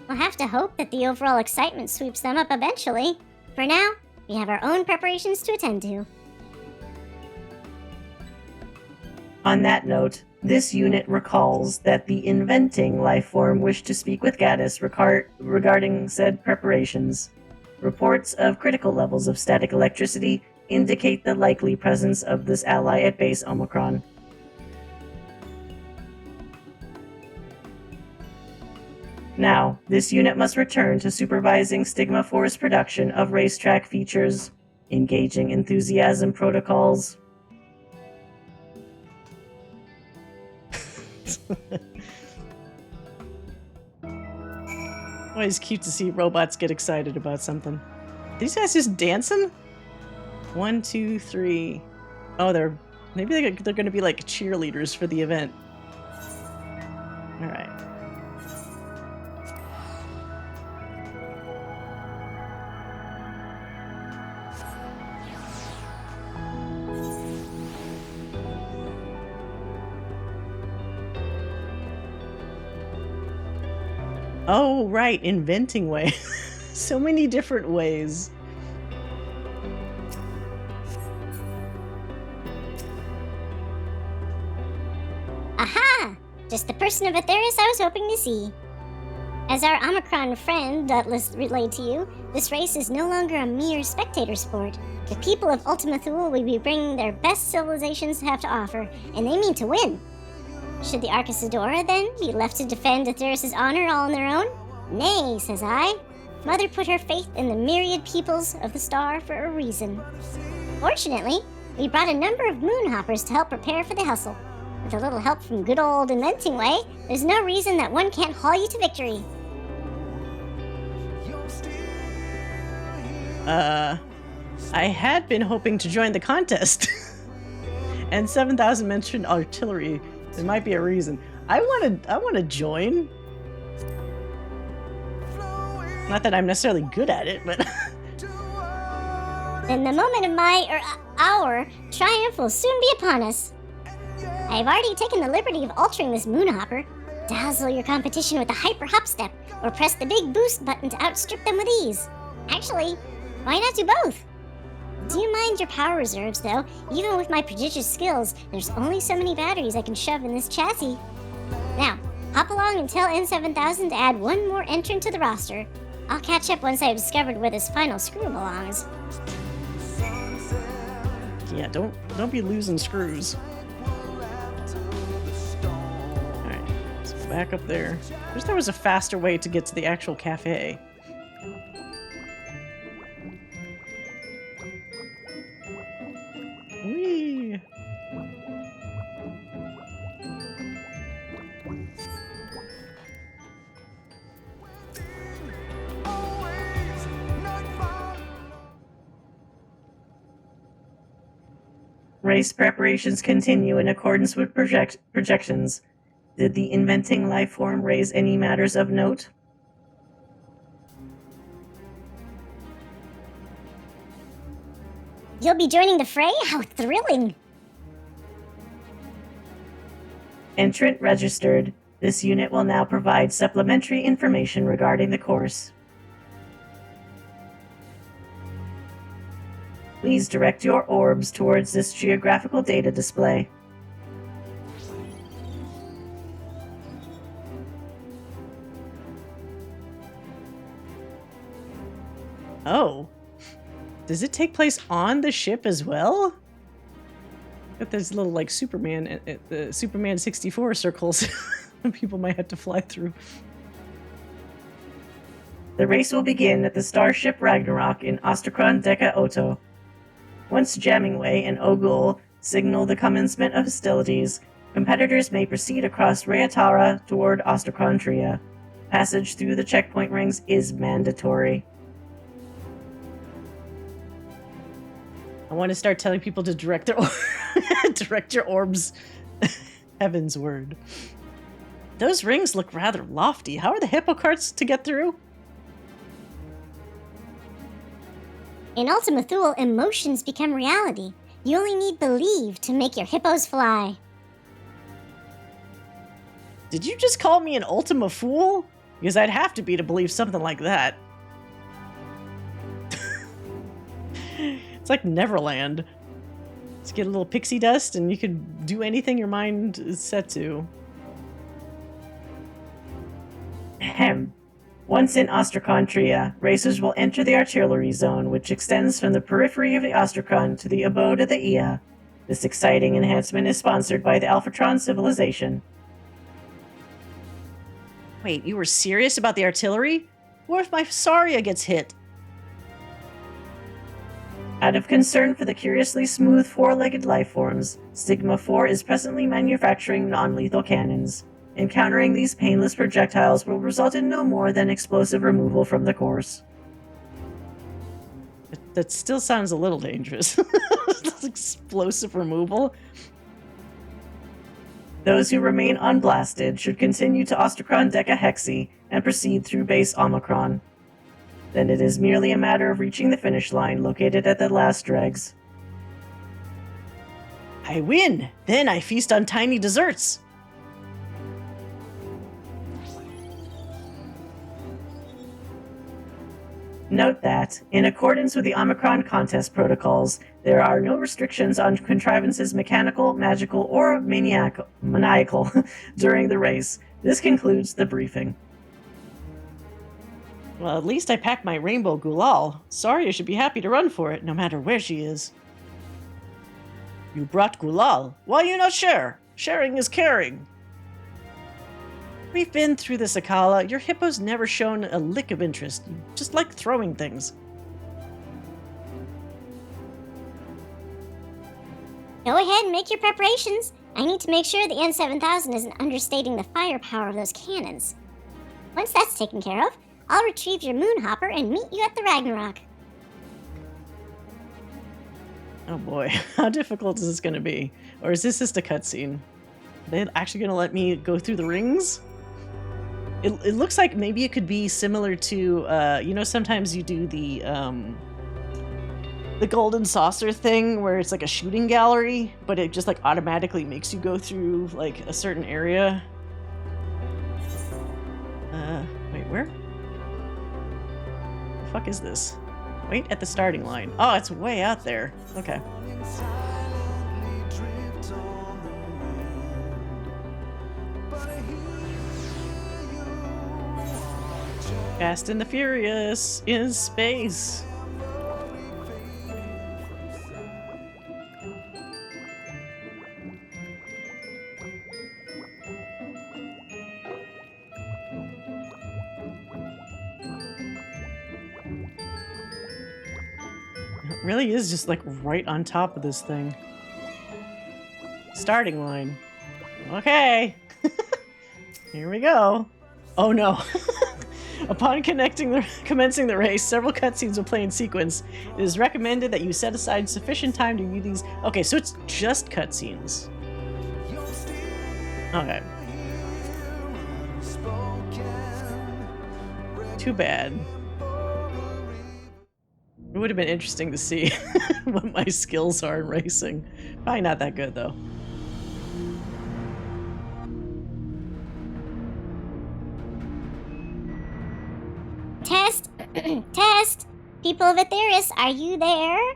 We'll have to hope that the overall excitement sweeps them up eventually. For now, we have our own preparations to attend to. On that note, this unit recalls that the inventing lifeform wished to speak with Gaddis regarding said preparations. Reports of critical levels of static electricity indicate the likely presence of this ally at base Omicron. Now, this unit must return to supervising Stigma 4's production of racetrack features, engaging enthusiasm protocols. Always cute to see robots get excited about something. These guys just dancing? 1, 2, 3. Oh, maybe they're going to be like cheerleaders for the event. All right. Oh, right, inventing way. So many different ways. Aha! Just the person of Atheris I was hoping to see. As our Omicron friend Doubtless relayed to you, this race is no longer a mere spectator sport. The people of Ultima Thule will be bringing their best civilizations have to offer, and they mean to win. Should the Arcasadora, then, be left to defend Atheris' honor all on their own? Nay, says I. Mother put her faith in the myriad peoples of the star for a reason. Fortunately, we brought a number of moonhoppers to help prepare for the hustle. With a little help from good old Inventing Way, there's no reason that one can't haul you to victory. I had been hoping to join the contest. And 7,000 mentioned artillery. There might be a reason. I want to join. Not that I'm necessarily good at it, but then the moment of our triumph will soon be upon us. I have already taken the liberty of altering this moonhopper. Dazzle your competition with a hyper hop step, or press the big boost button to outstrip them with ease. Actually, why not do both? Do you mind your power reserves, though? Even with my prodigious skills, there's only so many batteries I can shove in this chassis. Now, hop along and tell N7000 to add one more entrant to the roster. I'll catch up once I've discovered where this final screw belongs. Yeah, don't be losing screws. Alright, let's go back up there. I wish there was a faster way to get to the actual cafe. Whee! Race preparations continue in accordance with projections. Did the inventing life form raise any matters of note? You'll be joining the fray? How thrilling! Entrant registered. This unit will now provide supplementary information regarding the course. Please direct your orbs towards this geographical data display. Oh. Does it take place on the ship as well? Got those little, like, Superman 64 circles people might have to fly through. The race will begin at the starship Ragnarok in Ostracron Deca Oto. Once Jammingway and Ogul signal the commencement of hostilities, competitors may proceed across Rayatara toward Ostracron Tria. Passage through the checkpoint rings is mandatory. I want to start telling people to direct their direct your orbs. Heaven's word. Those rings look rather lofty. How are the hippo carts to get through? In Ultima Thule, emotions become reality. You only need believe to make your hippos fly. Did you just call me an Ultima Fool? Because I'd have to be to believe something like that. It's like Neverland. Just get a little pixie dust and you could do anything your mind is set to. Ahem. Once in Ostracon Tria, racers will enter the artillery zone, which extends from the periphery of the Ostracon to the abode of the Ia. This exciting enhancement is sponsored by the Alphatron civilization. Wait, you were serious about the artillery? What if my Saria gets hit? Out of concern for the curiously smooth four-legged life forms, Sigma 4 is presently manufacturing non-lethal cannons. Encountering these painless projectiles will result in no more than explosive removal from the course. That still sounds a little dangerous. Explosive removal? Those who remain unblasted should continue to Ostracron Deca Hexi and proceed through base Omicron. Then it is merely a matter of reaching the finish line located at the last dregs. I win! Then I feast on tiny desserts! Note that, in accordance with the Omicron contest protocols, there are no restrictions on contrivances mechanical, magical, or maniacal during the race. This concludes the briefing. Well, at least I packed my rainbow gulal. Saria should be happy to run for it, no matter where she is. You brought gulal. Why you not share? Sharing is caring. We've been through this, Akala. Your hippo's never shown a lick of interest. You just like throwing things. Go ahead and make your preparations. I need to make sure the N7000 isn't understating the firepower of those cannons. Once that's taken care of, I'll retrieve your moonhopper and meet you at the Ragnarok. Oh boy, how difficult is this going to be? Or is this just a cutscene? Are they actually going to let me go through the rings? It looks like maybe it could be similar to, you know, sometimes you do the the golden saucer thing where it's like a shooting gallery, but it just like automatically makes you go through like a certain area. Wait, where? The fuck is this? Wait at the starting line. Oh, it's way out there. Okay. Fast and the Furious in space. It really is just like right on top of this thing. Starting line. Okay. Here we go. Oh no. Upon commencing the race, several cutscenes will play in sequence. It is recommended that you set aside sufficient time to view these. Okay, so it's just cutscenes. Okay. Too bad. It would have been interesting to see what my skills are in racing. Probably not that good, though. Test! Test! People of Aetheris, are you there?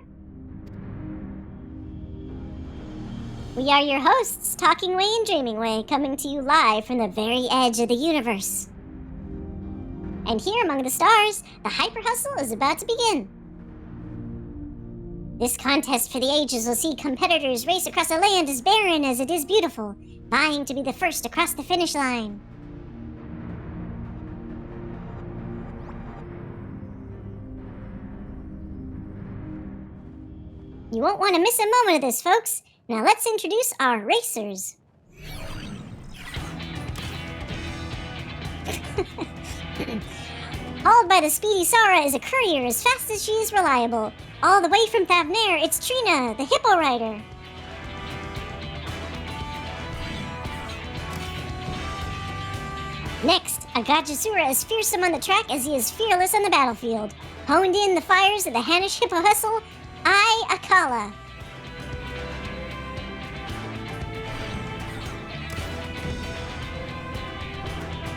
We are your hosts, Talking Way and Dreaming Way, coming to you live from the very edge of the universe. And here among the stars, the Hyper Hustle is about to begin. This contest for the ages will see competitors race across a land as barren as it is beautiful, vying to be the first across the finish line. You won't want to miss a moment of this, folks. Now let's introduce our racers. Hauled by the speedy Sara is a courier as fast as she is reliable. All the way from Thavnair, it's Trina, the hippo rider. Next, Agajasura is fearsome on the track as he is fearless on the battlefield. Honed in the fires of the Hanish Hippo Hustle, Akala.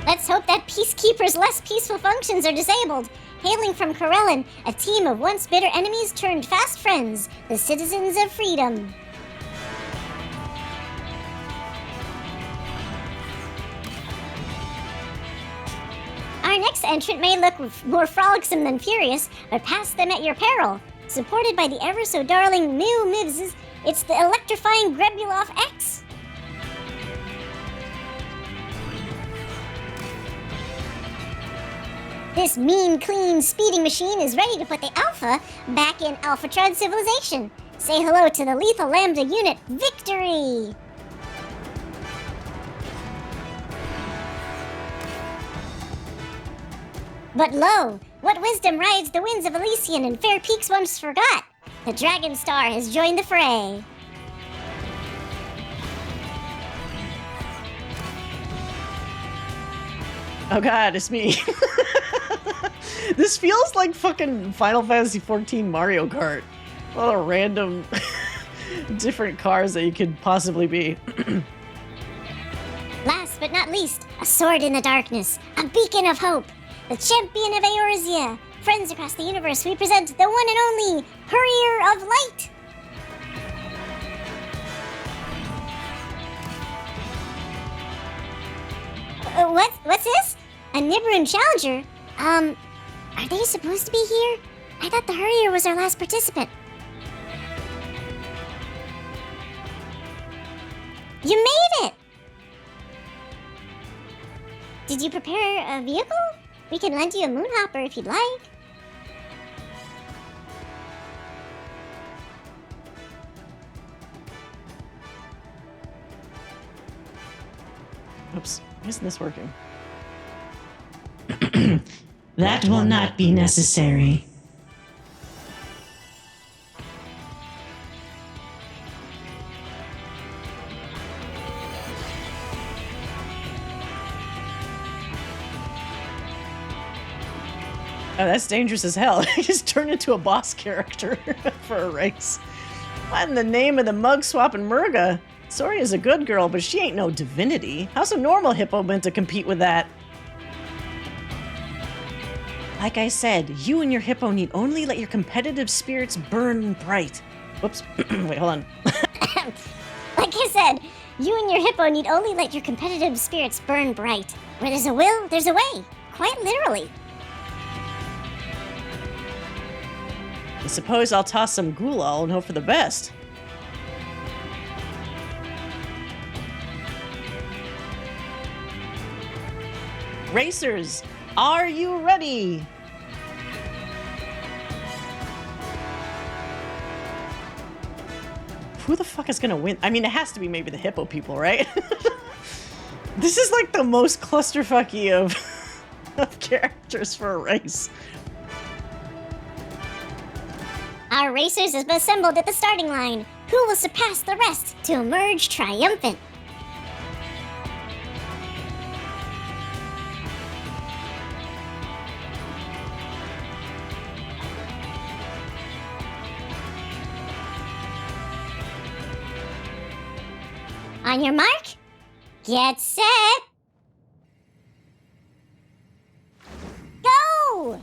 Let's hope that Peacekeeper's less peaceful functions are disabled. Hailing from Corellin, a team of once bitter enemies turned fast friends, the citizens of freedom. Our next entrant may look more frolicsome than furious, but pass them at your peril. Supported by the ever-so-darling Mew Mivs, it's the electrifying Grebulov X. This mean, clean speeding machine is ready to put the Alpha back in Alphatron civilization. Say hello to the lethal Lambda unit, Victory! But lo, what wisdom rides the winds of Elysian and fair peaks once forgot? The Dragon Star has joined the fray. Oh god, it's me. This feels like fucking Final Fantasy XIV Mario Kart. A lot of random different cars that you could possibly be. Last but not least, a sword in the darkness, a beacon of hope, the champion of Eorzea. Friends across the universe, we present the one and only Courier of Light. What's this? A Nibiran challenger? Are they supposed to be here? I thought the Courier was our last participant. You made it! Did you prepare a vehicle? We can lend you a Moonhopper if you'd like. Oops, why isn't this working? That will not be necessary. Oh, that's dangerous as hell. He just turned into a boss character for a race. What in the name of the mug swapping Murga? Soria's a good girl, but she ain't no divinity. How's a normal hippo meant to compete with that? Like I said, you and your hippo need only let your competitive spirits burn bright. Whoops. Wait, hold on. Like I said, you and your hippo need only let your competitive spirits burn bright. Where there's a will, there's a way. Quite literally. I suppose I'll toss some gulal and hope for the best. Racers, are you ready? Who the fuck is gonna win? I mean, it has to be maybe the hippo people, right? This is like the most clusterfucky of characters for a race. Our racers have assembled at the starting line. Who will surpass the rest to emerge triumphant? On your mark, get set, go!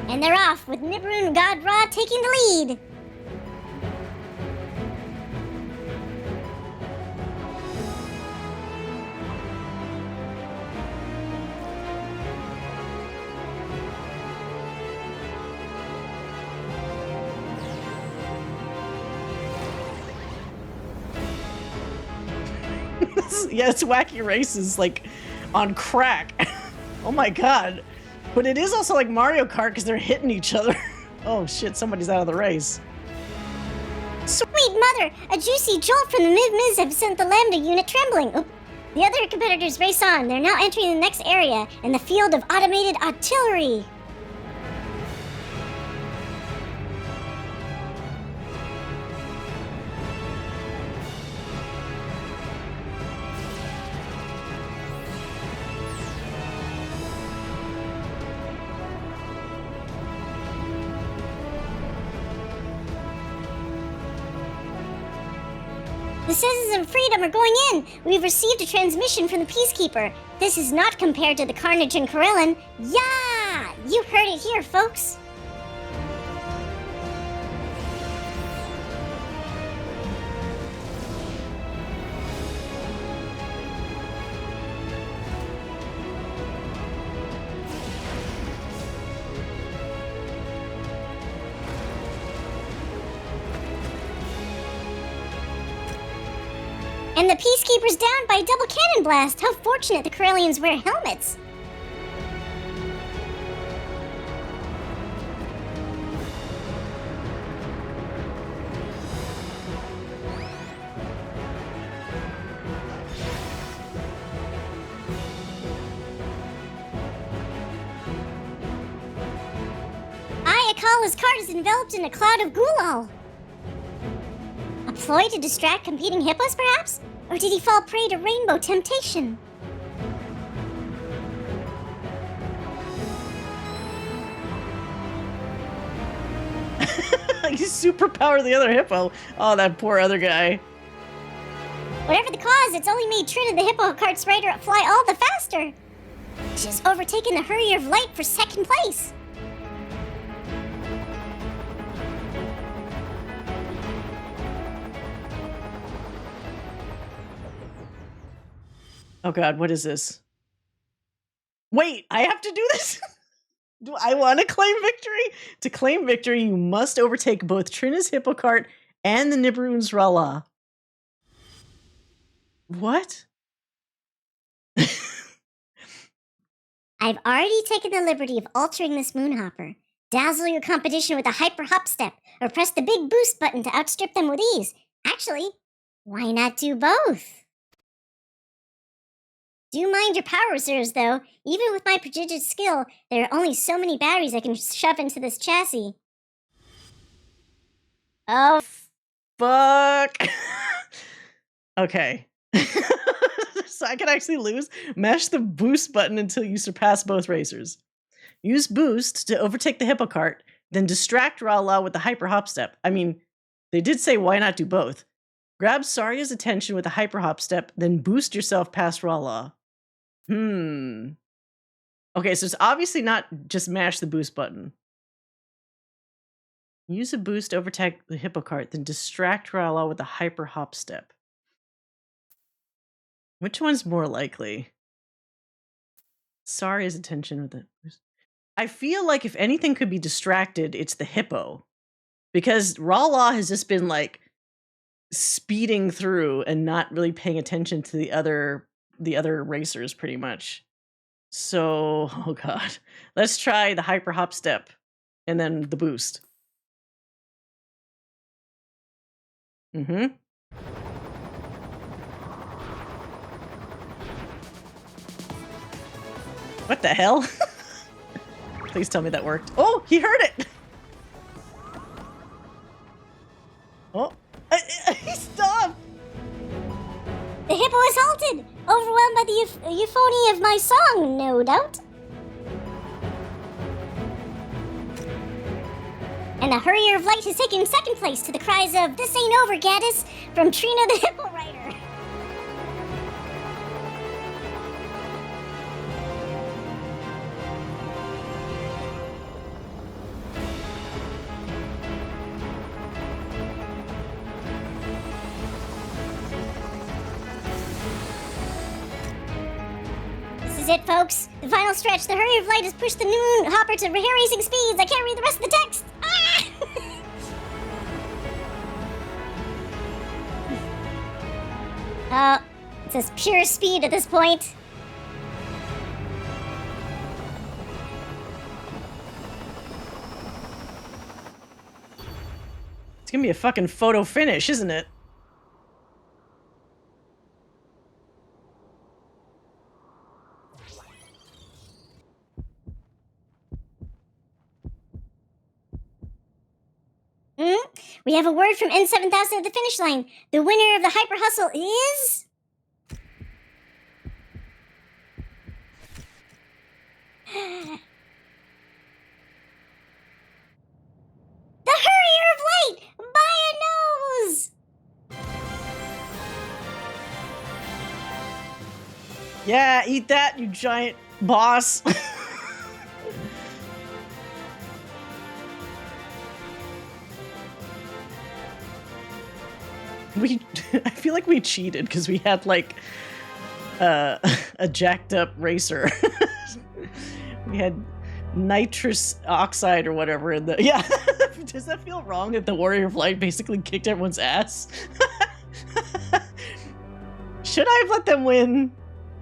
And they're off with Nibiru God Ra taking the lead. Yeah, it's Wacky Races, like, on crack. Oh my god. But it is also like Mario Kart because they're hitting each other. Oh shit, somebody's out of the race. Sweet mother, a juicy jolt from the Miz have sent the Lambda unit trembling. Oop. The other competitors race on. They're now entering the next area in the field of automated artillery. The citizens of freedom are going in. We've received a transmission from the Peacekeeper. This is not compared to the carnage in Corellon. Yeah! You heard it here, folks. And the Peacekeeper's down by a double cannon blast. How fortunate the Corellians wear helmets. Ayakala's cart is enveloped in a cloud of gulal. A ploy to distract competing hippos, perhaps? Or did he fall prey to rainbow temptation? He's superpower the other hippo. Oh, that poor other guy. Whatever the cause, it's only made Trinna the hippo cart's rider fly all the faster. She's overtaken the Hurrier of Light for second place. Oh god, what is this? Wait, I have to do this? Do I want to claim victory? To claim victory, you must overtake both Trinna's Hippocart and the Nibiru's Rala. What? I've already taken the liberty of altering this Moonhopper. Dazzle your competition with a hyper hop step, or press the big boost button to outstrip them with ease. Actually, why not do both? Do mind your power reserves, though. Even with my prodigious skill, there are only so many batteries I can shove into this chassis. Oh, fuck. Okay. So I can actually lose. Mash the boost button until you surpass both racers. Use boost to overtake the hippo cart, then distract Rala with the hyper hop step. I mean, they did say why not do both. Grab Saria's attention with a hyper hop step, then boost yourself past Rala. Okay, so it's obviously not just mash the boost button. Use a boost to overtake the hippo cart, then distract Rala with a hyper hop step. Which one's more likely? Saria's attention with the boost. I feel like if anything could be distracted, it's the hippo. Because Rala has just been like speeding through and not really paying attention to the other racers pretty much. So, oh god. Let's try the hyper hop step and then the boost. What the hell? Please tell me that worked. Oh, he heard it! Oh, he stopped! The hippo is halted, overwhelmed by the euphony of my song, no doubt. And the Hurrier of Light has taken second place to the cries of "This ain't over, Gaddis" from Trina the Hippo Rider. This is it, folks. The final stretch. The Hurrier of Light has pushed the Moon Hopper to hair-raising speeds. I can't read the rest of the text. Ah! It's as pure speed at this point. It's gonna be a fucking photo finish, isn't it? We have a word from N7000 at the finish line. The winner of the Hyper Hustle is... the Hurrier of Light by a nose! Yeah, eat that, you giant boss. I feel like we cheated because we had like a jacked up racer. We had nitrous oxide or whatever in the Does that feel wrong that the Warrior of Light basically kicked everyone's ass? Should I have let them win?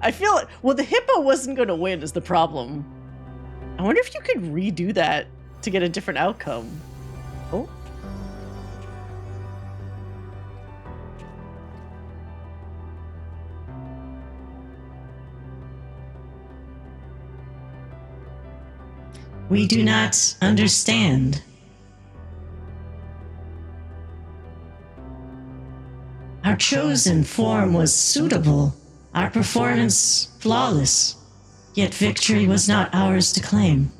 I feel like, well, the hippo wasn't going to win is the problem. I wonder if you could redo that to get a different outcome. Oh. We do not understand. Our chosen form was suitable, our performance flawless, yet victory was not ours to claim.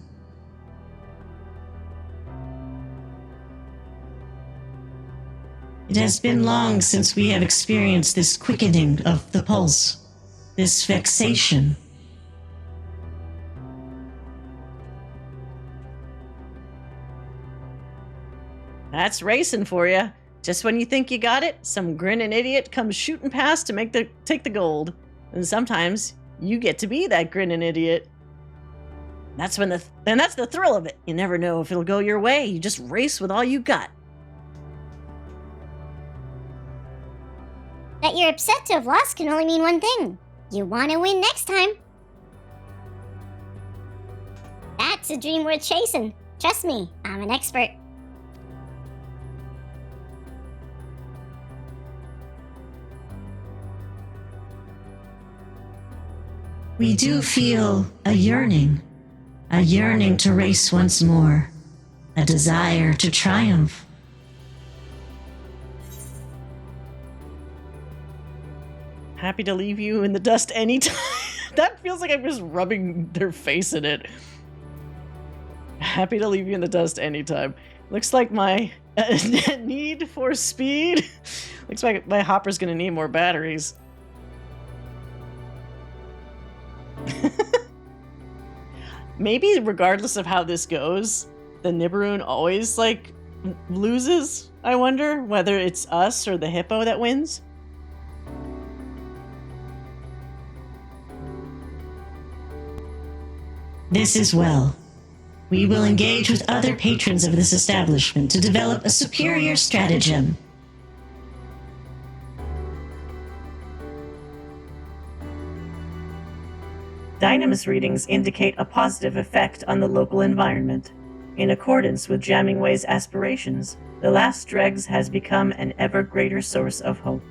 It has been long since we have experienced this quickening of the pulse, this vexation. That's racing for you. Just when you think you got it, some grinning idiot comes shooting past to take the gold. And sometimes you get to be that grinning idiot. That's the thrill of it. You never know if it'll go your way. You just race with all you got. That you're upset to have lost can only mean one thing. You want to win next time. That's a dream worth chasing. Trust me, I'm an expert. We do feel a yearning to race once more, a desire to triumph. Happy to leave you in the dust anytime. That feels like I'm just rubbing their face in it. Happy to leave you in the dust anytime. Looks like my need for speed. Looks like my hopper's gonna need more batteries. Maybe regardless of how this goes, the Nibiruun always, like, loses? I wonder whether it's us or the hippo that wins. This is well. We will engage with other patrons of this establishment to develop a superior stratagem. Dynamis readings indicate a positive effect on the local environment. In accordance with Jammingway's aspirations, the last dregs has become an ever greater source of hope.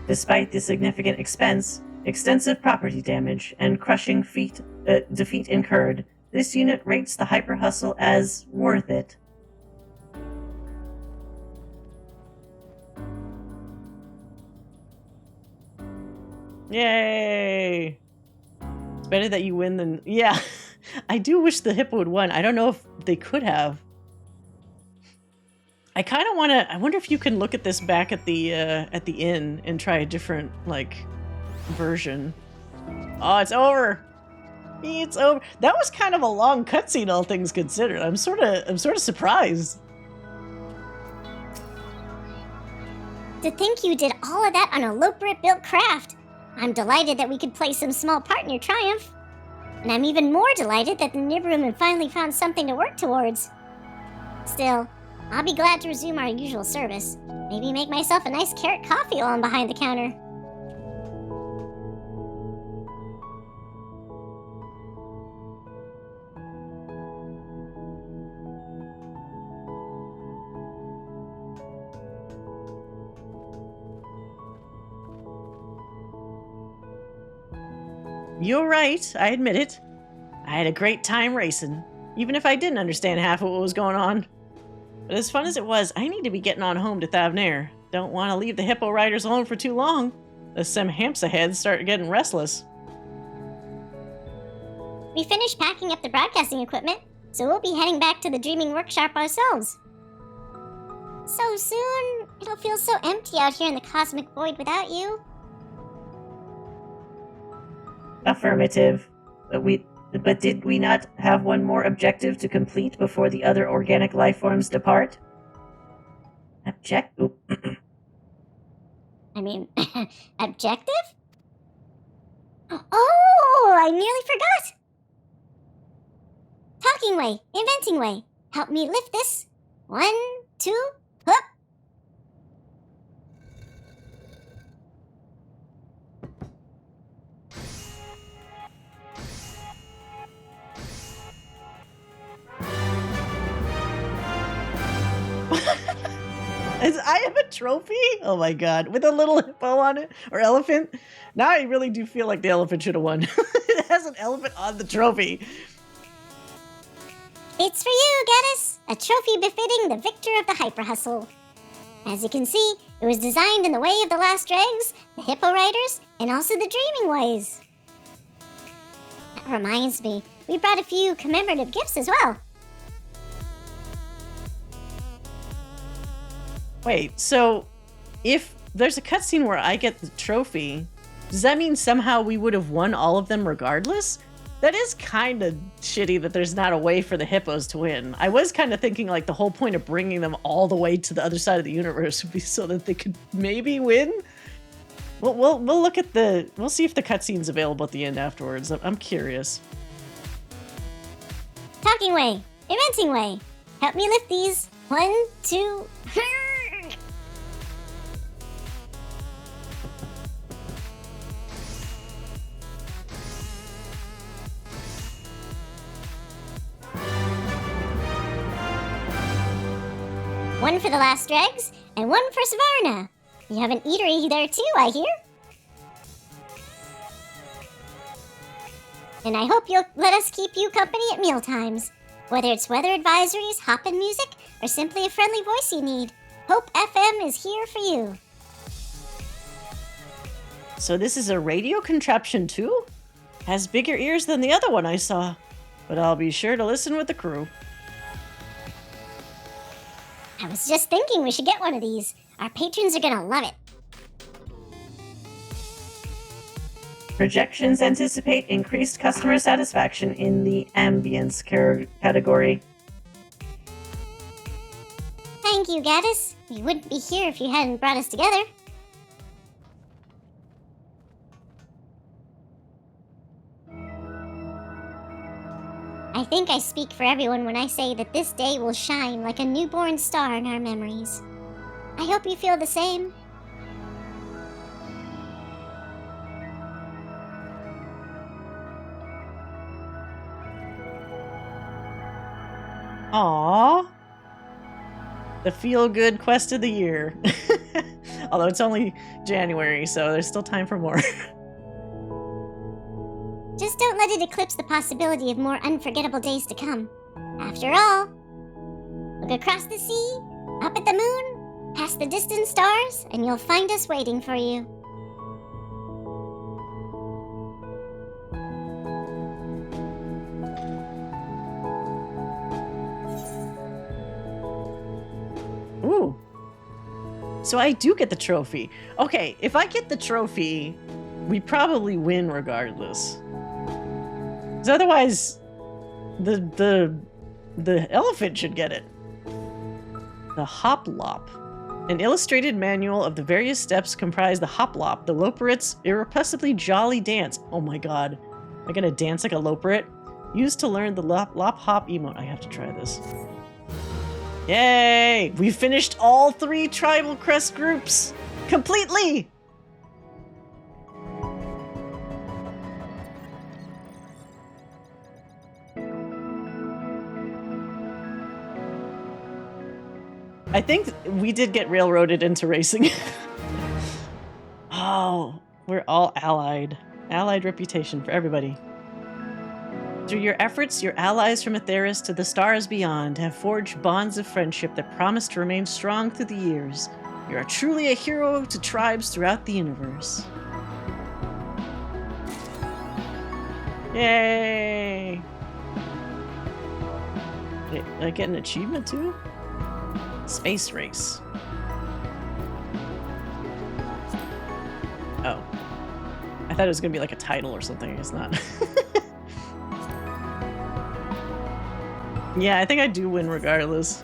Despite the significant expense, extensive property damage, and crushing defeat incurred, this unit rates the Hyper Hustle as worth it. Yay! It's better that you win than... Yeah, I do wish the hippo would win. I don't know if they could have. I kind of want to... I wonder if you can look at this back at the inn and try a different, like, version. Oh, it's over! It's over. That was kind of a long cutscene, all things considered. I'm sort of surprised. To think you did all of that on a Loprit-built craft. I'm delighted that we could play some small part in your triumph. And I'm even more delighted that the Nibiruun had finally found something to work towards. Still, I'll be glad to resume our usual service. Maybe make myself a nice carrot coffee while I'm behind the counter. You're right, I admit it. I had a great time racing, even if I didn't understand half of what was going on. But as fun as it was, I need to be getting on home to Thavnair. Don't want to leave the hippo riders alone for too long. The some Hampsa heads start getting restless. We finished packing up the broadcasting equipment, so we'll be heading back to the Dreaming Workshop ourselves. So soon, it'll feel so empty out here in the cosmic void without you. Affirmative. But did we not have one more objective to complete before the other organic life forms depart? Objective? Objective? Oh, I nearly forgot! Talking way, inventing way. Help me lift this. 1, 2, hup! I have a trophy? Oh my god. With a little hippo on it? Or elephant? Now I really do feel like the elephant should have won. It has an elephant on the trophy. It's for you, Gaddis! A trophy befitting the victor of the Hyper Hustle. As you can see, it was designed in the way of the last dregs, the hippo riders, and also the dreaming ways. That reminds me, we brought a few commemorative gifts as well. Wait, so if there's a cutscene where I get the trophy, does that mean somehow we would have won all of them regardless? That is kind of shitty that there's not a way for the hippos to win. I was kind of thinking like the whole point of bringing them all the way to the other side of the universe would be so that they could maybe win. We'll look at we'll see if the cutscene's available at the end afterwards. I'm curious. Talking way, inventing way. Help me lift these. 1, 2, one for the last dregs, and one for Savarna. You have an eatery there too, I hear. And I hope you'll let us keep you company at mealtimes. Whether it's weather advisories, hoppin' music, or simply a friendly voice you need, Hope FM is here for you. So this is a radio contraption too? Has bigger ears than the other one I saw. But I'll be sure to listen with the crew. I was just thinking we should get one of these. Our patrons are gonna love it. Projections anticipate increased customer satisfaction in the ambience category. Thank you, Gaddis. We wouldn't be here if you hadn't brought us together. I think I speak for everyone when I say that this day will shine like a newborn star in our memories. I hope you feel the same. Aww. The feel-good quest of the year. Although it's only January, so there's still time for more. Just don't let it eclipse the possibility of more unforgettable days to come. After all, look across the sea, up at the moon, past the distant stars, and you'll find us waiting for you. Ooh. So I do get the trophy. Okay, if I get the trophy, we probably win regardless. 'Cause otherwise, the elephant should get it. The Hoplop. An illustrated manual of the various steps comprise the Hoplop, the Loperit's irrepressibly jolly dance. Oh my god. Am I gonna dance like a Loperit? Used to learn the Lop Hop emote. I have to try this. Yay! We finished all 3 Tribal Crest groups completely! I think we did get railroaded into racing. Oh, we're all allied. Allied reputation for everybody. Through your efforts, your allies from Aetheris to the stars beyond have forged bonds of friendship that promise to remain strong through the years. You are truly a hero to tribes throughout the universe. Yay! Did I get an achievement too? Space race. Oh. I thought it was gonna be like a title or something, I guess not. Yeah, I think I do win regardless.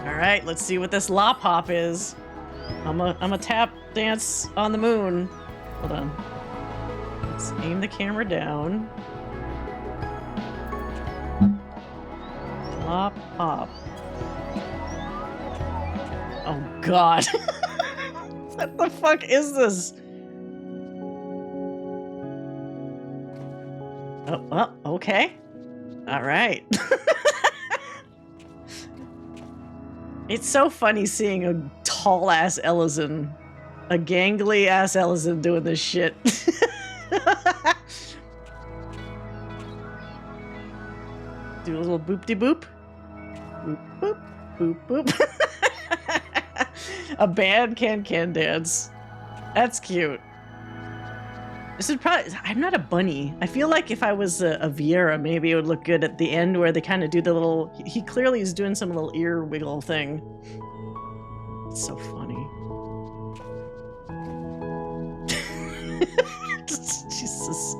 Alright, let's see what this Lop Hop is. I'm a tap dance on the moon. Hold on. Let's aim the camera down. Lop Hop. Oh god. What the fuck is this? Oh, well, okay. Alright. It's so funny seeing a tall-ass Ellison. A gangly-ass Ellison doing this shit. Do a little boop-de-boop. Boop, boop, boop, boop. A band can dance. That's cute. This is probably... I'm not a bunny. I feel like if I was a Viera, maybe it would look good at the end where they kind of do the little... He clearly is doing some little ear wiggle thing. It's so funny. Jesus.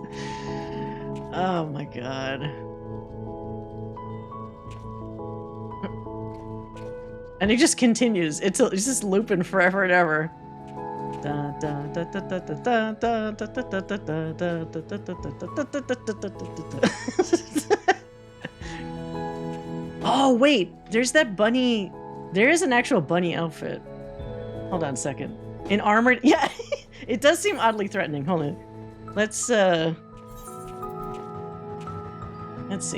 Oh my god. And it just continues. It's just looping forever and ever. Oh wait, there's that bunny. There is an actual bunny outfit. Hold on a second. In armored, yeah, it does seem oddly threatening. Hold on. Let's see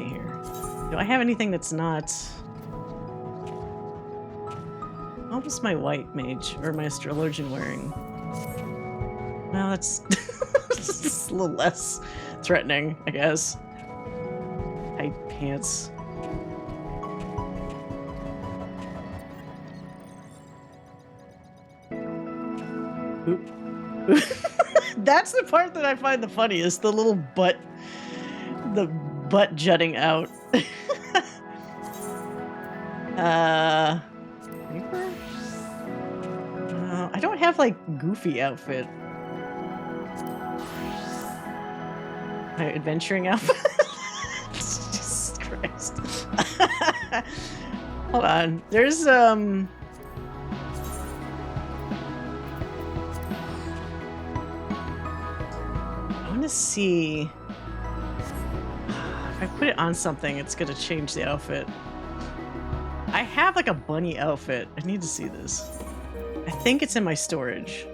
here. Do I have anything that's not? What was my white mage or my astrologian wearing? Well, that's just a little less threatening, I guess. Tight pants. Oop. That's the part that I find the funniest. The little butt, the butt jutting out. Reaper? I don't have like goofy outfit. My adventuring outfit. Jesus Christ. Hold on. There's I want to see if I put it on something, it's gonna change the outfit. I have like a bunny outfit. I need to see this. I think it's in my storage.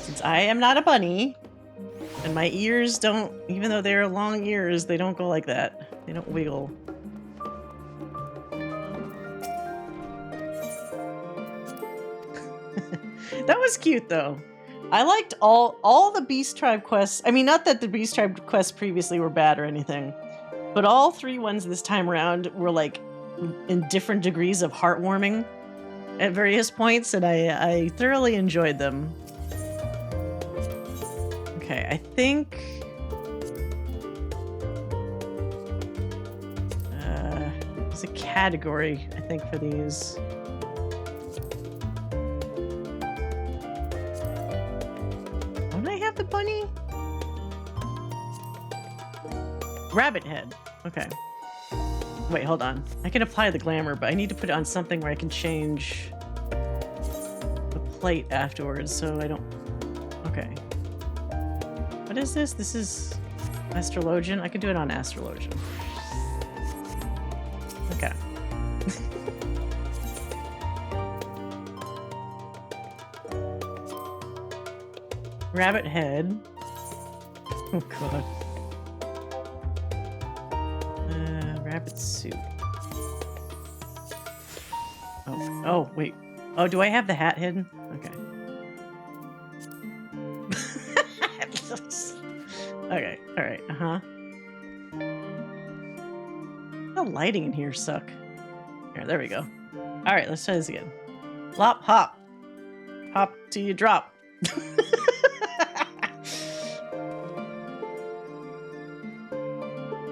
Since I am not a bunny, and my ears don't, even though they're long ears, they don't go like that. They don't wiggle. That was cute though. I liked all the Beast Tribe quests. I mean, not that the Beast Tribe quests previously were bad or anything, but all 3 ones this time around were like in different degrees of heartwarming at various points, and I thoroughly enjoyed them. Okay, I think there's a category, I think, for these. Don't I have the bunny? Rabbit head. Okay. Wait, hold on. I can apply the glamour, but I need to put it on something where I can change the plate afterwards, so I don't... Okay. What is this? This is Astrologian? I can do it on Astrologian. Okay. Rabbit head. Oh god. Rabbit suit. Oh, wait. Oh, do I have the hat hidden? Okay. Okay, alright, The lighting in here suck. Here, there we go. Alright, let's try this again. Flop, hop. Hop till you drop.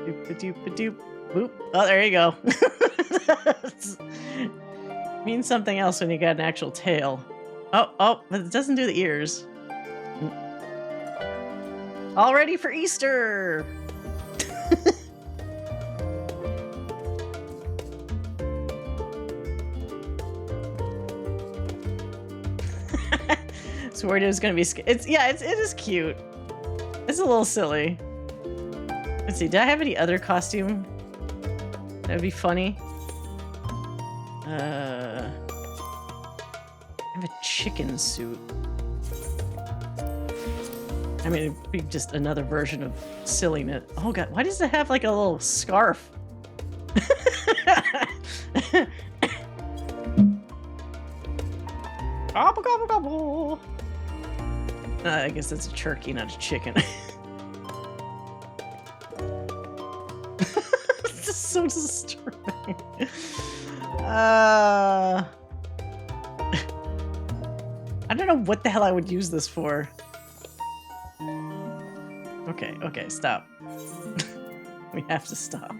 Doop-a-doop-a-doop. Boop. Oh, there you go. Means something else when you got an actual tail. Oh, but it doesn't do the ears. All ready for Easter! So worried it was gonna be it is cute. It's a little silly. Let's see, did I have any other costume that'd be funny? I have a chicken suit. I mean, it'd be just another version of silliness. Oh god, why does it have like a little scarf? Gobble, gobble, gobble. I guess that's a turkey, not a chicken. This is so disturbing. I don't know what the hell I would use this for. Okay, stop. We have to stop.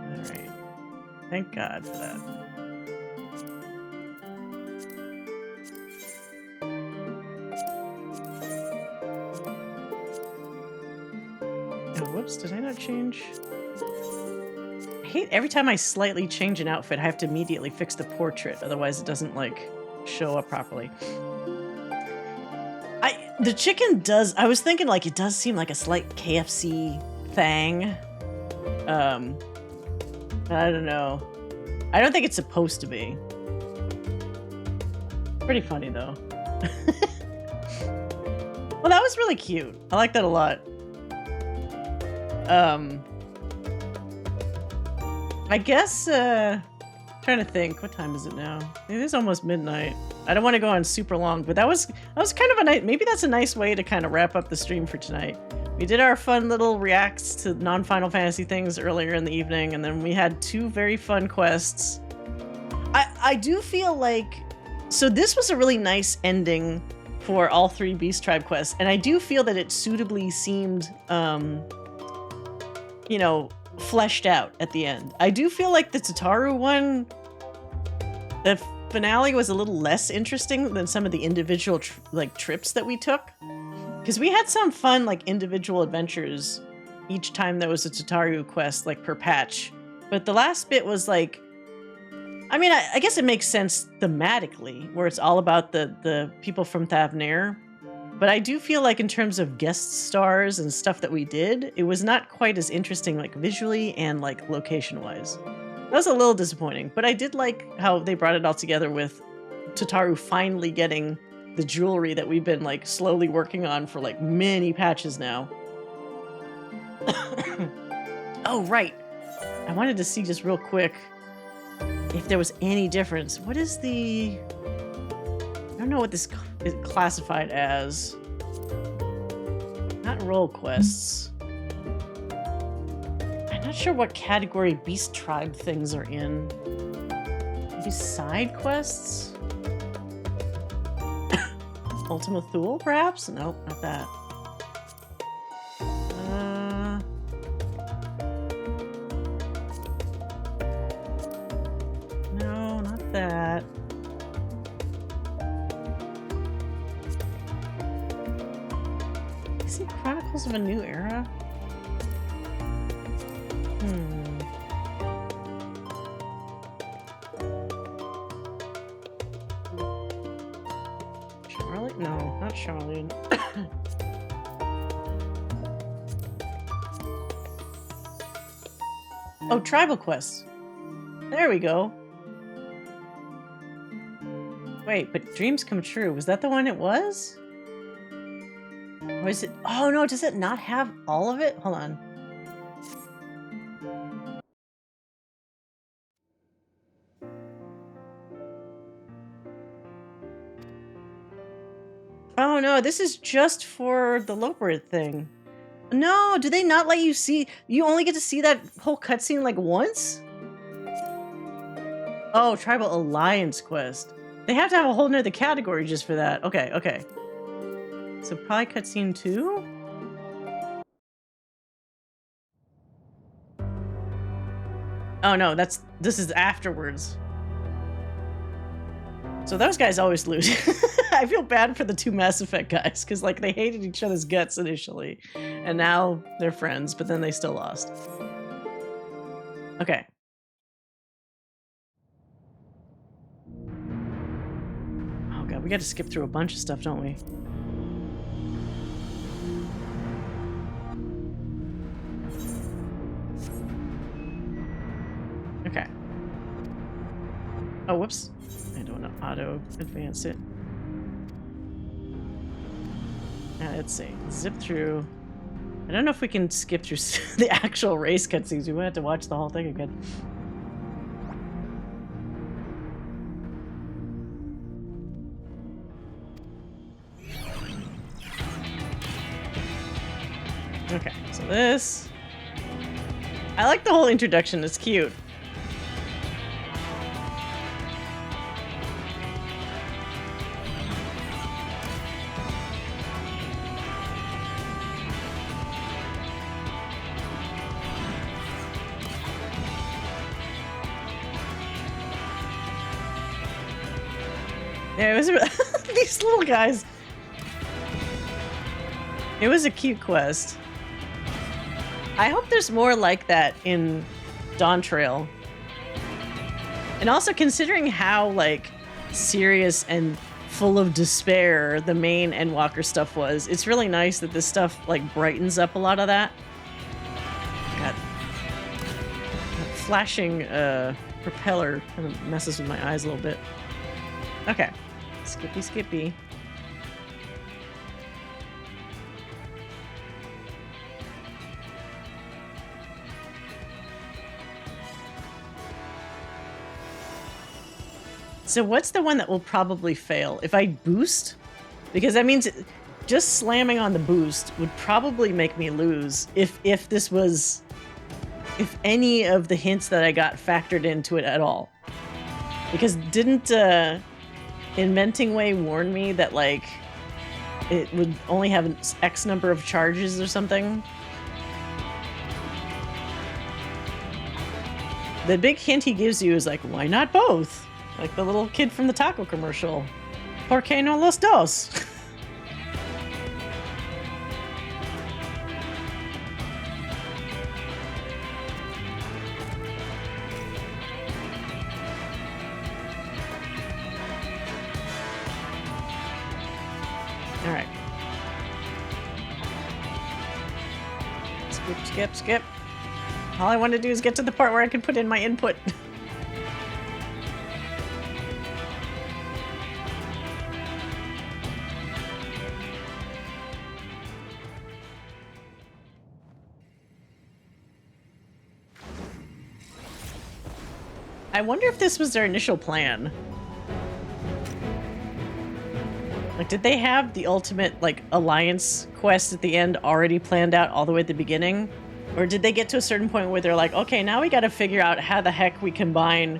Alright. Thank God for that. Oh, whoops, did I not change? I hate every time I slightly change an outfit, I have to immediately fix the portrait, otherwise it doesn't, like, show up properly. The chicken does, I was thinking, like, it does seem like a slight KFC thing. But I don't know. I don't think it's supposed to be. Pretty funny, though. Well, that was really cute. I like that a lot. I guess, Trying to think, what time is it now? It is almost midnight. I don't want to go on super long, but that was kind of a nice, maybe that's a nice way to kind of wrap up the stream for tonight. We did our fun little reacts to non-Final Fantasy things earlier in the evening, and then we had 2 very fun quests. I do feel like, so this was a really nice ending for all 3 Beast Tribe quests, and I do feel that it suitably seemed, you know, fleshed out at the end. I do feel like the Tataru one, the finale was a little less interesting than some of the individual trips that we took, because we had some fun like individual adventures each time there was a Tataru quest, like per patch. But the last bit was like, I mean, I guess it makes sense thematically, where it's all about the people from Thavnair. But I do feel like in terms of guest stars and stuff that we did, it was not quite as interesting, like visually and like location-wise. That was a little disappointing, but I did like how they brought it all together with Tataru finally getting the jewelry that we've been like slowly working on for like many patches now. Oh, right. I wanted to see just real quick if there was any difference. What is the... I don't know what this is classified as. Not role quests. I'm not sure what category Beast Tribe things are in. Maybe side quests? Ultima Thule, perhaps? Nope, not that. No, not that. Is it Chronicles of a New Era? Charlotte? No, not Charlotte. Oh, Tribal Quests. There we go. Wait, but Dreams Come True, was that the one it was? Or is it... Oh no, does it not have all of it? Hold on. Oh no, this is just for the Loper thing. No, do they not let you see... You only get to see that whole cutscene like once? Oh, Tribal Alliance Quest. They have to have a whole nother category just for that. Okay, okay. So probably cutscene 2? Oh no, this is afterwards. So those guys always lose. I feel bad for the 2 Mass Effect guys, because like they hated each other's guts initially, and now they're friends, but then they still lost. Okay. Oh god, we got to skip through a bunch of stuff, don't we? Okay. Oh, whoops. I don't want to auto-advance it. Let's see. Zip through. I don't know if we can skip through the actual race cutscenes. We might have to watch the whole thing again. Okay, so this... I like the whole introduction. It's cute. Yeah, it was these little guys. It was a cute quest. I hope there's more like that in Dawn Trail. And also considering how like serious and full of despair the main Endwalker stuff was, it's really nice that this stuff like brightens up a lot of that. Got that flashing propeller kind of messes with my eyes a little bit. Okay. Skippy, skippy. So what's the one that will probably fail? If I boost? Because that means just slamming on the boost would probably make me lose if this was... if any of the hints that I got factored into it at all. Because didn't Inventing Way warn me that, like, it would only have an X number of charges or something? The big hint he gives you is like, why not both? Like the little kid from the taco commercial. ¿Por qué no los dos? All right. Skip. All I want to do is get to the part where I can put in my input. I wonder if this was their initial plan. Like, did they have the ultimate, like, alliance quest at the end already planned out all the way at the beginning? Or did they get to a certain point where they're like, okay, now we gotta figure out how the heck we combine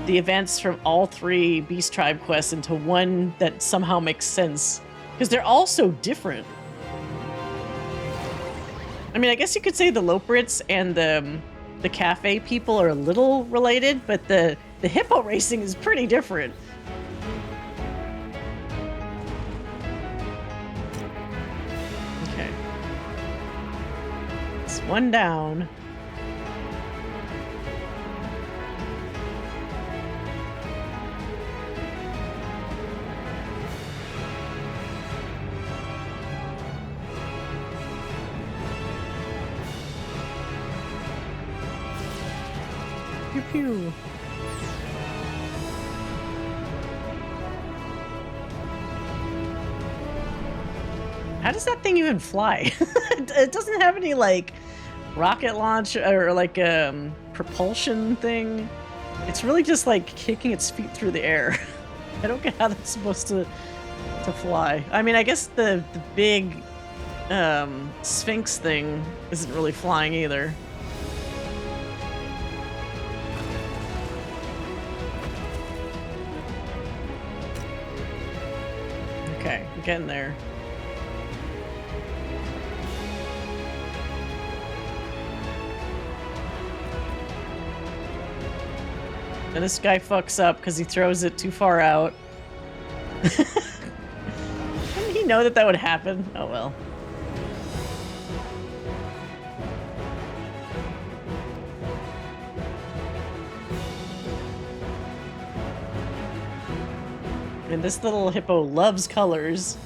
the events from all 3 Beast Tribe quests into one that somehow makes sense? Because they're all so different. I mean, I guess you could say the Loprits and the cafe people are a little related, but the hippo racing is pretty different. Okay. It's one down. Pew pew. How does that thing even fly? It doesn't have any, like, rocket launch or, like, propulsion thing. It's really just, like, kicking its feet through the air. I don't get how that's supposed to fly. I mean, I guess the big Sphinx thing isn't really flying either. Okay, I'm getting there. And this guy fucks up because he throws it too far out. Didn't he know that that would happen? Oh well. And this little hippo loves colors.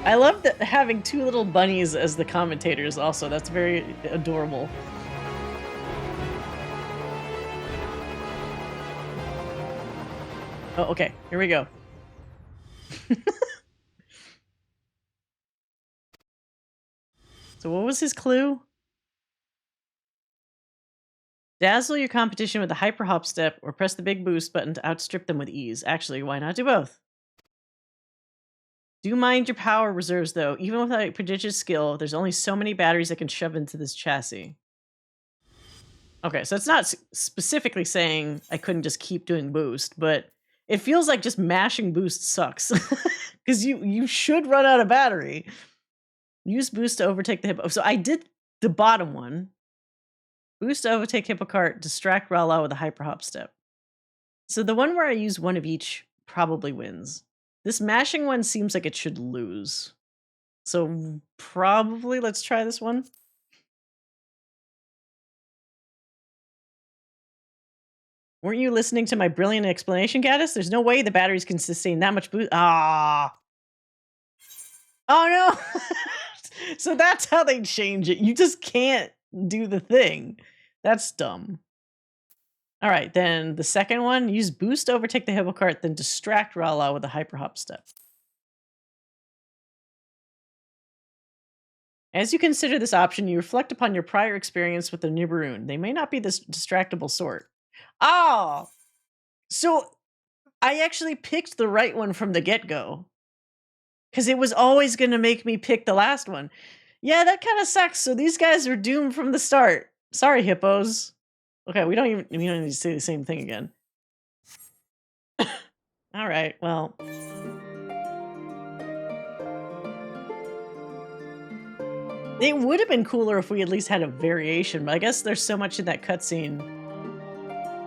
I love that having 2 little bunnies as the commentators also. That's very adorable. Oh, okay. Here we go. So what was his clue? Dazzle your competition with a hyper hop step or press the big boost button to outstrip them with ease. Actually, why not do both? Do mind your power reserves, though. Even without prodigious skill, there's only so many batteries I can shove into this chassis. Okay, so it's not specifically saying I couldn't just keep doing boost, but it feels like just mashing boost sucks. Because you should run out of battery. Use boost to overtake the hippo. So I did the bottom one. Boost to overtake hippocart, distract Rala with a hyper hop step. So the one where I use one of each probably wins. This mashing one seems like it should lose. So probably let's try this one. Weren't you listening to my brilliant explanation, Gaddis? There's no way the batteries can sustain that much boost. Ah. Oh no. So that's how they change it. You just can't do the thing. That's dumb. All right, then the second one, use boost to overtake the hippocart, then distract Rala with a hyper hop step. As you consider this option, you reflect upon your prior experience with the Nibiruun. They may not be this distractible sort. Oh! So I actually picked the right one from the get-go. Because it was always going to make me pick the last one. Yeah, that kind of sucks. So these guys are doomed from the start. Sorry, hippos. Okay, we don't need to say the same thing again. All right, well. It would have been cooler if we at least had a variation, but I guess there's so much in that cutscene,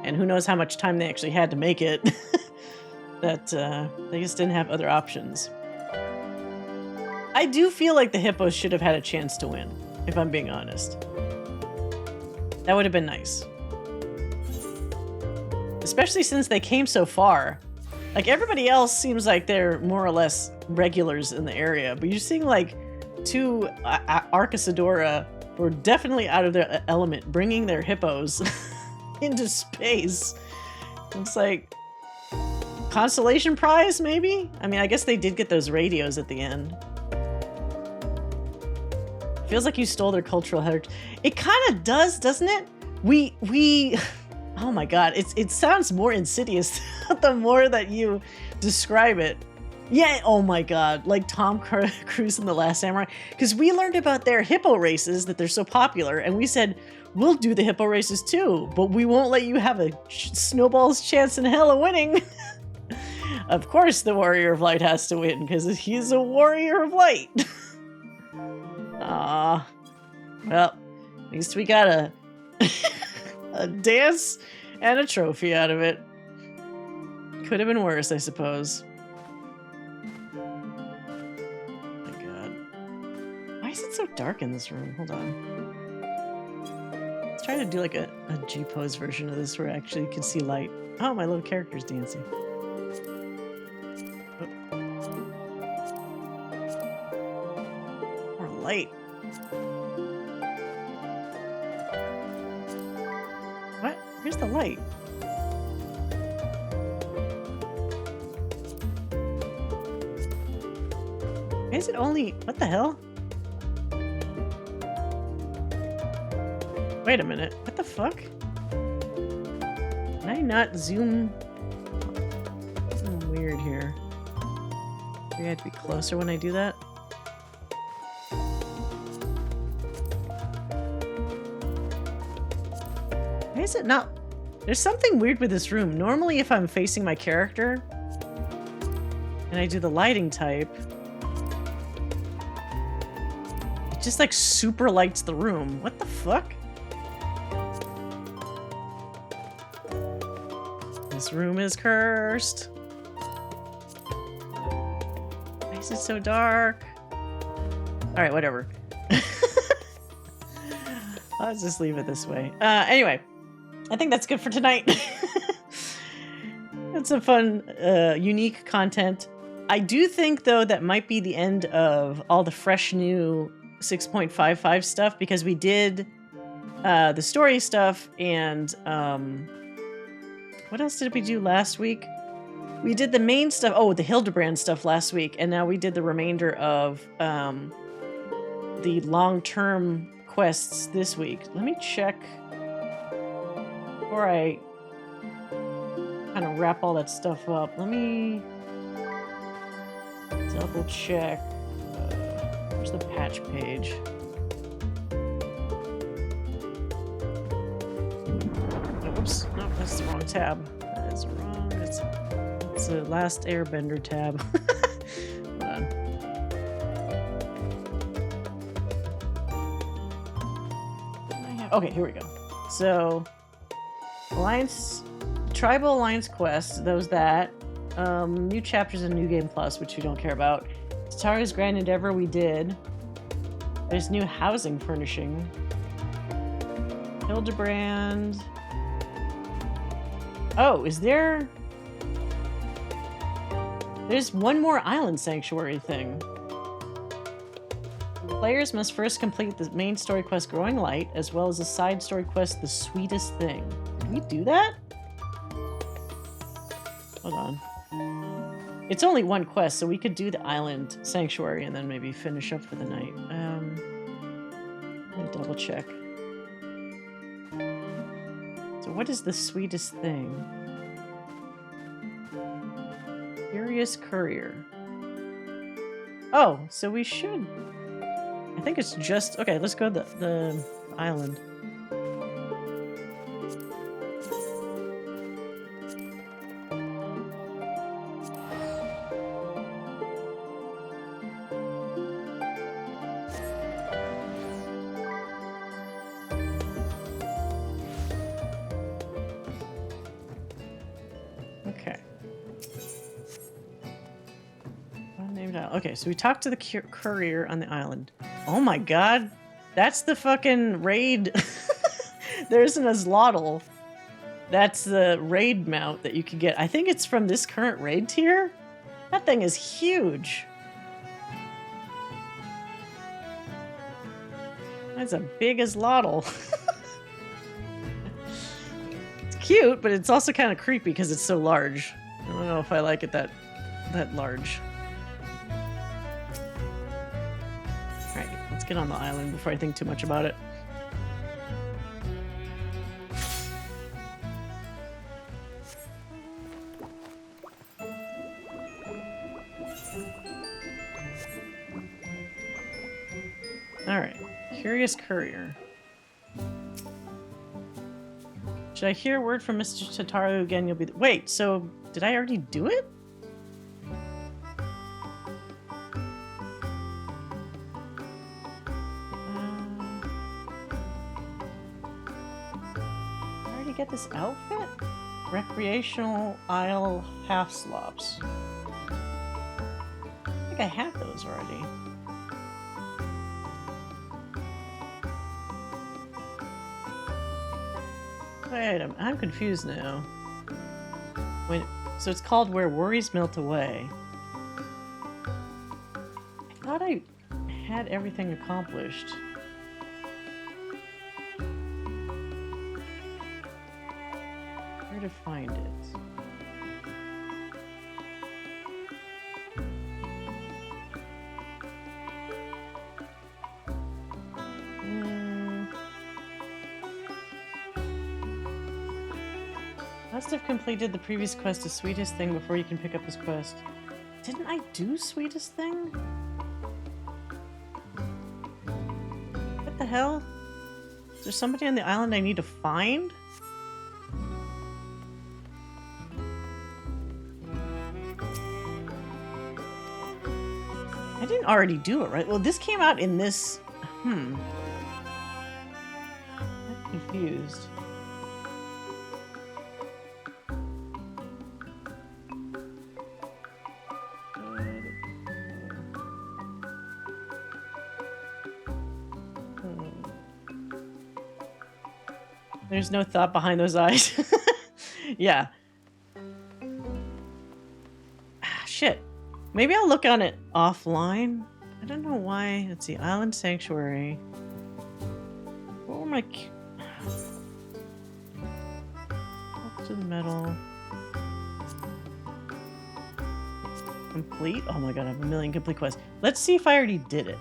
and who knows how much time they actually had to make it, that they just didn't have other options. I do feel like the hippos should have had a chance to win, if I'm being honest. That would have been nice. Especially since they came so far. Like, everybody else seems like they're more or less regulars in the area, but you're seeing, like, two Arcasadora who are definitely out of their element, bringing their hippos into space. It's like, consolation prize, maybe? I mean, I guess they did get those radios at the end. Feels like you stole their cultural heritage. It kind of does, doesn't it? We oh my god, it sounds more insidious the more that you describe it. Yeah, oh my god, like Tom Cruise in The Last Samurai. Because we learned about their hippo races, that they're so popular, and we said, we'll do the hippo races too, but we won't let you have a snowball's chance in hell of winning. Of course the Warrior of Light has to win, because he's a Warrior of Light. Ah, well, at least we got a dance and a trophy out of it. Could have been worse, I suppose. Oh my god. Why is it so dark in this room? Hold on. Let's try to do like a G-pose version of this where I actually can see light. Oh, my little character's dancing. More light. What? Where's the light? Why is it only... What the hell? Wait a minute. What the fuck? Can I not zoom? Something weird here. Maybe I have to be closer when I do that. Why is it not? There's something weird with this room. Normally, if I'm facing my character and I do the lighting type, it just like super lights the room. What the fuck? This room is cursed. Why is it so dark? Alright, whatever. I'll just leave it this way. Anyway, I think that's good for tonight. That's some fun, unique content. I do think, though, that might be the end of all the fresh new 6.55 stuff, because we did the story stuff and... what else did we do last week? We did the main stuff. Oh, the Hildebrand stuff last week. And now we did the remainder of the long-term quests this week. Let me check before I kind of wrap all that stuff up. Let me double check. Where's the patch page? Oops, no, that's the wrong tab. That is wrong. It's the last Airbender tab. Hold on. Okay, here we go. So, Alliance, Tribal Alliance Quest, that was that. New chapters in New Game Plus, which we don't care about. Tataru's Grand Endeavor, we did. There's new housing furnishing. Hildebrand. Oh, is there... There's one more island sanctuary thing. Players must first complete the main story quest Growing Light, as well as the side story quest The Sweetest Thing. Did we do that? Hold on. It's only one quest, so we could do the island sanctuary and then maybe finish up for the night. double check. So what is the sweetest thing? Curious Courier. Oh, so we should... I think it's just... Okay, let's go to the island. Okay. Unnamed island. Okay, so we talked to the courier on the island. Oh my god! That's the fucking raid. There's an Azlotl. That's the raid mount that you can get. I think it's from this current raid tier. That thing is huge. That's a big Azlotl. It's cute, but it's also kind of creepy because it's so large. I don't know if I like it that large. Alright, let's get on the island before I think too much about it. Alright, Curious Courier. Should I hear word from Mr. Tataru again? You'll be... Wait, so did I already do it? I already get this outfit? Recreational Isle Half Slops. I think I have those already. Wait, I'm confused now. So it's called Where Worries Melt Away. I thought I had everything accomplished. Where to find it? Must have completed the previous quest of Sweetest Thing before you can pick up this quest. Didn't I do Sweetest Thing? What the hell? Is there somebody on the island I need to find? I didn't already do it, right? Well, this came out in this... I'm confused. There's no thought behind those eyes. Yeah. Ah, shit. Maybe I'll look on it offline. I don't know why. Let's see. Island Sanctuary. What were my... Up to the metal. Complete? Oh my god, I have a million complete quests. Let's see if I already did it.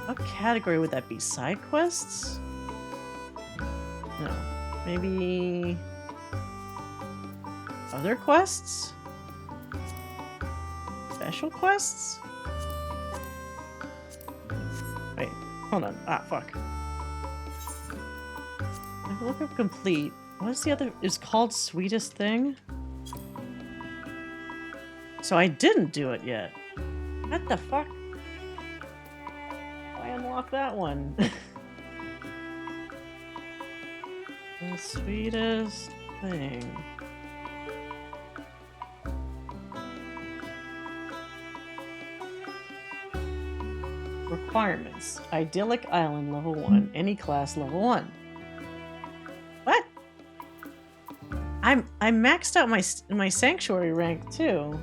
What category would that be? Side quests? No. Maybe... other quests? Special quests? Wait, hold on. Ah, fuck. If I look up complete, what's the other? It's called Sweetest Thing? So I didn't do it yet. What the fuck? Why unlock that one? The Sweetest Thing. Requirements. Idyllic Island level 1. Any class level 1. What? I maxed out my sanctuary rank too.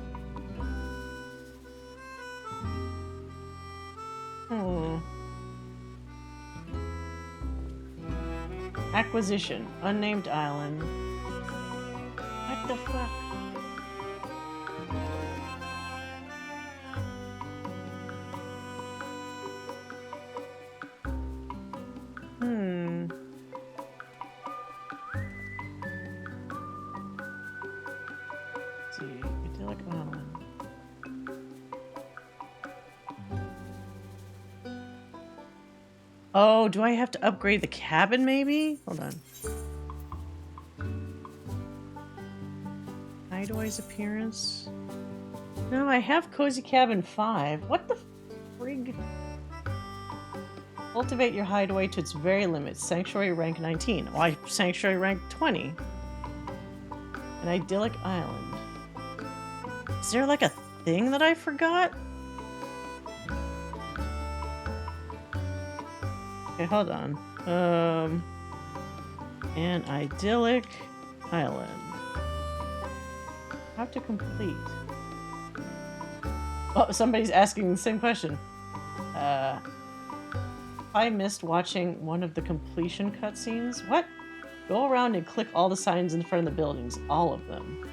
Acquisition. Unnamed island. What the fuck? Idyllic Island. Oh, do I have to upgrade the cabin maybe? Hold on. Hideaway's appearance. No, I have Cozy Cabin 5. What the frig? Cultivate your hideaway to its very limits. Sanctuary rank 19. Why Sanctuary rank 20? An idyllic island. Is there like a thing that I forgot? Okay, hold on. An idyllic island. How to complete? Oh, somebody's asking the same question. I missed watching one of the completion cutscenes. What? Go around and click all the signs in front of the buildings. All of them.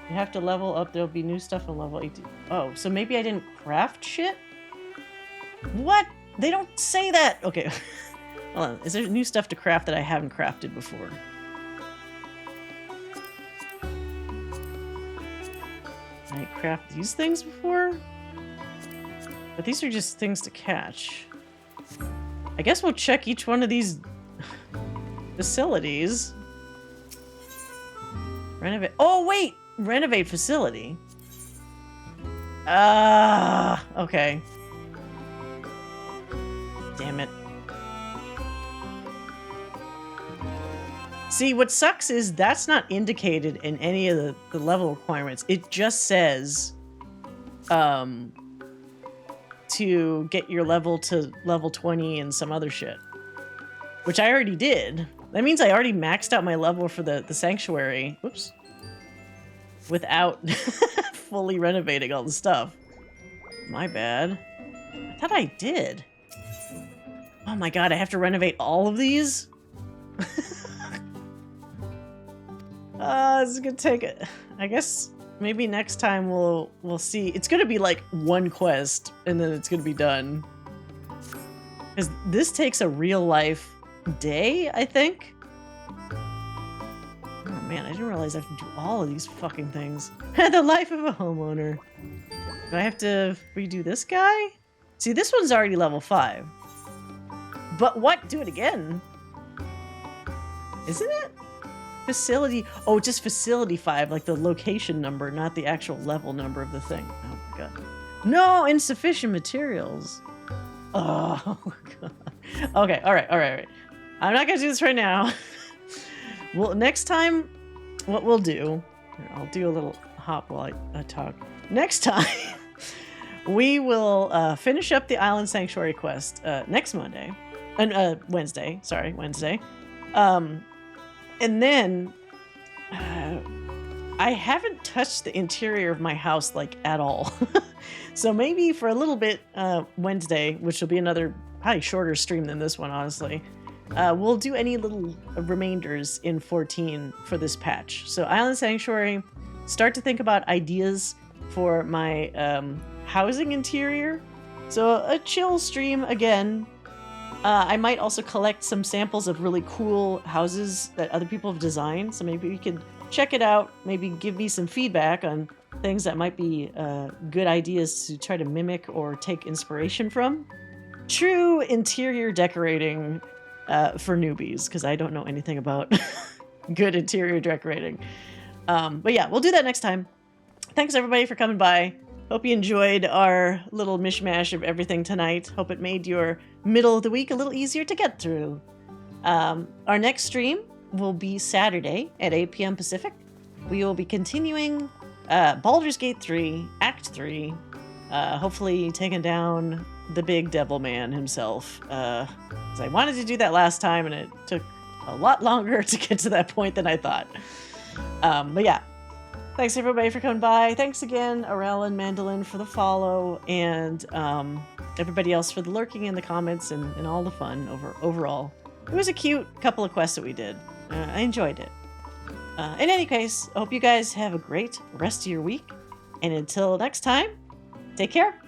You have to level up. There'll be new stuff on level 18. Oh, so maybe I didn't craft shit? What? They don't say that! Okay. Hold on. Is there new stuff to craft that I haven't crafted before? I craft these things before? But these are just things to catch. I guess we'll check each one of these facilities. Renovate. Oh, wait! Renovate facility. Okay. Damn it. See, what sucks is that's not indicated in any of the level requirements. It just says to get your level to level 20 and some other shit. Which I already did. That means I already maxed out my level for the sanctuary. Whoops. Without fully renovating all the stuff. My bad. I thought I did. Oh my god, I have to renovate all of these? This is gonna take it. I guess maybe next time we'll see. It's gonna be like one quest and then it's gonna be done. Because this takes a real life day, I think. Oh man, I didn't realize I have to do all of these fucking things. The life of a homeowner. Do I have to redo this guy? See, this one's already level 5. But what? Do it again? Isn't it? Facility. Oh, just facility 5, like the location number, not the actual level number of the thing. Oh my god. No, insufficient materials. Oh god. Okay, alright. I'm not gonna do this right now. Well, next time, what we'll do, here, I'll do a little hop while I talk. Next time, we will finish up the Island Sanctuary quest next Monday. Wednesday. Sorry, Wednesday. And then I haven't touched the interior of my house like at all. So maybe for a little bit Wednesday, which will be another probably shorter stream than this one, honestly. We'll do any little remainders in 14 for this patch. So Island Sanctuary, start to think about ideas for my housing interior. So a chill stream again. I might also collect some samples of really cool houses that other people have designed. So maybe we could check it out. Maybe give me some feedback on things that might be good ideas to try to mimic or take inspiration from. True interior decorating for newbies, because I don't know anything about good interior decorating. But yeah, we'll do that next time. Thanks everybody for coming by. Hope you enjoyed our little mishmash of everything tonight. Hope it made your middle of the week a little easier to get through. Our next stream will be Saturday at 8 p.m. Pacific. We will be continuing Baldur's Gate 3, Act 3, hopefully taking down the big devil man himself. 'Cause I wanted to do that last time and it took a lot longer to get to that point than I thought. But yeah. Thanks everybody for coming by. Thanks again, Arel and Mandolin, for the follow, and everybody else for the lurking in the comments and all the fun overall. It was a cute couple of quests that we did. I enjoyed it. In any case, I hope you guys have a great rest of your week, and until next time, take care.